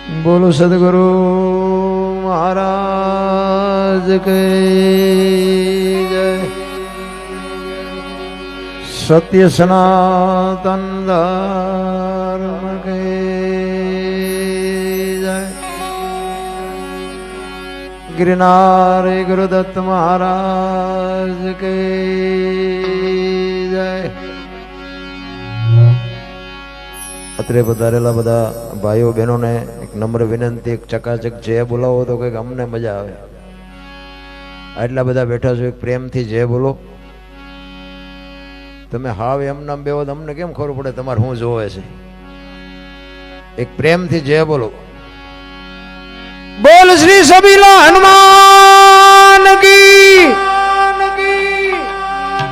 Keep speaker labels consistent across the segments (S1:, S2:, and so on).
S1: बोलो सदगुरु महाराज के जय। सत्य सनातन धर्म के जय। गिरनारी गुरुदत्त महाराज के जय। અત્રે પધારેલા બધા ભાઈઓ બહેનોને એક નમ્ર વિનંતી, એક ચકાચક જય બોલાવો તો કંઈક અમને મજા આવે. આટલા બધા બેઠા છો, એક પ્રેમથી જય બોલો. તમે હાવ એમ નામ બેવો તો અમને કેમ ખબર પડે તમારે શું જોવે છે? એક પ્રેમથી જય બોલો. બોલ શ્રી સબીલા હનુમાન કી.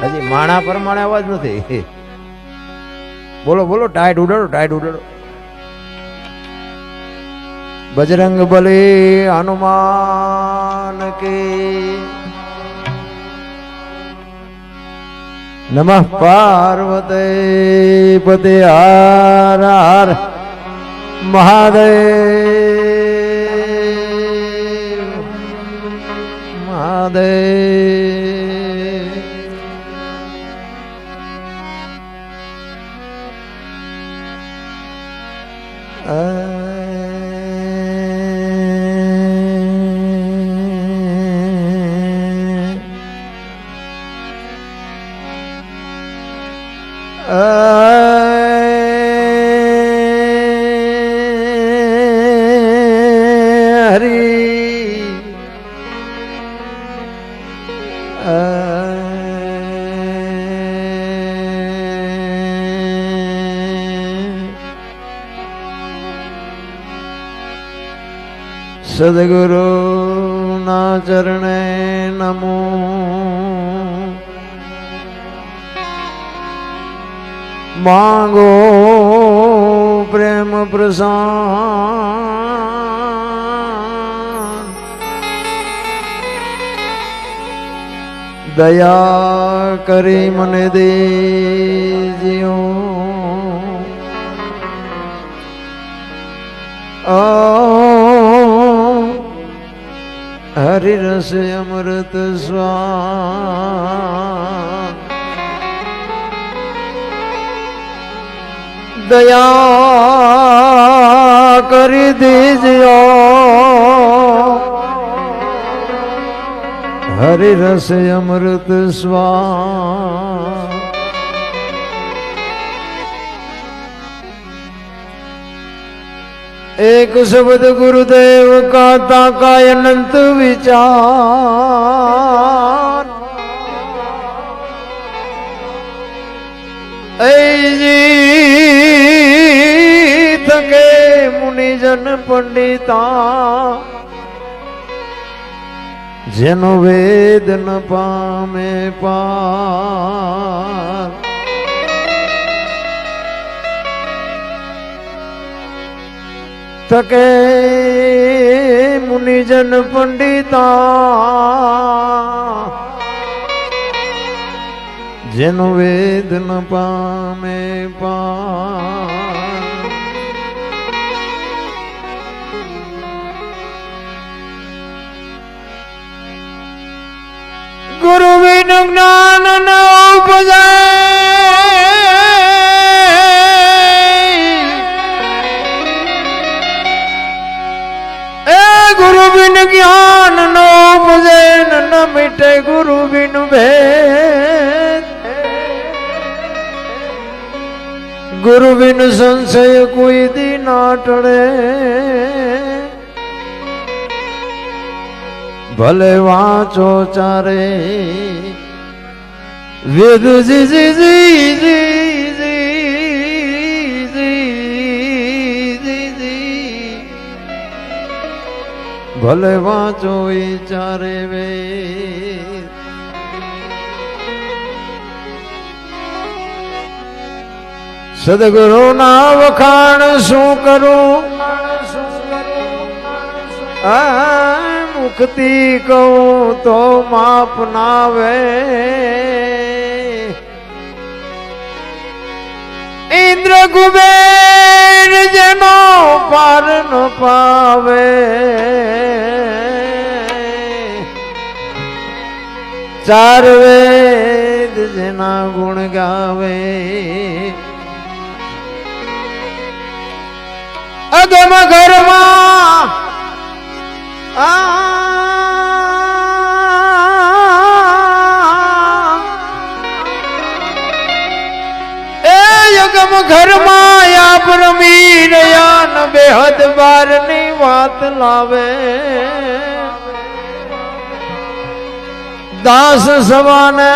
S1: હજી માણા પ્રમાણે અવાજ નથી. बोलो बोलो, टाइट उड़ाड़ो, टाइट उड़ाड़ो. बजरंग बली हनुमान के नमः. पार्वती पते हर हर महादेव महादेव. सदगुरु ना चरणे नमो. मांगो प्रेम प्रसाद. दया करी मने दीजियो. हरि रस अमृत स्वाद. दया कर दीजियो. हरि रस अमृत स्वाद. एक शब्द गुरुदेव का ताका अनंत विचार. ऐजी थके मुनिजन पंडिता. जेनो वेद न पामे पार. थके मुनिजन पंडिता. जेनो वेद न पामे पार. गुरु बिन ज्ञान न उपजे. गुरु बिन ज्ञान न उपजे. न मिटे गुरु बिन भेद. गुरु बिन संशय कोई दी ना टड़े. भले वाचो चारे वेद जी जी जी जी जी जी जी जी. भले वाचो चारे वेद. सदगुरु ना वखाण शू करूं. मुक्ति कहूं तो माप नावे. ઇન્દ્ર કુબેર જેનો પાર ન પાવે, ચાર વેદ જેના ગુણ ગાવે, અગમ ઘરમાં અગમ ઘરમાં આપ રમી રહ્યા ન બેહદ બાર ની વાત લાવે, દાસ સવાને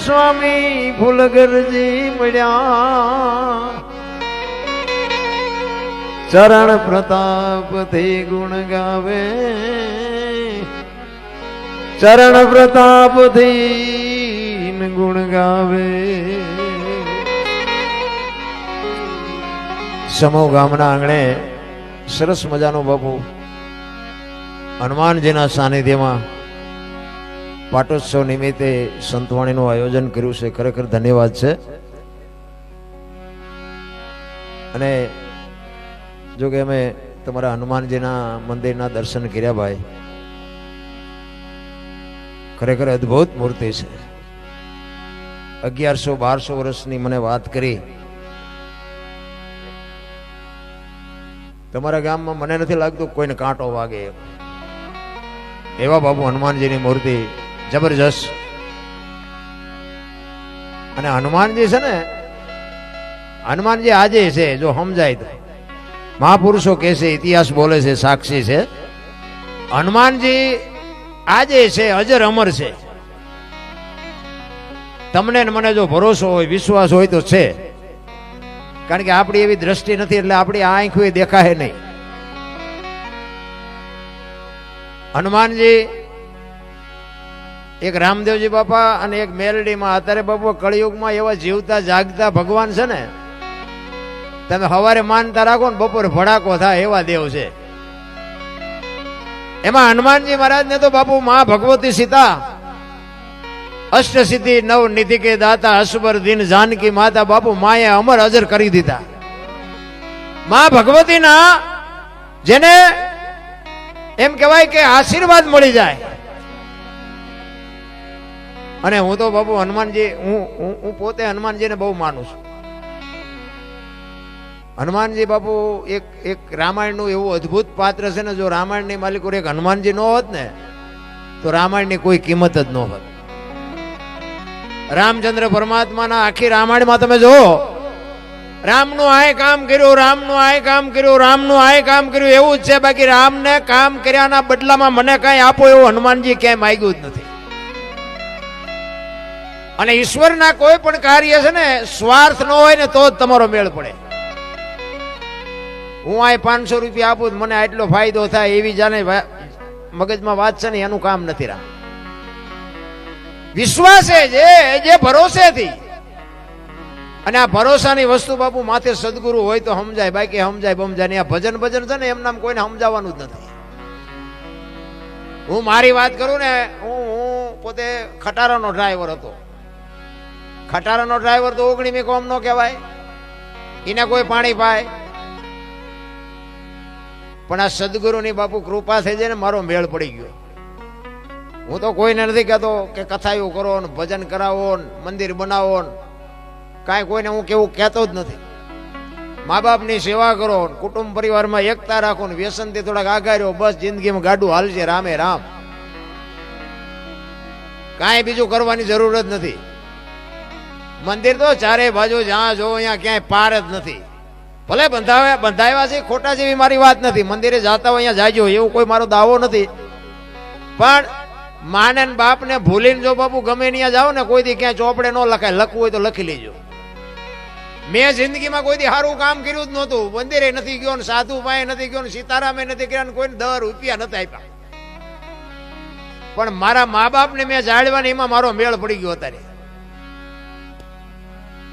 S1: સ્વામી ફૂલગરજી મળ્યા, ચરણ પ્રતાપ થી ગુણ ગાવે, ચરણ પ્રતાપ થી ગુણ ગાવે. સમૂહ ગામના આંગણે સરસ મજાનો બાપુ હનુમાનજીના સાનિધ્યમાં પાટોત્સવ નિમિત્તે સંતવાણીનું આયોજન કર્યું છે. ખરેખર ધન્યવાદ છે. અને જો કે અમે તમારા હનુમાનજીના મંદિરના દર્શન કર્યા ભાઈ, ખરેખર અદ્ભુત મૂર્તિ છે. 1100-1200 વર્ષની મને વાત કરી. તમારા ગામમાં મને નથી લાગતું કોઈને કાંટો વાગે એવા બાપુ હનુમાનજીની મૂર્તિ જબરજસ્ત. અને હનુમાનજી છે ને, હનુમાનજી આજે છે, જો સમજાય તો મહાપુરુષો કહે છે, ઇતિહાસ બોલે છે, સાક્ષી છે. હનુમાનજી આજે છે, અજર અમર છે. તમને મને જો ભરોસો હોય, વિશ્વાસ હોય તો છે. કારણ કે આપણી એવી દ્રષ્ટિ નથી એટલે આપણી આંખો દેખાય નહીં. હનુમાનજી એક રામદેવજી બાપા અને એક મેલડીમાં. અત્યારે બાપુ કળિયુગમાં એવા જીવતા જાગતા ભગવાન છે ને, તમે સવારે માનતા રાખો ને બપોરે ભડાકો થાય એવા દેવ છે. એમાં હનુમાનજી મહારાજ ને તો બાપુ માં ભગવતી સીતા, અષ્ટ સિદ્ધિ નવ નિધિ કે દાતા, અસબર દિન જાનકી માતા. બાપુ માએ અમર અજર કરી દીધા. માં ભગવતીના જેને એમ કહેવાય કે આશીર્વાદ મળી જાય. અને હું તો બાપુ હનુમાનજી, હું પોતે હનુમાનજીને બહુ માનું છું. હનુમાનજી બાપુ એક રામાયણનું એવું અદ્ભુત પાત્ર છે ને, જો રામાયણની માલિક એક હનુમાનજી ન હોત ને તો રામાયણની કોઈ કિંમત જ ન હોત. રામચંદ્ર પરમાત્માના આખી રામાયણમાં તમે જો, રામનું આય કામ કર્યું, રામનું આય કામ કર્યું, રામનું આય કામ કર્યું એવું જ છે. બાકી રામને કામ કર્યાના બદલામાં મને કઈ આપો એવું હનુમાનજી ક્યાંય માંગ્યું જ નથી. અને ઈશ્વરના કોઈ પણ કાર્ય છે ને, સ્વાર્થ ન હોય ને તો જ તમારો મેળ પડે. હું આ 500 રૂપિયા આપું મને આટલો ફાયદો થાય એવી જાણે મગજમાં વાત છે ને, એનું કામ નથી. રામ વિશ્વાસે જે ભરોસેથી. અને આ ભરોસાની વસ્તુ બાપુ માથે સદગુરુ હોય તો સમજાય, બાકી સમજાય બમજાય નહીં. આ ભજન છે ને, એમ નામ કોઈને સમજાવવાનું જ નથી. હું મારી વાત કરું ને, હું પોતે ખટારાનો ડ્રાઈવર હતો. ખટારાનો ડ્રાઈવર તો 19મી કોમ નો કહેવાય, એને કોઈ પાણી પાય. પણ આ સદગુરુની બાપુ કૃપા થઈ જાય ને, મારો મેળ પડી ગયો. હું તો કોઈને નથી કહેતો કે કથાયું કરો ને, ભજન કરાવો ને, મંદિર બનાવો ને, કાંઈ કોઈને હું કેવું કહેતો જ નથી. મા બાપની સેવા કરો, કુટુંબ પરિવારમાં એકતા રાખો ને, વ્યસનથી થોડાક આઘા રહ્યો, બસ જિંદગીમાં ગાડું હાલશે. રામે રામ, કાંઈ બીજું કરવાની જરૂર જ નથી. મંદિર તો ચારે બાજુ જ્યાં જો અહીંયા ક્યાંય પાર જ નથી. ભલે બંધાવ્યા છે, ખોટા જેવી મારી વાત નથી. મંદિરે જાતા હોય અહીંયા જાજો એવું કોઈ મારો દાવો નથી. પણ માને બાપ ને ભૂલીને જો બાપુ ગમે ત્યાં જાઓ ને, કોઈ દી ક્યાંય ચોપડે ન લખાય. લખવું હોય તો લખી લેજો. મેં જિંદગીમાં કોઈ દી સારું કામ કર્યું જ નહોતું. મંદિરે નથી ગયો ને, સાધુ પાસે નથી ગયો ને, સીતારામે નથી કર્યા ને, કોઈને 10 રૂપિયા નથી આપ્યા. પણ મારા મા બાપ ને મેં જાળવાની એમાં મારો મેળ પડી ગયો. અત્યારે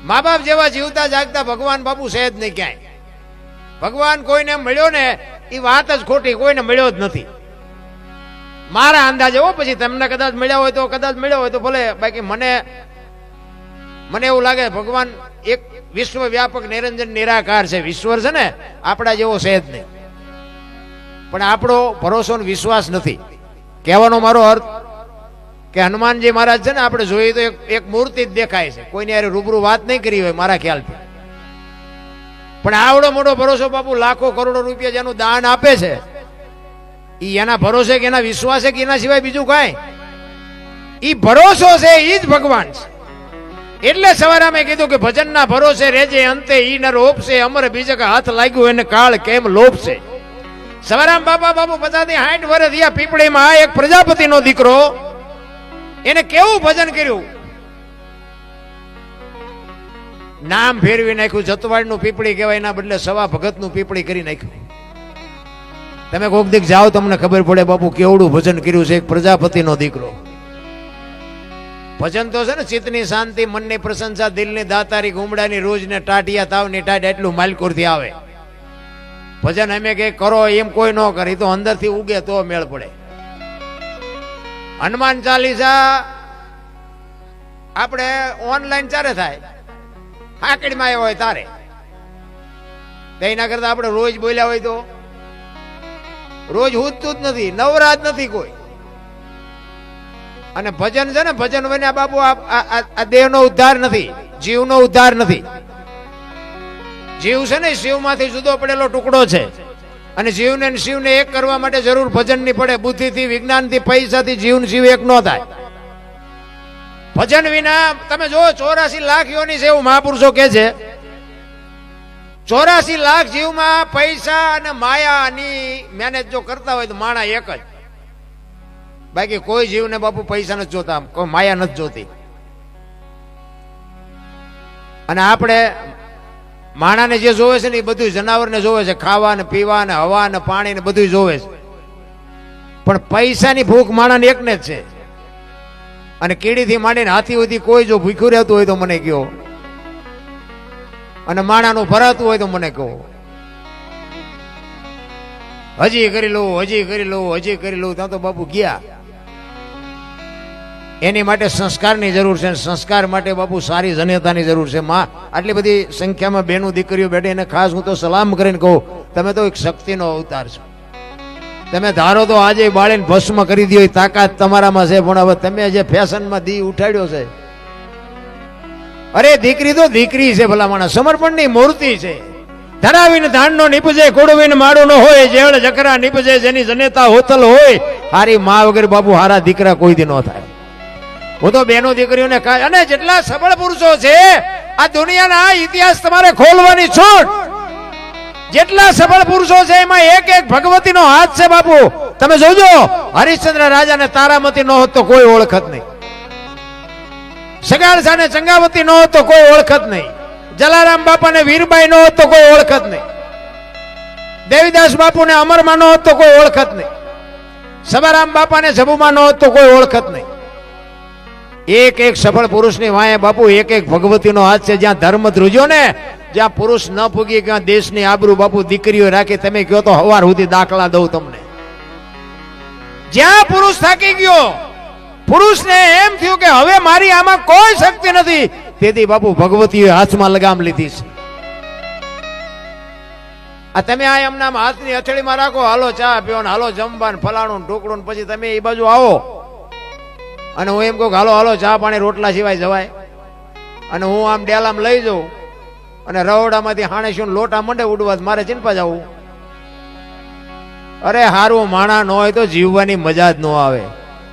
S1: મા બાપ જેવા જીવતા જાગતા ભગવાન બાપુ છે જ નહીં ક્યાંય. ભગવાન કોઈને મળ્યો ને એ વાત જ ખોટી, કોઈને મળ્યો જ નથી મારા અંદાજે. હો, પછી તમને કદાચ મળ્યા હોય તો કદાચ મળ્યો હોય તો ભલે, બાકી મને એવું લાગે ભગવાન એક વિશ્વ વ્યાપક નિરંજન નિરાકાર છે. વિશ્વ છે ને આપણા જેવો છે જ નહીં, પણ આપણો ભરોસો ને વિશ્વાસ નથી. કહેવાનો મારો અર્થ કે હનુમાનજી મહારાજ છે ને આપણે જોઈએ તો એક મૂર્તિ જ દેખાય છે, કોઈને યાર રૂબરૂ વાત નહીં કરી હોય મારા ખ્યાલથી, પણ આવડો મોટો ભરોસો બાપુ, લાખો કરોડો રૂપિયા જેનું દાન આપે છે એ એના ભરોસે કે એના વિશ્વાસે કે એના સિવાય બીજું કાંઈ, એ ભરોસો છે એ જ ભગવાન છે. એટલે સવારે મેં કીધું કે ભજનના ભરોસે રેજે અંતે ઈ નર ઓપશે, અમર બીજક હાથ લાગ્યું એને કાળ કેમ લોપશે. સવારામ બાપા બાપુ 50 થી 60 વર્ષ થયા પીપળીમાં એક પ્રજાપતિનો દીકરો, એને કેવું ભજન કર્યું, નામ ફેરવી નાખ્યું. જતવાડનું પીપળી કહેવાય, એના બદલે સવા ભગતનું પીપળી કરી નાખ્યું. તમે કોક દીક જાઓ તમને ખબર પડે બાપુ કેવડું ભજન કર્યું છે એક પ્રજાપતિનો દીકરો. ભજન તો છે ને ચિત્તની શાંતિ, મનની પ્રશંસા, દિલની દાતારી, ગુમડાની રોજ ને ટાટિયા તાવની ટાટ, એટલું માલકોરથી આવે. ભજન અમે કે કરો એમ કોઈ ન કરે, તો અંદરથી ઉગે તો મેળ પડે. હનુમાન ચાલીસા આપણે ઓનલાઈન ચારે થાય, આકડીમાં આવ્યો હોય તારે, એના કરતા આપણે રોજ બોલ્યા હોય તો રોજ હુજતું જ નથી, નવરાત નથી કોઈ. અને ભજન છે ને, ભજન બન્યા બાપુ આ દેહનો ઉદ્ધાર નથી, જીવનો ઉદ્ધાર નથી. જીવ છે ને શિવમાંથી જુદો પડેલો ટુકડો છે, અને જીવને શિવને એક કરવા માટે જરૂર ભજનની પડે. બુદ્ધિથી, વિજ્ઞાનથી, પૈસાથી જીવ શિવ એક ન થાય. ભજન વિના તમે જો 84 લાખ યોની છે એવું મહાપુરુષો કહે છે. 84 લાખ જીવમાં પૈસા અને માયાની મેનેજ જો કરતા હોય તો માણા એક જ, બાકી કોઈ જીવને બાપુ પૈસા નથી જોતા, કોઈ માયા નથી જોતી. અને આપણે માણાને જે જોવે છે ને એ બધું જનાવરને જોવે છે, ખાવા ને પીવા ને હવા ને પાણી ને બધું જોવે છે, પણ પૈસાની ભૂખ માણાને એકને જ છે. અને કીડીથી માંડીને હાથી સુધી કોઈ જો ભૂખ્યું રહેતું હોય તો મને કહો, અને માણાનું ભરાતું હોય તો મને કહો. હજી કરી લઉં, હજી કરી લઉં, હજી કરી લઉં, ત્યાં તો બાપુ ગયા. એની માટે સંસ્કારની જરૂર છે, સંસ્કાર માટે બાપુ સારી જનેતાની જરૂર છે. માં આટલી બધી સંખ્યામાં બહેનો દીકરીઓ બેઠી, એને ખાસ હું તો સલામ કરીને કહું, તમે તો એક શક્તિનો અવતાર છો. તમે ધારો તો આજે બાળીને ભસ્મ કરી દો, તાકાત તમારામાં છે, પણ હવે તમે જે ફેશનમાં દી ઉઠાડ્યો છે, અરે દીકરી તો દીકરી છે, ભલા માણસ સમર્પણની મૂર્તિ છે. ધરાવીને ધાનનો નીપજે, કોડવીને માળો ન હોય, જેળ જકરા નીપજે, જેની જનેતા હોતલ હોય. હારી માં વગર બાપુ હારા દીકરા કોઈ દી ન થાય. હું તો બેનો દીકરીઓને કહે, અને જેટલા સબળ પુરુષો છે આ દુનિયાના ઇતિહાસ તમારે ખોલવાની છૂટ. જેટલા સબળ પુરુષો છે એમાં એક એક ભગવતીનો હાથ છે બાપુ. તમે જોજો, હરિશ્ચંદ્ર રાજાને તારામતી ન હોત તો કોઈ ઓળખત નહીં, સગાળસાને ચંગાવતી ન હોત તો કોઈ ઓળખત નહીં, જલારામ બાપાને વીરબાઈ ન હોત તો કોઈ ઓળખત નહીં, દેવીદાસ બાપુને અમરમાં ન હોત તો કોઈ ઓળખત નહીં, સભારામ બાપાને જબુમાં ન હોત તો કોઈ ઓળખત નહીં. એક એક સફળ પુરુષની વાંહે બાપુ એક એક ભગવતીનો હાથ છે. જ્યાં ધર્મ ધ્રુજ્યો ને, જ્યાં પુરુષ ન પૂગી, ત્યાં દેશની આબરૂ બાપુ દીકરીઓ રાખી. તમે કહો તો હવાર સુધી દાખલા દઉં તમને. જ્યાં પુરુષ થાકી ગયો, પુરુષને એમ થયું કે હવે મારી આમાં કોઈ શક્તિ નથી, તેથી બાપુ ભગવતીએ હાથમાં લગામ લીધી છે. આ તમે આ એમના હાથની હથેળીમાં રાખો, હાલો ચા પીવો, હાલો જમવા, ફલાણું ઢોકળું, પછી તમે એ બાજુ આવો અને હું એમ કહું હાલો હાલો ચા પાણી રોટલા સિવાય જવાય. અને હું આમ ડેલામ લઈ જાઉં અને રવડામાંથી હાણેશું લોટા મંડે ઉડવા, મારે ચિંપા જવું. અરે હારું માણા ન હોય તો જીવવાની મજા જ ન આવે.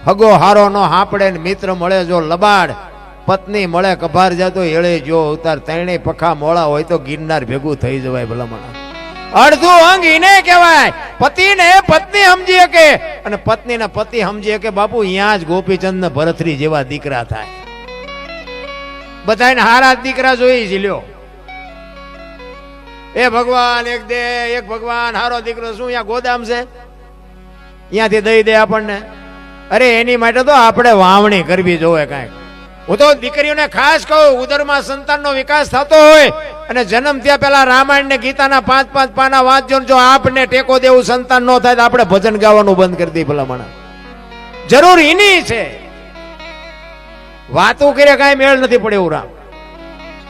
S1: હગો હારો નો હાંપડે ને મિત્ર મળે જો લબાડ, પત્ની મળે કભાર જાતો એળે જો ઉતાર, તૈણે પખા મોળા હોય તો ગિરનાર ભેગું થઈ જવાય. ભલામણ અડધું અંગ ઈને કહેવાય. પતિને પત્ની સમજી શકે અને પત્નીને પતિ સમજી શકે. બાપુ અહીંયા જ ગોપીચંદ ને ભરતરી જેવા દીકરા થાય. બધાને હારા દીકરા જોઈ જ લ્યો. એ ભગવાન એક દે, એક ભગવાન હારો દીકરો. શું અહીંયા ગોદામ છે અહીંયાથી દઈ દે આપણને? અરે એની માટે તો આપણે વાવણી કરવી જોવે કાંઈક. હું તો દીકરીઓને ખાસ કહું, ઉદરમાં સંતાનનો વિકાસ થતો હોય અને જન્મ થયા પહેલા રામાયણ ને ગીતાના 5-5 પાના વાંચજો. જો આપને ટેકો દેવું સંતાન ન થાય તો આપણે ભજન ગાવાનું બંધ કરી દઈએ. ભલામણ જરૂર એની છે. વાતો કરે કાંઈ મેળ નથી પડે એવું રામ.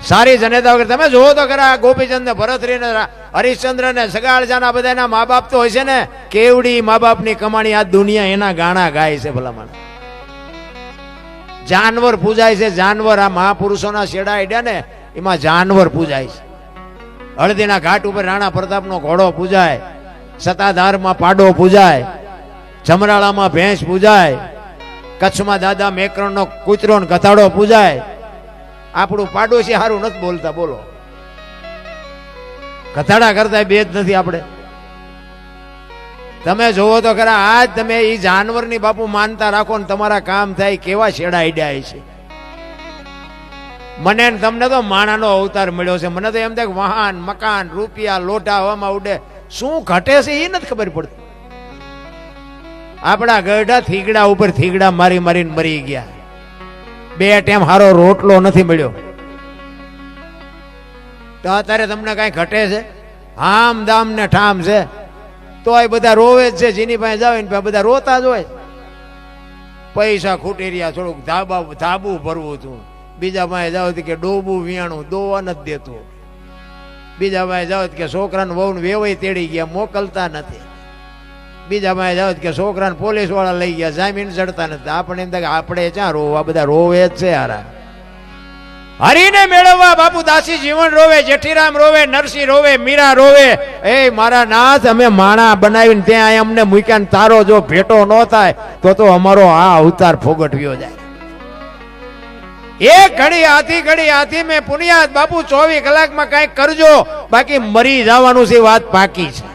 S1: સારી જનેતા વગર તમે જોવો તો ખરા ગોપીચંદ ને ભરતરી ને હરિશ્ચંદ્ર ને સગાળજાના બધાના મા બાપ તો હોય છે ને, કેવડી મા બાપની કમાણી આ દુનિયા એના ગાણા ગાય છે. ભલામણ જાનવર પૂજાય છે, જાનવર. આ મહાપુરુષોના શેડા આડ્યા ને એમાં જાનવર પૂજાય છે. હળદીના ઘાટ ઉપર રાણા પ્રતાપનો ઘોડો પૂજાય, સતાધારમાં પાડો પૂજાય, જમરાળામાં ભેંસ પૂજાય, કચ્છમાં દાદા મેકરણનો કૂતરો ને ગધાડો પૂજાય. આપણું પાડોશી સારું નથી બોલતા, બોલો. ગધાડા કરતા બે જ નથી આપણે. તમે જોવો તો ખરા, આજ તમે એ જાનવરની બાપુ માનતા રાખો ને તમારા કામ થાય. કેવા છેડા આડ્યા છે. મને ને તમને તો માણાનો અવતાર મળ્યો છે. મને તો એમ થાય વાહન, મકાન, રૂપિયા, લોટા હવામાં ઉડે. શું ઘટે છે એ નથી ખબર પડતી. આપણા ગઢા થીગડા ઉપર થીગડા મારી મારીને મરી ગયા. બે ટાઈમ હારો રોટલો નથી મળ્યો. તો અત્યારે તમને કઈ ઘટે છે? હામ દામ ને ઠામ છે તો એ બધા રોવે જ છે. જેની પાસે જાવ ને બધા રોતા જ હોય. પૈસા ખૂટી રહ્યા, થોડુંક ધાબુ ભરવું હતું. બીજા પાસે જાવ કે ડોબું વિયાણું દોવા નથી દેતું. બીજા પાસે જાવ કે છોકરાને વહુ વેવાઈ તેડી ગયા, મોકલતા નથી. બીજા પાસે જાવ કે છોકરાને પોલીસ વાળા લઈ ગયા, જામીન ચડતા નથી. આપણે એમ થાય કે આપણે ક્યાં રોવા, બધા રોવે જ છે. હારા હરીને મેળવવા બાપુ દાસી જીવન રોવે, જેઠીરામ રોવે, નરસિંહ રોવે, મીરા રોવે. એ મારા નાથ, અમે માણા બનાવીને ત્યાં અમને મૂક્યા ને તારો જો ભેટો ન થાય તો અમારો આ અવતાર ફોગટવ્યો જાય. એક ઘડી હાથી મેં પુનિયાત બાપુ 24 કલાકમાં કઈક કરજો, બાકી મરી જવાનું છે. વાત પાકી છે.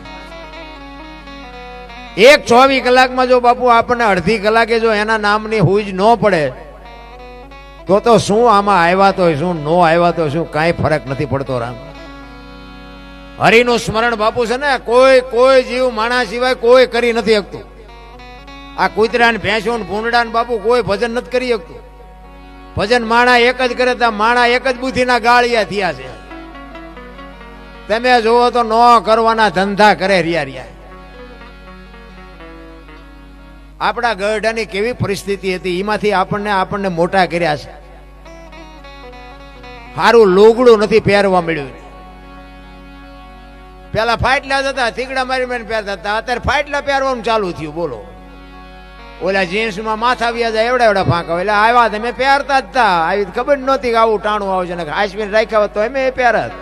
S1: એક 24 કલાકમાં જો બાપુ આપણને અડધી કલાકે જો એના નામની હુજ ન પડે તો શું આમાં આવ્યા તો શું, નો આવ્યા તો શું, કાંઈ ફરક નથી પડતો. રામ હરિનું સ્મરણ બાપુ છે ને કોઈ જીવ માણા સિવાય કોઈ કરી નથી શકતું. આ કૂતરા ને ભેંસો ને ભૂંડા ને બાપુ કોઈ ભજન નથી કરી શકતું. ભજન માણા એક જ કરે. માણા એક જ બુદ્ધિના ગાળિયા થયા છે. તમે જોવો તો નો કરવાના ધંધા કરે રહ્યા. આપણા ગઢાની કેવી પરિસ્થિતિ હતી, એમાંથી આપણને મોટા કર્યા છે. સારું લોગડું નથી પહેરવા મળ્યું. પેલા ફાટલા હતા, થીગડા મારી મારીને પહેરતા હતા. અત્યારે ફાટલા પહેરવાનું ચાલુ થયું. બોલો, ઓલા જીન્સમાં માથા વ્યા જાય એવડા ફાંકા એટલે આવ્યા તમે પહેરતા જ હતા. આવી ખબર નહોતી કે આવું ટાણું આવશે ને હાશમીન રાખ્યા હોત તો એમ એ પહેરત.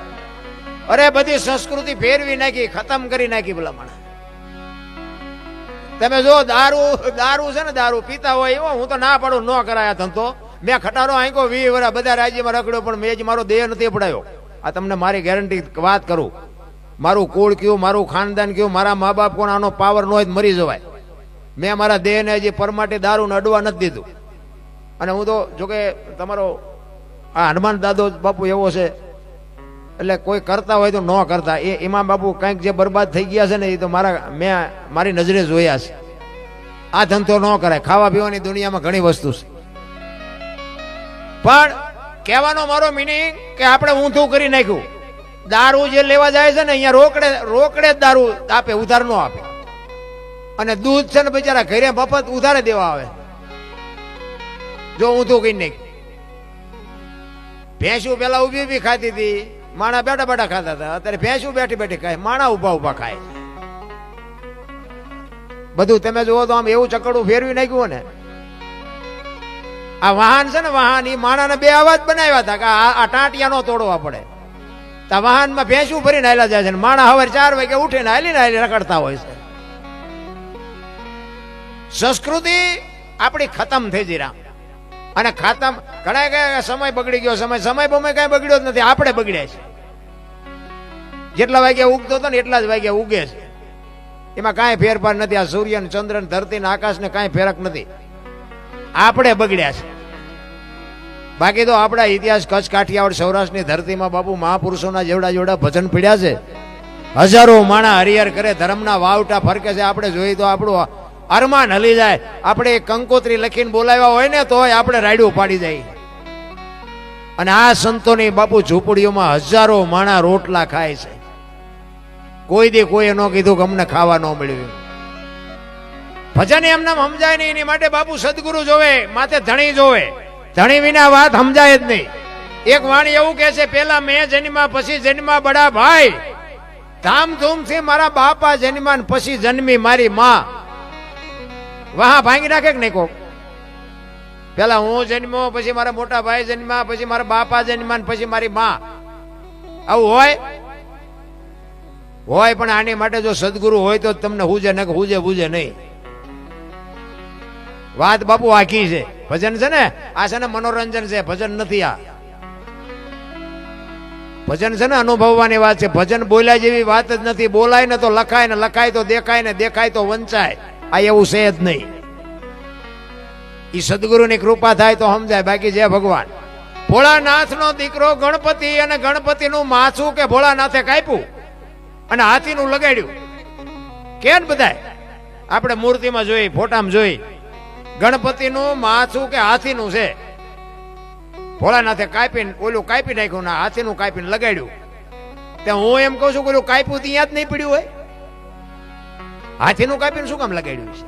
S1: અરે બધી સંસ્કૃતિ ફેરવી નાખી, ખતમ કરી નાખી. ભલામણ તમે જો દારૂ છે ને, દારૂ પીતા હોય એવો હું તો ના પાડું, ન કરાયા ધંધો. મેં ખટારો આંકો 20 વર્ષ બધા રાજ્યમાં રખડ્યો, પણ મેં જ મારો દેહ નથી પડાયો. આ તમને મારી ગેરંટી વાત કરું. મારું કુળ કયું, મારું ખાનદાન કયું, મારા મા બાપ કોણ, આનો પાવર ન હોય મરી જવાય. મેં મારા દેહને હજી પરમાટે દારૂને અડવા નથી દીધું. અને હું તો જોકે તમારો આ હનુમાન દાદો બાપુ એવો છે, એટલે કોઈ કરતા હોય તો ન કરતા. એમાં બાપુ કંઈક જે બરબાદ થઈ ગયા છે ને એ તો મેં મારી નજરે જોયા છે. આ ધંધો ન કરાય. ખાવા પીવાની દુનિયામાં ઘણી વસ્તુ છે, પણ કહેવાનો મારો મિનિંગ કે આપણે ઊંધું કરી નાખ્યું. દારૂ જે લેવા જાય છે ને અહીંયા રોકડે જ દારૂ આપે, ઉધાર ન આપે. અને દૂધ છે ને બિચારા ઘરે મફત ઉધારે દેવા આવે. જો ઊંધું કરી નાખ્યું. ભેંસું પેલા ઉભી ખાતી હતી, માણા બેઠા ખાતા હતા. અત્યારે ભેંસું બેઠી ખાય, માણા ઉભા ખાય. બધું તમે જુઓ તો આમ એવું ચકડું ફેરવી નાખ્યું ને. આ વાહન છે ને, વાહન એ માણાને બે અવાજ બનાવ્યા હતા કે આ ટાંટિયા નો તોડવા પડે. તો વાહનમાં ભેંસું ભરીને હાલ્યા જાય છે. માણા સવારે 4 વાગે ઉઠીને હાલી રખડતા હોય છે. સંસ્કૃતિ આપણી ખતમ થઈ જઈ રામ. અને ખતમ ઘણા સમય બગડી ગયો. સમય બમે કઈ બગડ્યો જ નથી, આપણે બગડ્યા છે. જેટલા વાગ્યા ઉગતો હતો ને એટલા જ વાગ્યા ઉગે છે. એમાં કાંઈ ફેરફાર નથી. આ સૂર્ય ને ચંદ્ર ને ધરતી ને આકાશ ને કાંઈ ફેરક નથી. આપણે બગડ્યા છે. બાકી તો આપણા ઇતિહાસ કચ્છ કાઠિયાવાડ સૌરાષ્ટ્રની ધરતીમાં બાપુ મહાપુરુષોના જેવડા ભજન પીડ્યા છે. હજારો માણા હરિહર કરે, ધર્મના વાવટા ફરકે છે. આપણે જોઈએ તો આપણું અરમાન હલી જાય. આપણે કંકોત્રી લખીને બોલાવ્યા હોય ને તોય આપણે રાયડું પાડી જાય. અને આ સંતોની બાપુ ઝૂંપડીઓમાં હજારો માણા રોટલા ખાય છે. કોઈ દી કોઈ ન કીધું કે અમને ખાવા ન મળ્યું. ભજન એમને સમજાય નહીં. એની માટે બાપુ સદગુરુ જોવે, માથે ધણી જોવે. ધણી વિના વાત સમજાય જ નહીં. એક વાણી એવું કે છે, પેલા મેં જન્મા પછી જન્મા બડા ભાઈ, ધામધૂમથી મારા બાપા જન્મા પછી જન્મી મારી માં. વાહ ભાંગી નાખે કે નહીં કોક? પેલા હું જન્મ્યો, પછી મારા મોટા ભાઈ જન્મ્યા, પછી મારા બાપા જન્મ્યા, પછી મારી માં. આવું હોય? હોય, પણ આની માટે જો સદગુરુ હોય તો તમને હુજે ને હુજે બુજે નહીં. વાત બાપુ આખી છે. ભજન છે ને, આ છે ને મનોરંજન છે, ભજન નથી. આ ભજન છે ને અનુભવવાની વાત છે. ભજન બોલ્યા જેવી વાત જ નથી. બોલાય ને તો લખાય, ને લખાય તો દેખાય, ને દેખાય તો વંચાય. આ એવું છે જ નહીં. ઈ સદગુરુની કૃપા થાય તો સમજાય, બાકી જય ભગવાન. ભોળાનાથ નો દીકરો ગણપતિ, અને ગણપતિનું માથું કે ભોળાનાથે કાપ્યું અને હાથીનું લગાડ્યું. કેમ બધાય આપણે મૂર્તિમાં જોઈ, ફોટામાં જોઈ, ગણપતિનું માથું કે હાથીનું છે. ભોળાનાથે કાપીને ઓલું કાપી નાખ્યું, ને હાથીનું કાપીને લગાડ્યું. ત્યાં હું એમ કહું છું કે ઓલું કાપ્યું ત્યાં જ નહીં પડ્યું હોય? હાથીનું કાપીને શું કામ લગાડ્યું છે?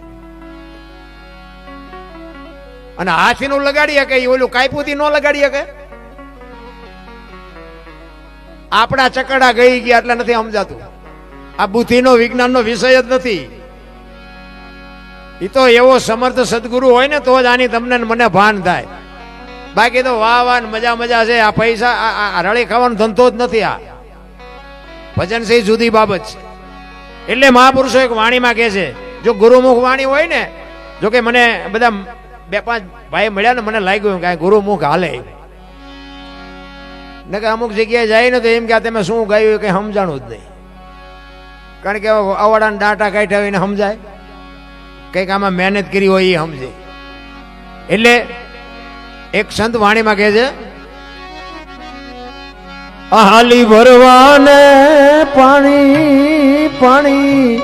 S1: અને હાથીનું લગાડી શકે, ઓલું કાપ્યું થી ન લગાડી શકે? આપણા ચકડા ગઈ ગયા એટલે નથી સમજાતું. આ બુદ્ધિનો વિજ્ઞાનનો વિષય જ નથી. એ તો એવો સમર્થ સદગુરુ હોય ને તો જ આની તમને મને ભાન થાય. બાકી તો વાહ વાહ મજા મજા છે. આ પૈસા આ રળી ખાવાનો ધંધો જ નથી. આ ભજન છે જુદી બાબત છે. એટલે મહાપુરુષો એક વાણીમાં કહે છે, જો ગુરુમુખ વાણી હોય ને, જો કે મને બધા 2-5 ભાઈ મળ્યા ને, મને લાગ્યું કે ગુરુમુખ હાલે. ને કે અમુક જગ્યાએ જાય ને તો એમ કે તમે શું ગાયું કઈ સમજાણું જ નહીં. કારણ કે અવાડાના ડાટા કાઢ્યા હોય ને સમજાય, કઈક આમાં મહેનત કરી હોય એ સમજે. એટલે એક સંત વાણીમાં કહે છે, હાલી ભરવાને પાણી પાણી,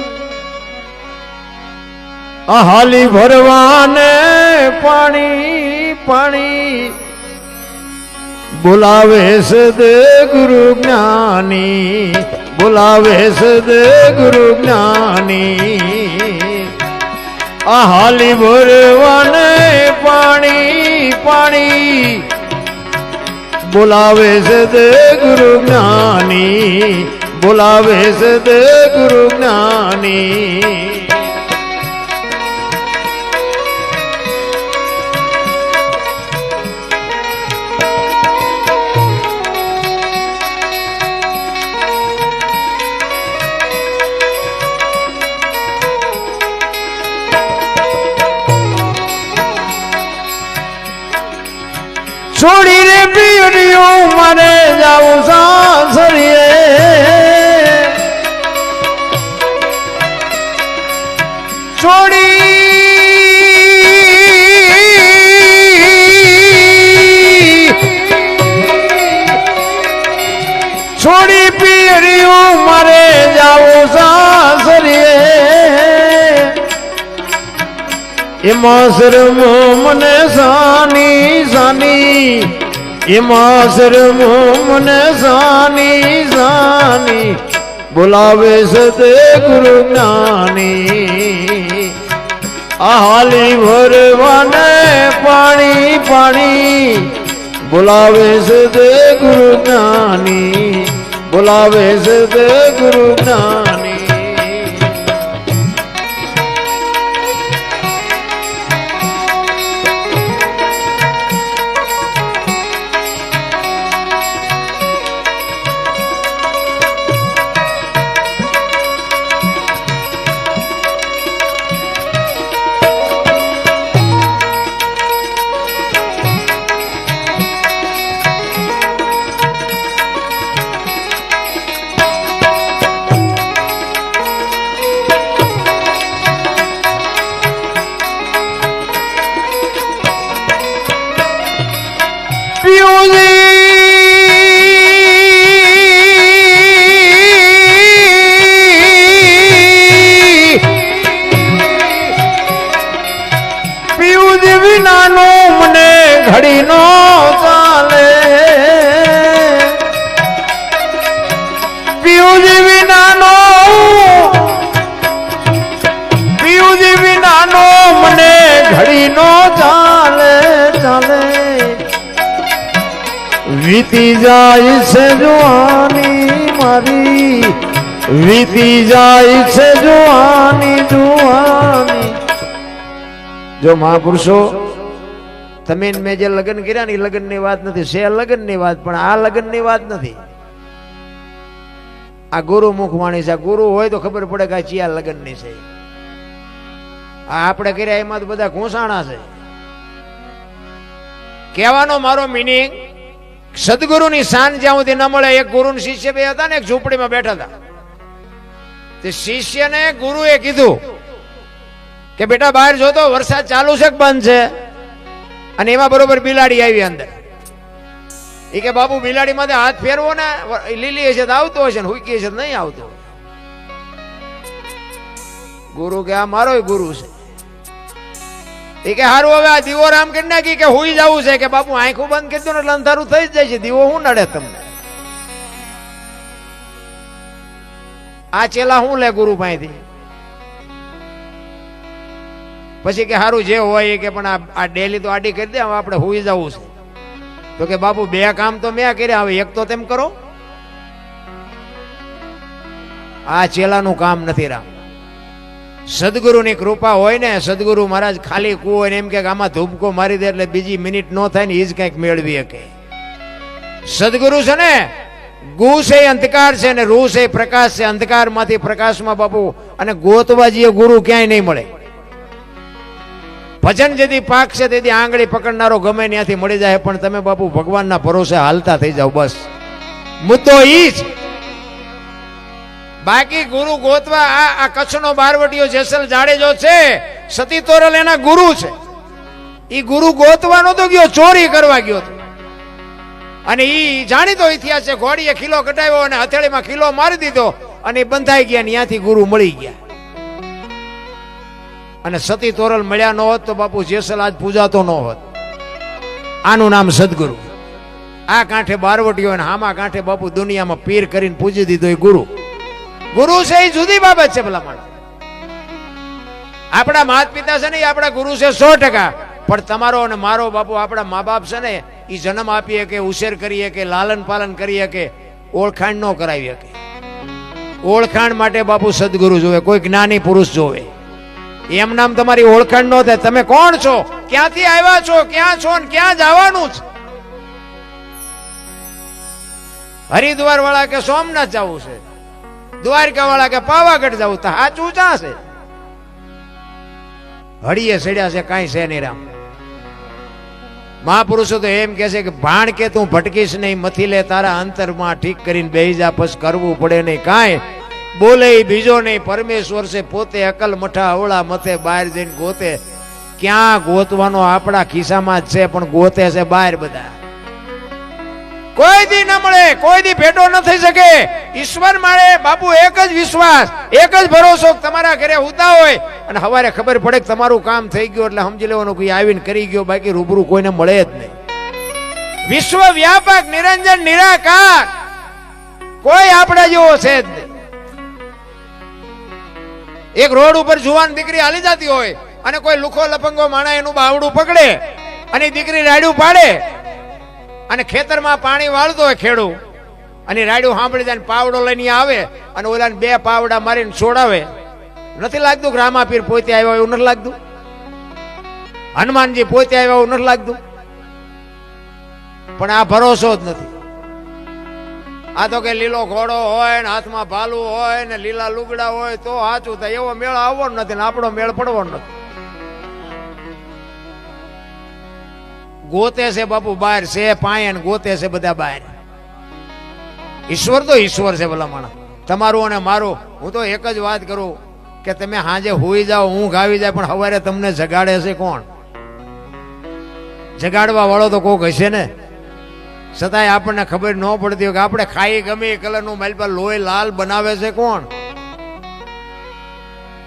S1: હાલી ભરવાને પાણી પાણી, બોલાવે સદે ગુરુ જ્ઞાની, બોલાવે સદે ગુરુ જ્ઞાની. હાલી ભરવાને પાણી પાણી, બોલાવે સદે ગુરુ જ્ઞાની, બોલાવે સદે ગુરુ જ્ઞાની. છોડી રે પિયરિયું મારે જાવું સાસરીએ, છોડી પિયરિયું મારે જાવું સાસરીએ. એમાં શરમો મને સાની સાની, એમાં શરમો મને સાની સાની, બોલાવે સદે ગુરુ જ્ઞાની. હાલી ભરવાને પાણી પાણી, બોલાવે સદે ગુરુ જ્ઞાની, બોલાવે સદે ગુરુ જ્ઞાની. ઘડી નો ચાલે, પિયુજી વિનાનો મને ઘડી નો ચાલે ચાલે. વીતી જાય છે જુવાની મારી, વીતી જાય છે જુવાની જુવાની. જો મહાપુરુષો, તમે મેં જે લગ્ન કર્યા ને એ લગ્ન ની વાત નથી, છે લગ્ન ની વાત, પણ આ લગ્ન ની વાત નથી. આ ગુરુ મુખવાણી છે. ગુરુ હોય તો ખબર પડે કે આ ચિયા લગ્ન ની છે. આ આપણે કર્યા એમાં તો બધા ઘોસાણા છે. કહેવાનો મારો મિનિંગ, સદગુરુની શાન જ્યાં સુધી ન મળે. એક ગુરુ શિષ્ય બે હતા ને, એક ઝૂંપડીમાં બેઠા હતા. તે શિષ્યને ગુરુએ કીધું કે બેટા બહાર જોતો વરસાદ ચાલુ છે કે બંધ છે. અને એમાં બરોબર બિલાડી આવી અંદર. એ કે બાપુ બિલાડી માંથી હાથ ફેરવો ને, લીલી હશે તો આવતો હશે ને હુકી હશે તો નહીં આવતો. ગુરુ કે આ મારો ગુરુ છે. એ કે હારું હવે આ દીવો રામ કરી નાખી કે હુઈ જવું છે. કે બાપુ આંખું બંધ કરી દો ને એટલે અંધારું થઈ જ જાય છે. દીવો શું નડે તમને? આ ચેલા શું લે ગુરુ પાસેથી? પછી કે હારું જે હોય કે પણ આ ડેલી તો આડી કરી દે, હવે આપણે હુઈ જવું છે. તો કે બાપુ બે કામ તો મેં કર્યા, હવે એક તો તેમ કરો. આ ચેલાનું કામ નથી રામ. સદગુરુની કૃપા હોય ને, સદગુરુ મહારાજ ખાલી કૂવો હોય ને એમ કે આમાં ધૂપકો મારી દે એટલે બીજી મિનિટ ન થાય ને એ જ કંઈક મેળવી શકે. સદગુરુ છે ને, ગુ છે અંધકાર છે ને રૂ છે પ્રકાશ છે. અંધકાર માંથી પ્રકાશમાં બાપુ, અને ગોતવા જઈએ ગુરુ ક્યાંય નહીં મળે. ભજન જેથી પાક છે તેથી આંગળી પકડનારો ગમે ત્યાંથી મળી જાય, પણ તમે બાપુ ભગવાનના ભરોસે હાલતા થઈ જાવ. બસ મુદ્દો ઈ જ. બાકી ગુરુ ગોતવા આ કચ્છનો બારવટીયો જેસલ જાડેજો છે, સતી તોરલ એના ગુરુ છે. ઈ ગુરુ ગોતવાનો તો ગયો, ચોરી કરવા ગયો હતો. અને ઈ જાણીતો ઇતિહાસ છે. ઘોડીએ ખીલો કટાવ્યો અને હથેળીમાં ખીલો મારી દીધો અને બંધાઈ ગયા ને ત્યાંથી ગુરુ મળી ગયા. અને સતી તોરલ મળ્યા ન હોત તો બાપુ જેસલ આજ પૂજાતો ન હોત. આનું નામ સદગુરુ. આ કાંઠે બારવટીયો અને હામા કાંઠે બાપુ દુનિયામાં પીર કરીને પૂજી દીધો એ ગુરુ. ગુરુ છે એ જુદી બાબત છે. ભલા માણસ, આપણા માતા પિતા છે ને એ આપણા ગુરુ છે 100%. પણ તમારો અને મારો બાપુ, આપણા મા બાપ છે ને એ જન્મ આપીએ કે ઉછેર કરીએ કે લાલન પાલન કરીએ કે ઓળખાણ ન કરાવીએ કે. ઓળખાણ માટે બાપુ સદગુરુ જોવે, કોઈ જ્ઞાની પુરુષ જોવે. એમ નામ તમારી ઓળખાણ ન થાય. તમે કોણ છો, ક્યાંથી આવ્યા છો, ક્યાં છો ને ક્યાં જવાનું છે. હરિદ્વાર વાળા કે સોમનાથ જવું છે, દ્વારકા વાળા કે પાવાગઢ જવું, તો સાચું ચા છે? હળીએ સડ્યા છે, કાંઈ છે નહીં રામ. મહાપુરુષો તો એમ કે છે કે ભાણ કે તું ભટકીશ નહીં, મથી લે તારા અંતરમાં ઠીક કરીને બેહી જા, પછી કરવું પડે નહીં કાંઈ. બોલે બીજો નહીં, પરમેશ્વર છે પોતે, અકલ મઠા અવળા મથે, બહાર જઈને ગોતે. ક્યાં ગોતવાનો? આપણા ખિસ્સામાં જ છે, પણ ગોતે છે બહાર બધા. કોઈ દી ન મળે, કોઈ દી ભેટો ન થઈ શકે. ઈશ્વર મળે બાપુ, એક જ વિશ્વાસ, એક જ ભરોસો. તમારા ઘરે હુતા હોય અને સવારે ખબર પડે કે તમારું કામ થઈ ગયું એટલે સમજી લેવાનું કોઈ આવીને કરી ગયો. બાકી રૂબરૂ કોઈને મળે જ નહીં. વિશ્વ વ્યાપક, નિરંજન, નિરાકાર, કોઈ આપણા જેવો છે જ નહીં. એક રોડ ઉપર જુવાન દીકરી હાલી જતી હોય અને કોઈ લુખો લપંગો માણા એનું બાવડું પકડે અને દીકરી રાડ્યું પાડે અને ખેતરમાં પાણી વાળતો હોય ખેડૂ, અને રાડ્યું સાંભળી જાય પાવડો લઈને આવે અને ઓલાને 2 પાવડા મારીને છોડાવે. નથી લાગતું કે રામાપીર પોતે આવ્યા એવું નથી લાગતું? હનુમાનજી પોતે આવ્યા એવું નથી લાગતું? પણ આ ભરોસો જ નથી. આ તો કે લીલો ઘોડો હોય ને હાથમાં ભાલું હોય ને લીલા લુગડા હોય તો સાચું થાય. એવો મેળ આવવાનો નથી ને આપણો મેળ પડવાનો નથી. ગોતે છે બાપુ બહાર, છે પાયન ગોતે છે બધા બહાર. ઈશ્વર તો ઈશ્વર છે ભલા માણસ. તમારું અને મારું, હું તો એક જ વાત કરું કે તમે હાજે હોઈ જાઓ, ઊંઘ આવી જાય, પણ સવારે તમને જગાડે છે કોણ? જગાડવા વાળો તો કોક હશે ને. છતાંય આપણને ખબર ન પડતી હોય કે આપણે ખાઈ ગમે એ કલરનું મારી પર લોહી લાલ બનાવે છે કોણ?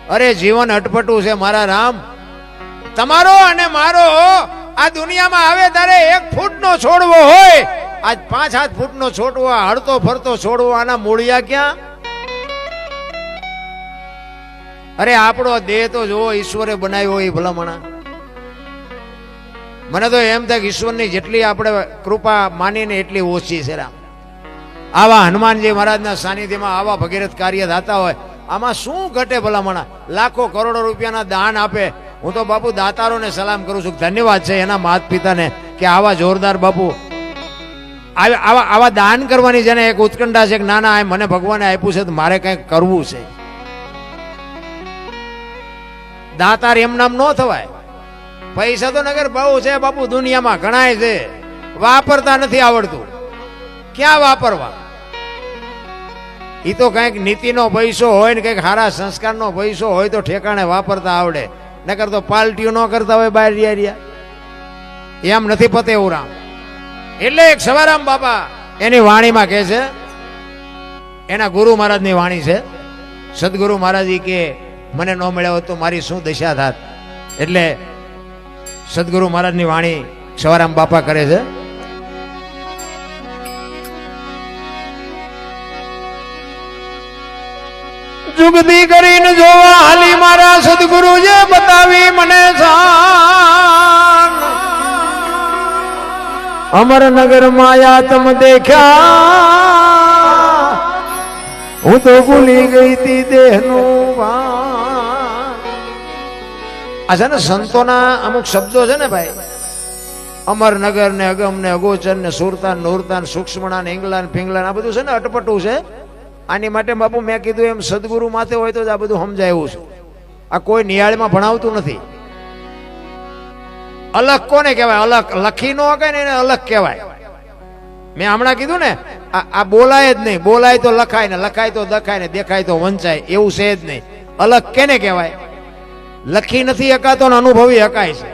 S1: અરે જીવન અટપટું છે મારા રામ. તમારો અને મારો આ દુનિયામાં આવે ત્યારે 1 ફૂટનો છોડવો હોય, આજ 5-7 ફૂટનો છોડવો, હળતો ફરતો છોડવો, આના મૂળિયા ક્યાં? અરે આપણો દેહ તો જોવો ઈશ્વરે બનાવ્યો હોય ભલામણા. મને તો એમ થાય કે ઈશ્વરની જેટલી આપણે કૃપા માનીને એટલી ઓછી છે રામ. આવા હનુમાનજી મહારાજના સાનિધ્યમાં આવા ભગીરથ કાર્ય થતા હોય, આમાં શું ઘટે ભલામણા? લાખો કરોડો રૂપિયાના દાન આપે. હું તો બાપુ દાતારોને સલામ કરું છું, ધન્યવાદ છે એના માતા પિતાને કે આવા જોરદાર બાપુ આવા દાન કરવાની જેને એક ઉત્કંઠા છે કે ના ના મને ભગવાને આપ્યું છે તો મારે કંઈક કરવું છે. દાતાર એમ નામ ન થવાય. પૈસા તો નગર બહુ છે બાપુ, દુનિયામાં ઘણાય છે, વાપરતા નથી આવડતું. ક્યાં વાપરવા? એ તો કંઈક નીતિનો પૈસો હોય ને કંઈક સારા સંસ્કારનો પૈસો હોય તો ઠેકાણે વાપરતા આવડે, નકર તો પાલટીઓ ન કરતા હોય બહાર રહ્યા. એમ નથી પતે એવું રામ. એટલે એક સવારામ બાપા એની વાણીમાં કહે છે, એના ગુરુ મહારાજની વાણી છે. સદગુરુ મહારાજ કે મને ન મળ્યો હોત તો મારી શું દશા થાત. એટલે સદગુરુ મહારાજની વાણી સવારામ બાપા કરે છે. જુગતી કરીને જોવા હાલી મારા સદગુરુ જે બતાવી મને શાન. અમરનગર માયા તમ દેખ્યા, હું તો ભૂલી ગઈ તી દેહનું ભાન. આ છે ને સંતોના અમુક શબ્દો છે ને ભાઈ, અમરનગર ને અગમ ને અગોચર ને સુરતાન નૂરતાન સૂક્ષ્મણા ને ઇંગલાન ફિંગલાન આ બધું છે ને અટપટું છે. આની માટે બાપુ મેં કીધું એમ સદગુરુ માથે હોય તો જ આ બધું સમજાય એવું છે. આ કોઈ નિહાળમાં ભણાવતું નથી. અલગ કોને કહેવાય? અલગ લખી નો હકાય ને એને અલગ કહેવાય. મેં હમણાં કીધું ને આ બોલાય જ નહીં. બોલાય તો લખાય ને લખાય તો દખાય ને દેખાય તો વંચાય, એવું છે જ નહીં. અલગ કેને કહેવાય? લખી નથી હકાતો ને અનુભવી હકાય છે.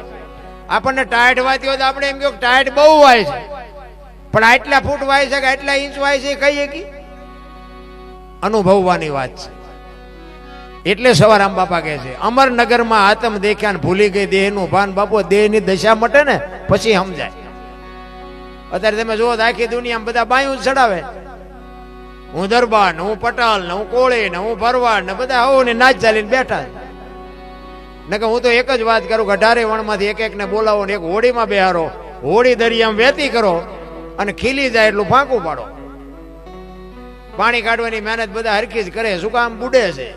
S1: આપણને ટાઈટ વાંચી હોય તો આપણે એમ કહ્યું ટાઈટ બહુ વાય છે, પણ આટલા ફૂટ વાય છે કે આટલા ઇંચ વાય છે કહીએ કે અનુભવવાની વાત છે. એટલે સવારામ બાપા કહે છે અમરનગરમાં આતમ દેખ્યા ને ભૂલી ગઈ દેહનું ભાન. બાપુ દેહની દશા મટે ને પછી સમજાય. અત્યારે તમે જુઓ આખી દુનિયામાં બધા બાયું ચડાવે. હું દરબાર ને હું પટાલ ને હું કોળી ને હું ભરવાડ ને બધા હોવ ને નાચ ચાલીને બેઠા. ને કે હું તો એક જ વાત કરું કે 18 વણમાંથી એક ને બોલાવો ને એક હોડીમાં બેહારો, હોડી દરિયામાં વેતી કરો અને ખીલી જાય એટલું ફાંકું પાડો. પાણી કાઢવાની મહેનત બધા હરખી જ કરે. શું કામ? બુડે છે.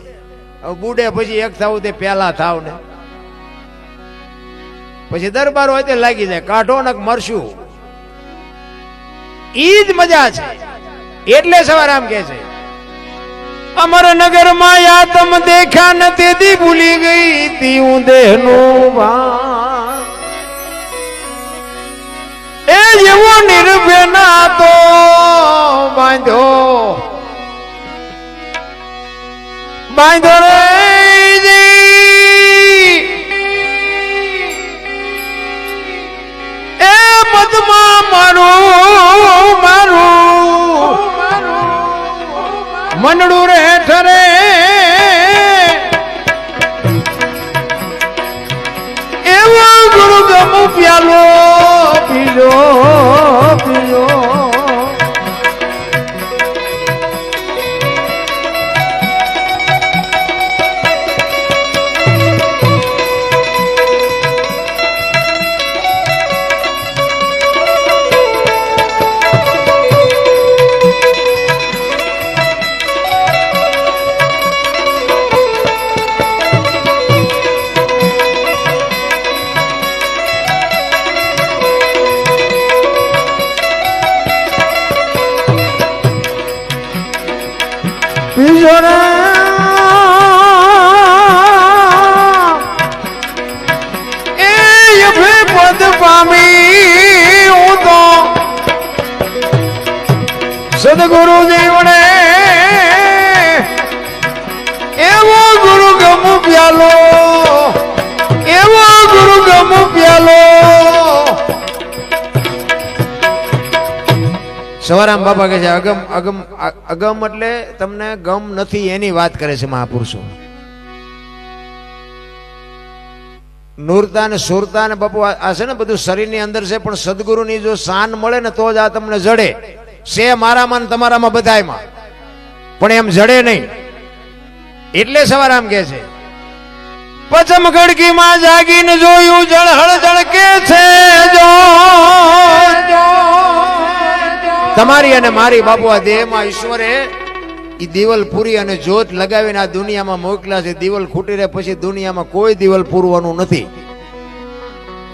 S1: હવે બુડે પછી એક થાવ તે પહેલા થાવ ને પછી દરબાર હોય તે લાગી જાય. કાઢો ને મરશું, ઈ જ મજા છે. એટલે સવારામ કે છે અમરનગર માં યાતમ દેખ્યા ન તેથી ભૂલી ગઈ તી હું દેહનું ભાન. એ જેવો નિર્ભેના તો બાંધ્યો રે એ મધમાં મારું મનડું રે ઠરે. એવો ગુરુ ગમું પ્યાલો પીજો પીજો. પદ પામી હું તો સદગુરુ જીવને એવો ગુરુ ગમું પ્યાલો, એવો ગુરુ ગમું પ્યાલો. સવારામ બાપા કહે છે અગમ અગમ અગમ એટલે તમને ગમ નથી એની વાત કરે છે મહાપુરુષો. નૂરતા ને સુરતા ને બાપુ આ છે ને બધું શરીરની અંદર છે, પણ સદગુરુની જો શાન મળે ને તો જ આ તમને જડે. છે મારામાં તમારામાં બધાયમાં, પણ એમ જડે નહીં. એટલે સવારામ કહે છે પચમ ખડકીમાં જાગીને જોયું જળહળ જળકે છે જો તમારી અને મારી બાપુ આ દેહમાં ઈશ્વરે ઈ દિવાલ પૂરી અને જ્યોત લગાવીને આ દુનિયામાં મોકલ્યા છે. દિવાલ ખૂટી રહે પછી દુનિયામાં કોઈ દિવાલ પૂરવાનું નથી.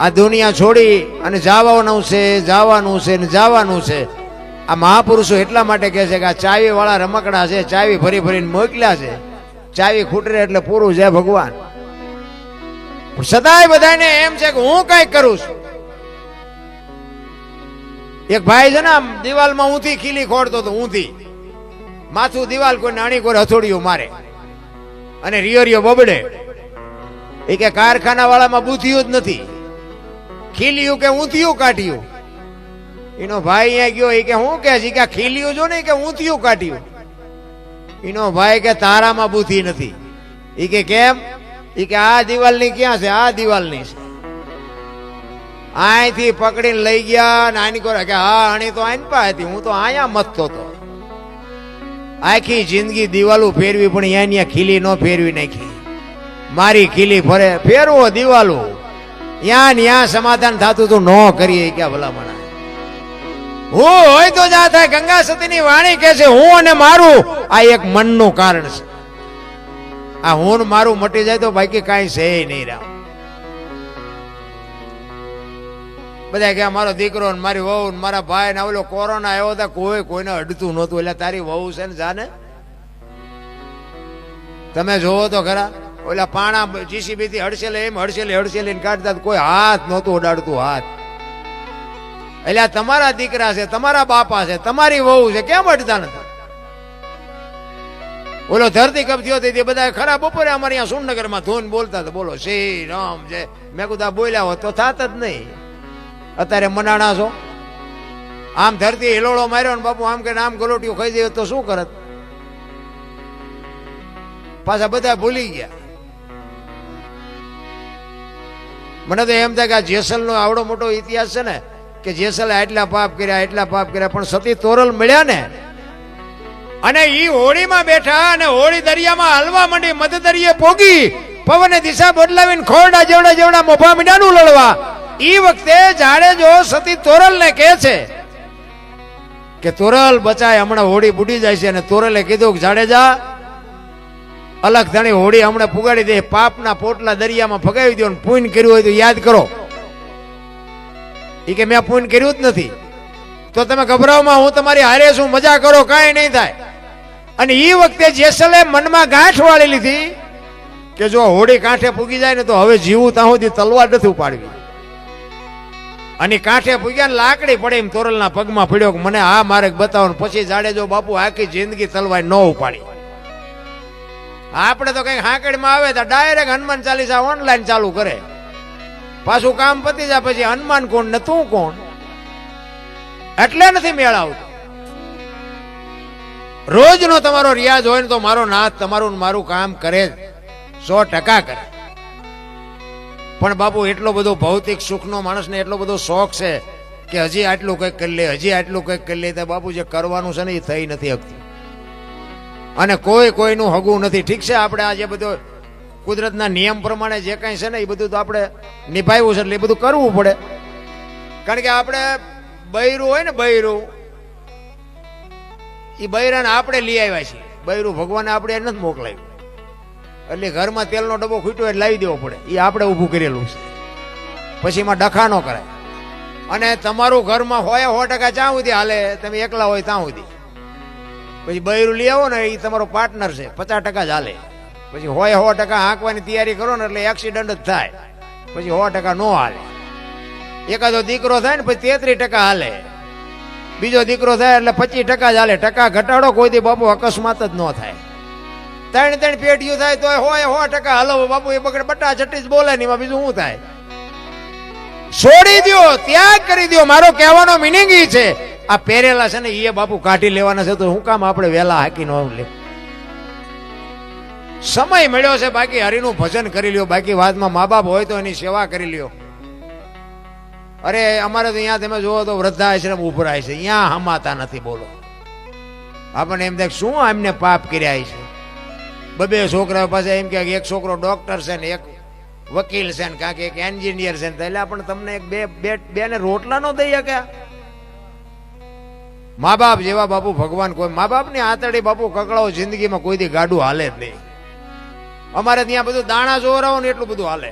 S1: આ દુનિયા છોડી અને જવાનું છે જવાનું છે ને જવાનું છે. આ મહાપુરુષો એટલા માટે કહે છે કે આ ચાવી વાળા રમકડા છે, ચાવી ભરી ભરીને મોકલ્યા છે. ચાવી ખૂટી રહે એટલે પૂરું છે ભગવાન. સદાય બધાને એમ છે કે હું કઈક કરું છું. એક ભાઈ છે ને આમ દિવાલમાં ઊંધી ખીલી ખોડતો હતો, ઊંધી માથું દિવાલ કોઈ નાની કોઈ હથોડીઓ મારે અને રિયો બબડે. એ કે કારખાના વાળામાં બુદ્ધિયું જ નથી, ખીલિયું કે ઊંધિયું કાઢ્યું. એનો ભાઈ અહીંયા ગયો, એ કે હું કે છે કે ખીલિયું જો ને કે ઊંધિયું કાઢ્યું. એનો ભાઈ કે તારામાં બુદ્ધિ નથી. એ કે કેમ? એ કે આ દિવાલની ક્યાં છે? આ દિવાલની છે. અહીંથી પકડીને લઈ ગયા ને આની કોર કે હા આની તો આઈન પા હતી, હું તો અહીંયા મથતો હતો. આખી જિંદગી દિવાલો ફેરવી પણ અહીંયા ખીલી ન ફેરવી નાખી. મારી ખીલી ફરે ફેરવો દિવાલો ત્યાં સમાધાન થતું તું ન કરીએ ક્યાં ભલામણ. હું હોય તો જા થાય. ગંગા સતીની વાણી કહે છે હું અને મારું આ એક મનનું કારણ છે. આ હું મારું મટી જાય તો બાકી કાંઈ છે નહીં રામ. બધા કે મારો દીકરો ને મારી વહુ ને મારા ભાઈ ને ઓલો કોરોના આવ્યો હતા, કોઈ કોઈને અડતું નહોતું. એટલે તારી વહુ છે ને જાને તમે જોવો તો ખરા, ઓલા પાણા જીસીબી થી હડસેલે એમ હડસેલે કાઢતા, કોઈ હાથ નહોતું ઉડાડતું હાથ. એટલે તમારા દીકરા છે, તમારા બાપા છે, તમારી વહુ છે, કેમ અડતા નથી? ઓલો ધરતી કપ થયો તે બધા ખરા બપોરે અમારે અહીંયા સુરનગરમાં ધૂન બોલતા હતા, બોલો શ્રી રામ જય. મેં કીધું બોલ્યા હોત તો થાત જ નહીં. અત્યારે મનાણા છો. આમ ધરતી હિલોળો માર્યો ને બાપુ આમ કે આમ ગલોટિયું ખાઈ જાય તો શું કરત? પાછા બધા ભૂલી ગયા. મને તો એમ થાય કે આ જેસલનો આવડો મોટો ઇતિહાસ છે ને, કે જેસલે એટલા પાપ કર્યા પણ સતી તોરલ મળ્યા ને, અને ઈ હોળીમાં બેઠા અને હોળી દરિયામાં હલવા માંડી, મધ દરિયે પોગી, પવને દિશા બદલાવીને ખોરડા જેવડા મોભા મીંડાનું લડવા. ઈ વખતે જાડેજો સતી તોરલ ને કહે છે કે તોરલ બચાય, હમણાં હોળી બુડી જાય છે. અને તોરલે કીધું કે જાડેજા અલગ ધણી હોળી હમણાં પુગાડી દે, પાપના પોટલા દરિયામાં ફગાવી દો, પુણ્ય કર્યું હોય તો યાદ કરો. એ કે મેં પુણ્ય કર્યું જ નથી. તો તમે ગભરાવમાં, હું તમારી હારે છું, મજા કરો, કાંઈ નહીં થાય. અને એ વખતે જેસલે મનમાં ગાંઠ વાળી લીધી કે જો હોળી કાંઠે પૂગી જાય ને તો હવે જીવું ત્યાં સુધી તલવાર નથી ઉપાડવી. અને કાંઠે પૂગ્યા ને લાકડી પડે એમ તોરલના પગમાં પડ્યો કે મને આ માર્ગ બતાવો. પછી જાડેજો બાપુ આખી જિંદગી તલવાર ન ઉપાડી. આપણે તો કઈક હાંકડીમાં આવે તો ડાયરેક્ટ હનુમાન ચાલીસા ઓનલાઈન ચાલુ કરે, પાછું કામ પતી જાય પછી હનુમાન કોણ ને તું કોણ. એટલે નથી મેળ આવતો. રોજનો તમારો રિયાઝ હોય ને તો મારો નાથ તમારું મારું કામ કરે, 100% કરે. પણ બાપુ એટલો બધો ભૌતિક સુખનો માણસને એટલો બધો શોખ છે કે હજી આટલું કંઈક કરી લે, હજી આટલું કંઈક કરી લે. તો બાપુ જે કરવાનું છે ને એ થઈ નથી શકતું. અને કોઈનું હગું નથી. ઠીક છે, આપણે આ જે બધો કુદરતના નિયમ પ્રમાણે જે કંઈ છે ને એ બધું તો આપણે નિભાવ્યું છે, એટલે એ બધું કરવું પડે. કારણ કે આપણે બૈરું હોય ને, બૈરું એ બૈરાને આપણે લઈ આવ્યા છીએ. બૈરું ભગવાને આપણે એ નથી મોકલાવ્યું. એટલે ઘરમાં તેલનો ડબ્બો ખૂટ્યો એટલે લાવી દેવો પડે. એ આપણે ઊભું કરેલું છે. પછી એમાં ડખા ન કરાય. અને તમારું ઘરમાં હોય 100% જ્યાં સુધી હાલે, તમે એકલા હોય ત્યાં સુધી. પછી બૈરું લઈ આવો ને એ તમારો પાર્ટનર છે, 50% જ હાલે. પછી હોય 100% હાંકવાની તૈયારી કરો ને એટલે એક્સિડન્ટ જ થાય. પછી 100% ન હાલે. એકાદો દીકરો થાય ને પછી 33% હાલે. બીજો દીકરો થાય એટલે 25% જ હાલે. ટકા ઘટાડો કોઈ દી બાપુ અકસ્માત જ ન થાય. 3 પેઢીઓ થાય તો હોય 100% હલો બાપુ. એ બગડે બટા ચટ્ટી જ બોલે ને એમાં બીજું શું થાય? છોડી દો, ત્યાગ કરી દો. મારો કહેવાનો મિનિંગ એ છે આ પહેરેલા છે ને એ બાપુ કાઢી લેવાના છે. તો હું કામ આપણે વહેલા હાકી ન લે? સમય મળ્યો છે, બાકી હરિનું ભજન કરી લ્યો. બાકી વાતમાં મા બાપ હોય તો એની સેવા કરી લ્યો. અરે અમારે તો અહીંયા તમે જુઓ તો વૃદ્ધાશ્રમ ઉભરાય છે, અહીંયા હમાતા નથી. બોલો, આપણને એમ થાય શું એમને પાપ કર્યા છે. 2 છોકરા પાસે એમ કે એક છોકરો ડોક્ટર છે ને એક વકીલ છે ને કાંક એક એન્જિનિયર છે ને એટલે આપણે તમને એક બે ને રોટલા નો દઈએ કે મા બાપ જેવા બાપુ ભગવાન કોઈ મા બાપ ની આતડી બાપુ કકડાઓ જિંદગીમાં કોઈ દી ગાડું હાલે જ નહીં. અમારે ત્યાં બધું દાણા જોવરાવો ને એટલું બધું હાલે.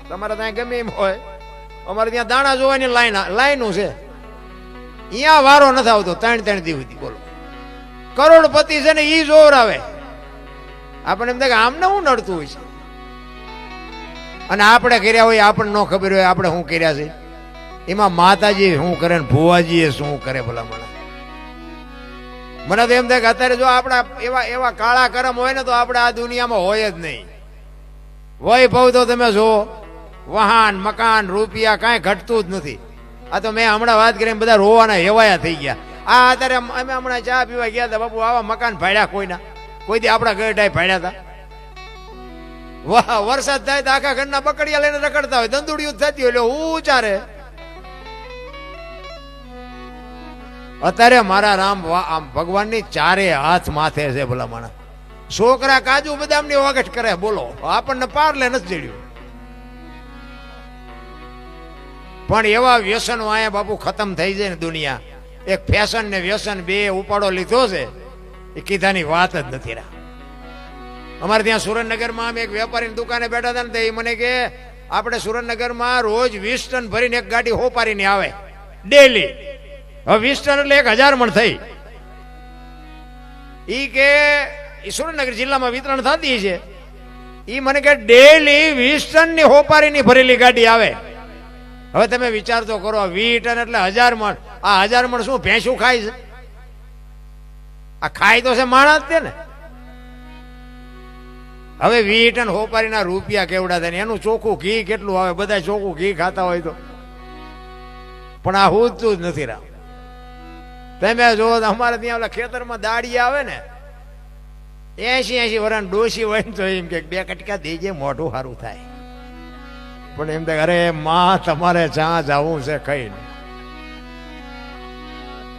S1: તમારે ત્યાં ગમે એમ હોય, અમારે ત્યાં દાણા જોવાની લાઈનું છે. અહીંયા વારો નથી આવતો 3 દિવસ. બોલો કરોડપતિ છે ને ઈ જોવરાવે. આપણે એમ થાય કે આમને શું નડતું હોય છે, અને આપણે કર્યા હોય આપણને ન ખબર હોય આપણે શું કર્યા છે. એમાં માતાજી શું કરે ને ભુવાજી એ શું કરે ભલા મને તો એમ થાય કે અત્યારે જો આપણા એવા કાળા કરમ હોય ને તો આપણે આ દુનિયામાં હોય જ નહીં. વૈભવ તો તમે જુઓ, વાહન મકાન રૂપિયા કાંઈ ઘટતું જ નથી. આ તો મેં હમણાં વાત કરીને બધા રોવાના હેવાયા થઈ ગયા. આ અત્યારે અમે હમણાં ચા પીવા ગયા હતા બાપુ, આવા મકાન ભાડ્યા કોઈ દી આપણા ગઢાઈ ભાડ્યા હતા. વાહ, વરસાદ થાય તો આખા ઘરના બકડિયા લઈને રખડતા હોય, દંદુડિયું થતી હોય એટલે હું ચારે. અત્યારે મારા રામ ભગવાનની ચારે હાથ માથે છે ભલા માણસ. છોકરા કાજુ બદામની વગટ કરે, બોલો આપણને પારલે નથી જડ્યું. પણ એવા વ્યસનો આયા બાપુ ખતમ થઈ જાય ને દુનિયા. એક ફેશન ને વ્યસન બે ઉપાડો લીધો છે એ કીધાની વાત જ નથી રહ્યા. અમારે ત્યાં સુરેન્દ્રનગરમાં અમે એક વેપારીની દુકાને બેઠા હતા ને તો એ મને કે આપણે સુરેન્દ્રનગરમાં રોજ 20 ટન ભરીને એક ગાડી હોપારીને આવે ડેલી. હવે 20 ટન એટલે 1000 મણ થઈ. ઈ કે સુરેન્દ્રનગર જિલ્લામાં વિતરણ થતી છે. ઈ મને કે ડેલી 20 ટન ની હોપારીની ભરેલી ગાડી આવે. હવે તમે વિચાર તો કરો, 20 ટન એટલે 1000 મણ. આ 1000 મણ શું ભેંસું ખાય છે? આ ખાય તો છે માણસ છે ને. હવે 20 ટન હોપારીના રૂપિયા કેવડા થાય ને એનું ચોખ્ખું ઘી કેટલું આવે? બધા ચોખ્ખું ઘી ખાતા હોય તો. પણ આ હોતું જ નથી રામ. તમે જો અમારે ત્યાં ઓલા ખેતરમાં દાડી આવે ને 80 વર્ષ ડોસી હોય ને તો એમ કે 2 કટકા દેજે મોઢું સારું થાય. પણ એમ થાય અરે માં તમારે જ્યાં જવું છે કઈ નહીં.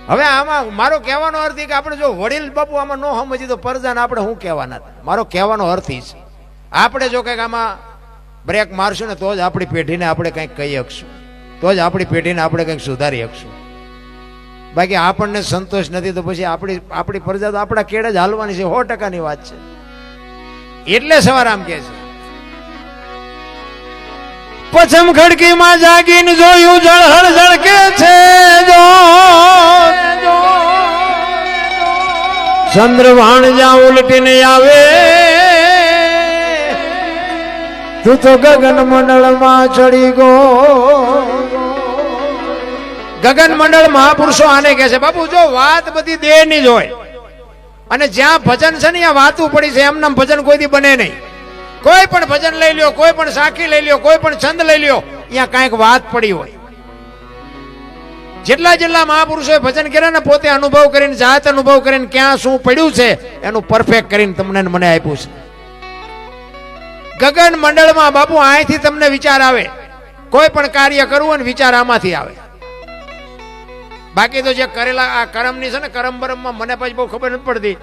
S1: હવે આમાં મારો કહેવાનો અર્થ એ કે આપણે જો વડીલ બાપુ આમાં ન સમજીએ તો પરજાને આપણે શું કહેવાના. મારો કહેવાનો અર્થ એ છે આપણે જો કંઈક આમાં બ્રેક મારશું ને તો જ આપણી પેઢીને આપણે કંઈક કહી શકશું, તો જ આપણી પેઢીને આપણે કંઈક સુધારી શકશું. બાકી આપણને સંતોષ નથી તો પછી આપણી પ્રજા તો આપણા કેળે જ હાલવાની છે. 100%ની વાત છે. એટલે સવારામ કે છે પછમ ખડકીમાં જાગીને જોયું જળહળ ઝળકે છે જો ચંદ્રવાણ જ્યાં ઉલટીને આવે તું તો ગગન મંડળમાં ચડી ગો. ગગન મંડળ મહાપુરુષો આને કહે છે બાપુ. જો વાત બધી દેહની જ હોય અને જ્યાં ભજન છે ને ત્યાં વાતું પડી છે. એમનામ ભજન કોઈથી બને નહીં. કોઈ પણ ભજન લઈ લ્યો, કોઈ પણ સાખી લઈ લ્યો, કોઈ પણ છંદ લઈ લ્યો, અહીંયા કાંઈક વાત પડી હોય. જેટલા મહાપુરુષોએ ભજન કર્યા ને પોતે અનુભવ કરીને જાત અનુભવ કરીને ક્યાં શું પડ્યું છે એનું પરફેક્ટ કરીને તમને મને આપ્યું છે. ગગન મંડળમાં બાપુ અહીંથી તમને વિચાર આવે. કોઈ પણ કાર્ય કરવું અને વિચાર આમાંથી આવે. બાકી તો જે કરેલા આ કરમની છે ને કરમ બરમમાં મને પછી બહુ ખબર નથી પડતી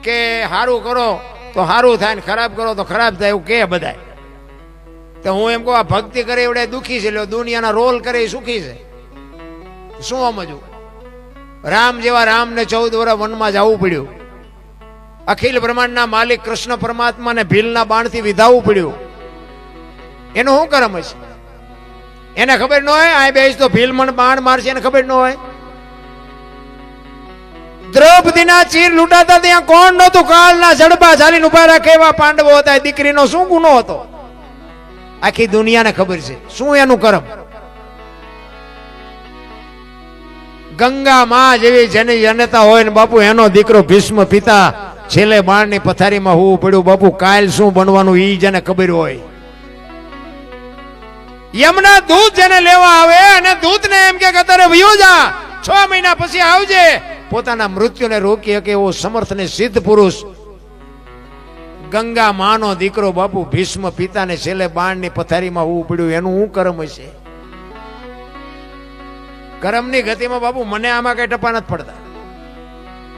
S1: કે સારું કરો તો સારું થાય ને ખરાબ કરો તો ખરાબ થાય એવું કે બધાય. તો હું એમ કહું આ ભક્તિ કરે એવડે દુઃખી છે, દુનિયાના રોલ કરે એ સુખી છે. શું સમજવું? રામ જેવા રામને 14 વર્ષ વનમાં જવું પડ્યું. અખિલ બ્રહ્માંડના માલિક કૃષ્ણ પરમાત્માને ભીલના બાણથી વિધાવવું પડ્યું. એનું શું કરમ હશે? એને ખબર ન હોય આ બેસ તો ભીલ મને બાણ મારશે, એને ખબર ન હોય. દ્રૌપદીના ચીર લૂંટાતા ત્યાં કોણ નહોતું? કાળના જડબા ચાલીને ઉભા રાખે એવા પાંડવો હતા. દીકરીનો શું ગુનો હતો? આખી દુનિયાને ખબર છે. શું એનું કરમ? ગંગા માં જેવી જેની જનતા હોય ને બાપુ એનો દીકરો ભીષ્મ પિતા છેલ્લે બાણની પથારીમાં હોવું પડ્યું. બાપુ કાલ શું બનવાનું ઈ જેને ખબર હોય. યમના દૂત જેને લેવા આવે અને દૂતને એમ કે અત્યારે વયો જા, 6 મહિના પછી આવજે. પોતાના મૃત્યુને રોકી શકે એવો સમર્થ ને સિદ્ધ પુરુષ ગંગા માનો દીકરો બાપુ ભીષ્મ પિતાને છેલ્લે બાણની પથારીમાં હોવું પડ્યું. એનું શું કર્મ હશે? કર્મની ગતિમાં બાપુ મને આમાં કઈ ટપા નથી પડતા.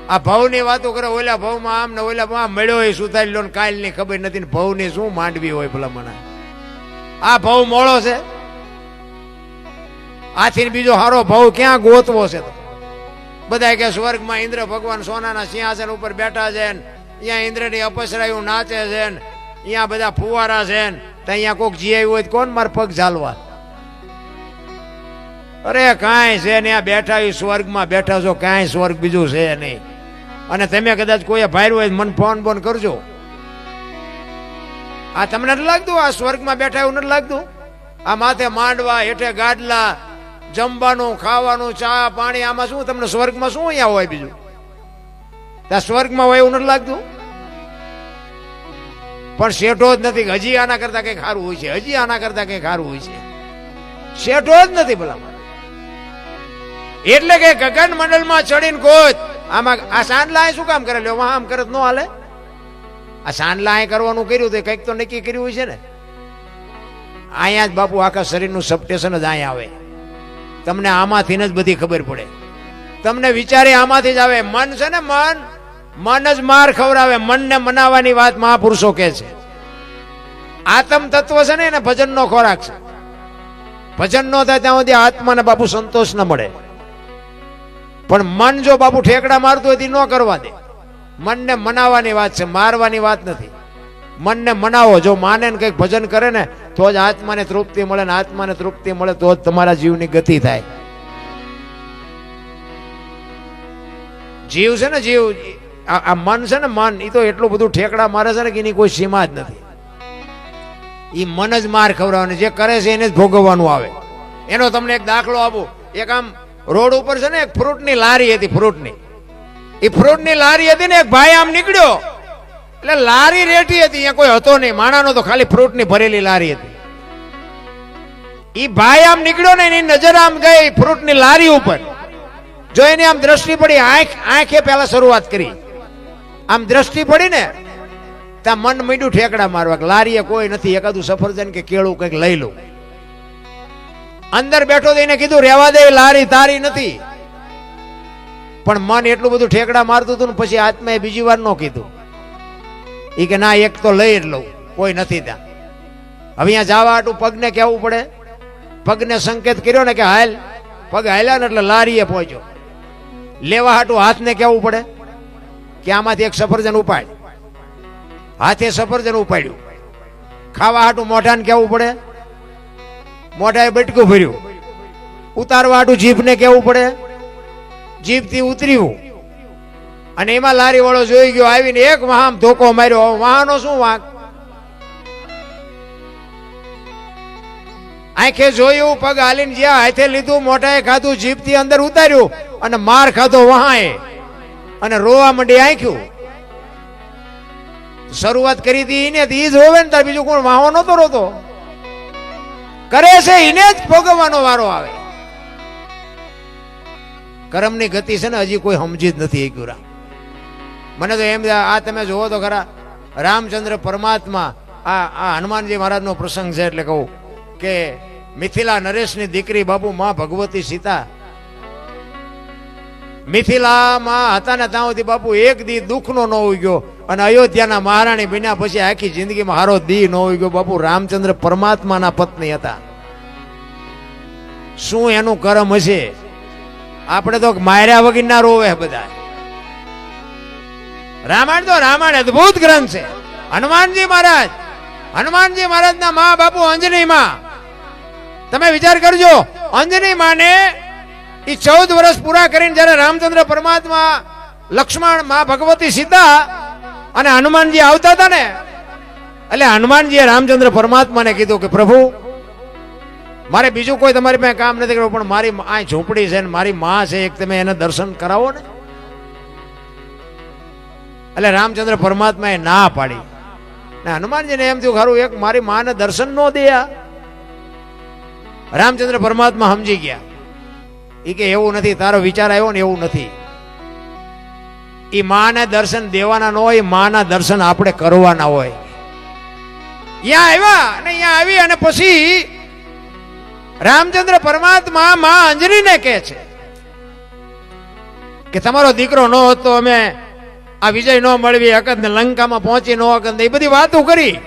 S1: આ ભવની વાતો કરે, ઓલા ભવમાં આમ ને ઓલા ભાવ મળ્યો હોય સુધારી લો ને કાલ ની ખબર નથી ને ભવની શું માંડવી હોય ભલા મને. આ ભાવ મોળો છે? આથી બીજો હારો ભાવ ક્યાં ગોતવો છે? બધા કે સ્વર્ગમાં ઇન્દ્ર ભગવાન સોનાના સિંહાસન ઉપર બેઠા છે, અહીંયા ઇન્દ્રની અપસરાયું નાચે છે, અહીંયા બધા ફુવારા છે, તો અહીંયા કોઈક જી આવ્યું હોય કોણ માર પગ ઝાલવા? અરે કાંઈ છે ને, આ બેઠા એ સ્વર્ગમાં બેઠા છો, કાંઈ સ્વર્ગ બીજું છે નહીં. અને તમે કદાચ કોઈ ભાઈ હોય મને ફોન કરજો. આ તમને નથી લાગતું આ સ્વર્ગમાં બેઠા એવું નથી લાગતું? આ માથે માંડવા, હેઠે ગાડલા, જમવાનું ખાવાનું, ચા પાણી, આમાં શું તમને સ્વર્ગમાં શું અહીંયા હોય બીજું? ત્યાં સ્વર્ગમાં હોય એવું નથી લાગતું? પણ શેઠો જ નથી. હજી આના કરતા કઈક સારું હોય છે, હજી આના કરતા કઈક સારું હોય છે. શેઠો જ નથી ભલા. એટલે કે ગગન મંડળમાં ચડીને ગોત આમાં આ સાંડલા શું કામ કરે? લ્યો આમ કરે ન હાલે. આ સાંડલા કરવાનું કર્યું તો કઈક તો નક્કી કર્યું હોય છે ને. અહીંયા જ બાપુ આખા શરીરનું સબસ્ટેશન જ અહીંયા આવે. તમને આમાંથી જ બધી ખબર પડે. તમને વિચારે આમાંથી જ આવે. મન છે ને, મન જ માર ખવડાવે. મનને મનાવવાની વાત મહાપુરુષો કહે છે. આત્મ તત્વ છે ને એને ભજનનો ખોરાક છે. ભજન ન થાય ત્યાં સુધી આત્માને બાપુ સંતોષ ન મળે. પણ મન જો બાપુ ઠેકડા મારતું હોય ન કરવા દે. મનને મનાવવાની વાત છે, મારવાની વાત નથી. મનને મનાવો. જો માને ને કંઈક ભજન કરે ને તો જ આત્માને તૃપ્તિ મળે, ને આત્માને તૃપ્તિ મળે તો જ તમારા જીવની ગતિ થાય. જીવ છે ને, જીવ આ મન છે ને, મન એ તો એટલું બધું ઠેકડા મારે છે ને કે એની કોઈ સીમા જ નથી. એ મન જ માર ખવડાવવાનું, જે કરે છે એને જ ભોગવવાનું આવે. એનો તમને એક દાખલો આપું. એક આમ રોડ ઉપર છે ને એક ફ્રૂટની લારી હતી. એ ફ્રૂટની લારી હતી ને, એક ભાઈ આમ નીકળ્યો એટલે લારી રેઠી હતી, અહીંયા કોઈ હતો નહીં, માણાનો તો ખાલી ફ્રૂટની ભરેલી લારી હતી. એ ભાઈ આમ નીકળ્યો ને એની નજર આમ ગઈ ફ્રૂટની લારી ઉપર. જો એની આમ દ્રષ્ટિ પડી, આંખે પહેલા શરૂઆત કરી, આમ દ્રષ્ટિ પડી ને ત્યાં મન મીંડું ઠેકડા મારવા. લારીએ કોઈ નથી, એકાદું સફરજન કે કેળું કંઈક લઈ લઉં. અંદર બેઠો તો એને કીધું રહેવા દે, લારી તારી નથી. પણ મન એટલું બધું ઠેકડા મારતું હતું ને પછી આત્માએ બીજી વાર ન કીધું. એ કે ના, એક તો લઈ જ લઉં, કોઈ નથી ત્યાં. હવે અહીંયા જવા હાટું પગને કહેવું પડે. પગને સંકેત કર્યો ને કે હાલ. પગ હાલ્યા ને એટલે લારીએ પહોંચ્યો. લેવા હાટું હાથને કહેવું પડે કે આમાંથી એક સફરજન ઉપાડ. હાથે સફરજન ઉપાડ્યું. ખાવા હાટું મોઢાને કહેવું પડે, મોઢાએ બટકું ભર્યું. ઉતારવા હાટું જીભને કહેવું પડે, જીભથી ઉતર્યું. અને એમાં લારી વાળો જોઈ ગયો, આવીને એક વાહમ ધોકો માર્યો. વાહનો શું વાંક? આંખે જોયું, પગ હાલીને જ્યાં હાથે લીધું, મોઢાએ ખાધું, જીભથી અંદર ઉતાર્યું અને માર ખાધો વહાએ અને રોવા માંડી આંખ્યું. શરૂઆત કરી હતી એને, ઈ જ હોવે ને તાર બીજું કોણ? વાહો નતો રોતો. કરે છે એને જ ભોગવવાનો વારો આવે. કર્મની ગતિ છે ને હજી કોઈ સમજી જ નથી એ ગુરા. મને તો એમ, આ તમે જોવો તો ખરા, રામચંદ્ર પરમાત્મા, આ હનુમાનજી મહારાજનો પ્રસંગ છે એટલે કહું કે મિથિલા નરેશની દીકરી બાપુ માં ભગવતી સીતા મિથિલામાં હતા ને ત્યાં સુધી બાપુ એક દી દુઃખનો ન ઉગ્યો. અને અયોધ્યાના મહારાણી બન્યા પછી આખી જિંદગીમાં હારો દી ન ઉગ્યો. બાપુ રામચંદ્ર પરમાત્માના પત્ની હતા. શું એનું કર્મ હશે? આપણે તો માર્યા વગરના રોવે બધા. રામાયણ તો રામાયણ અદભુત ગ્રંથ છે. હનુમાનજી મહારાજના મા બાપુ અંજની માં, તમે વિચાર કરજો. અંજની માને એ 14 વર્ષ પૂરા કરીને જયારે રામચંદ્ર પરમાત્મા, લક્ષ્મણ, માં ભગવતી સીતા અને હનુમાનજી આવતા હતા ને, એટલે હનુમાનજીએ રામચંદ્ર પરમાત્માને કીધું કે પ્રભુ, મારે બીજું કોઈ તમારી પાસે કામ નથી કરવું, પણ મારી આ ઝૂંપડી છે ને મારી માં છે, એક તમે એને દર્શન કરાવો ને. એટલે રામચંદ્ર પરમાત્માએ ના પાડી. ને હનુમાનજીને એમ થયું ખરું, એક મારી માને દર્શન ન દે. રામચંદ્ર પરમાત્મા સમજી ગયા. એ કે એવું નથી, તારો વિચાર આવ્યો ને એવું નથી. એ માને દર્શન દેવાના ન હોય, માના દર્શન આપણે કરવાના હોય. અહીંયા આવ્યા અને અહીંયા આવી અને પછી રામચંદ્ર પરમાત્મા માં અંજનીને કહે છે કે તમારો દીકરો ન હોત તો અમે આ વિજય ન મળવી હકત ને, લંકામાં પહોંચી ન હકત, એ બધી વાતો કરી.